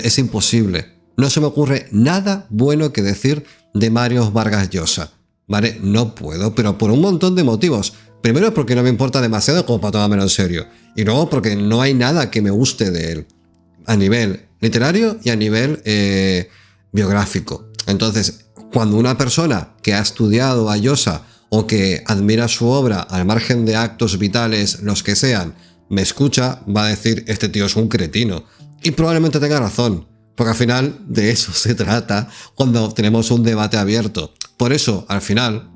S2: Es imposible. No se me ocurre nada bueno que decir de Mario Vargas Llosa. ¿Vale? No puedo, pero por un montón de motivos. Primero porque no me importa demasiado como para tomármelo en serio. Y luego porque no hay nada que me guste de él. A nivel literario y a nivel biográfico. Entonces, cuando una persona que ha estudiado a Llosa o que admira su obra al margen de actos vitales, los que sean, me escucha, va a decir, este tío es un cretino. Y probablemente tenga razón, porque al final de eso se trata cuando tenemos un debate abierto. Por eso, al final,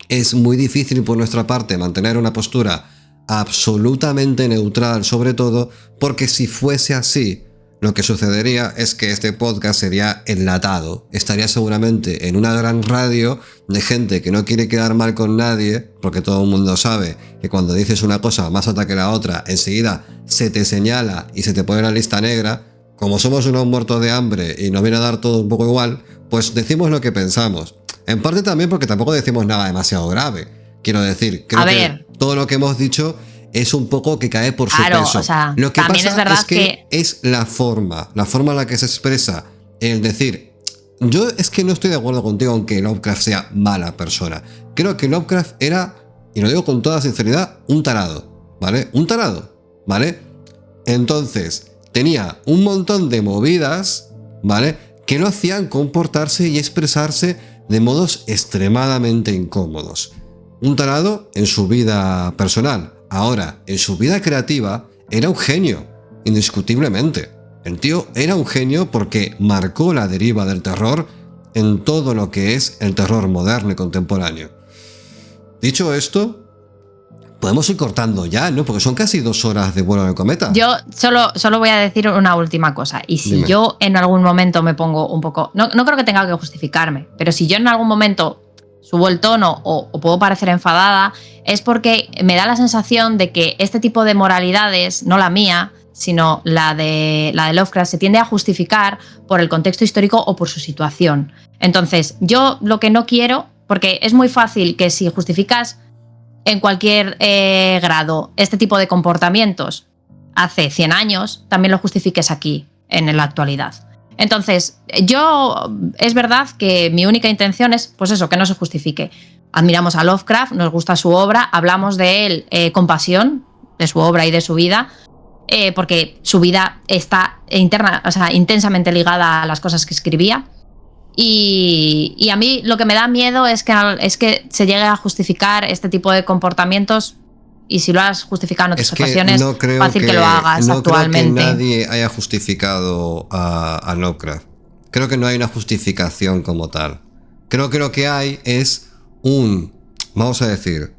S2: es muy difícil por nuestra parte mantener una postura absolutamente neutral sobre todo, porque si fuese así, lo que sucedería es que este podcast sería enlatado, estaría seguramente en una gran radio de gente que no quiere quedar mal con nadie, porque todo el mundo sabe que cuando dices una cosa más alta que la otra, enseguida se te señala y se te pone la lista negra. Como somos unos muertos de hambre y nos viene a dar todo un poco igual, pues decimos lo que pensamos. En parte también porque tampoco decimos nada demasiado grave. Quiero decir, creo que todo lo que hemos dicho es un poco que cae por su peso.
S1: O sea,
S2: lo que
S1: también
S2: pasa
S1: es verdad
S2: es que es la forma en la que se expresa el decir. Yo es que no estoy de acuerdo contigo aunque Lovecraft sea mala persona. Creo que Lovecraft era, y lo digo con toda sinceridad, un tarado, ¿vale? Un tarado, ¿vale? Entonces, tenía un montón de movidas, ¿vale? Que lo hacían comportarse y expresarse de modos extremadamente incómodos. Un tarado en su vida personal. Ahora, en su vida creativa, era un genio, indiscutiblemente. El tío era un genio porque marcó la deriva del terror en todo lo que es el terror moderno y contemporáneo. Dicho esto, podemos ir cortando ya, ¿no? Porque son casi 2 horas de vuelo de cometa.
S1: Yo solo voy a decir una última cosa. Y si
S2: Dime.
S1: yo en algún momento me pongo un poco... No creo que tenga que justificarme, pero si yo en algún momento subo el tono o puedo parecer enfadada, es porque me da la sensación de que este tipo de moralidades, no la mía, sino la de Lovecraft, se tiende a justificar por el contexto histórico o por su situación. Entonces, yo lo que no quiero, porque es muy fácil que si justificas en cualquier grado este tipo de comportamientos hace 100 años, también lo justifiques aquí, en la actualidad. Entonces, es verdad que mi única intención es, pues eso, que no se justifique. Admiramos a Lovecraft, nos gusta su obra, hablamos de él con pasión, de su obra y de su vida, porque su vida está intensamente ligada a las cosas que escribía. Y a mí lo que me da miedo es que se llegue a justificar este tipo de comportamientos. Y si lo has justificado en otras ocasiones,
S2: no creo
S1: fácil que lo hagas actualmente.
S2: No creo que nadie haya justificado a Lovecraft. Creo que no hay una justificación como tal. Creo que lo que hay es vamos a decir,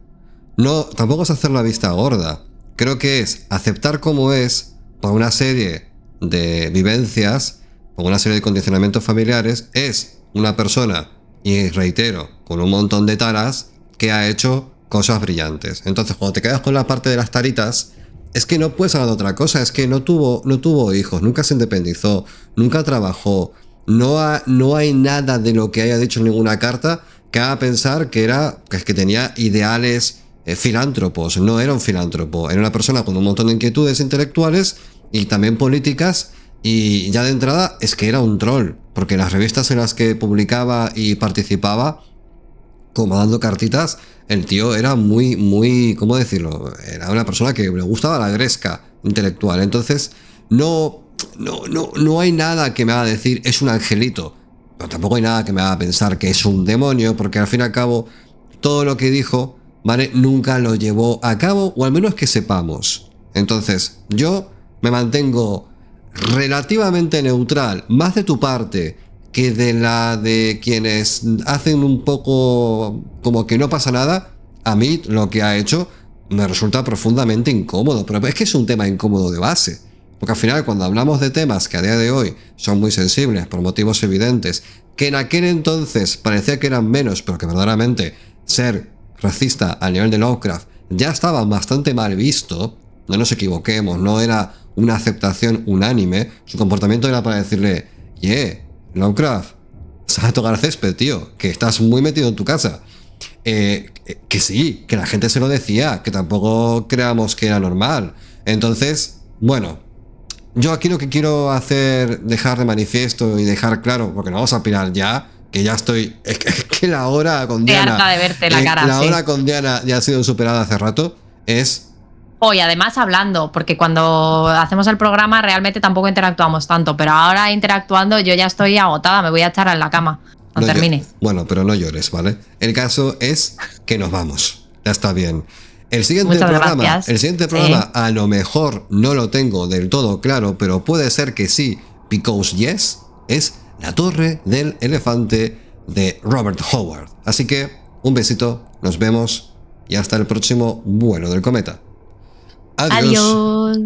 S2: tampoco es hacer la vista gorda. Creo que es aceptar como es por una serie de vivencias, por una serie de condicionamientos familiares. Es una persona, y reitero, con un montón de taras que ha hecho cosas brillantes. Entonces, cuando te quedas con la parte de las taritas, es que no puedes hablar de otra cosa. Es que no tuvo hijos, nunca se independizó, nunca trabajó. No hay nada de lo que haya dicho en ninguna carta que haga pensar que tenía ideales filántropos. No era un filántropo, era una persona con un montón de inquietudes intelectuales y también políticas. Y ya de entrada es que era un troll, porque las revistas en las que publicaba y participaba, como dando cartitas, el tío era muy, ¿cómo decirlo? Era una persona que le gustaba la gresca intelectual. Entonces, no hay nada que me haga decir es un angelito. Pero tampoco hay nada que me haga pensar que es un demonio, porque al fin y al cabo, todo lo que dijo, ¿vale? Nunca lo llevó a cabo, o al menos que sepamos. Entonces, yo me mantengo relativamente neutral, más de tu parte que de la de quienes hacen un poco como que no pasa nada. A mí lo que ha hecho me resulta profundamente incómodo, pero es que es un tema incómodo de base. Porque al final, cuando hablamos de temas que a día de hoy son muy sensibles por motivos evidentes, que en aquel entonces parecía que eran menos, pero que verdaderamente ser racista al nivel de Lovecraft ya estaba bastante mal visto, no nos equivoquemos, no era una aceptación unánime, su comportamiento era para decirle, Lovecraft, sal a tocar césped, tío, que estás muy metido en tu casa. Que sí, que la gente se lo decía, que tampoco creamos que era normal. Entonces, bueno, yo aquí lo que quiero hacer, dejar de manifiesto y dejar claro, porque no vamos a opinar ya, que ya estoy, es que la hora con
S1: Estoy
S2: Diana,
S1: harta de verte la cara,
S2: la
S1: sí.
S2: hora con Diana ya ha sido superada hace rato, es...
S1: Y además hablando, porque cuando hacemos el programa realmente tampoco interactuamos tanto, pero ahora interactuando yo ya estoy agotada, me voy a echar en la cama cuando termine.
S2: Bueno, pero no llores, ¿vale? El caso es que nos vamos, ya está bien. El siguiente programa, a lo mejor no lo tengo del todo claro, pero puede ser que sí, because yes, es La Torre del Elefante de Robert Howard. Así que un besito, nos vemos y hasta el próximo vuelo del cometa. Adiós.
S1: Adiós.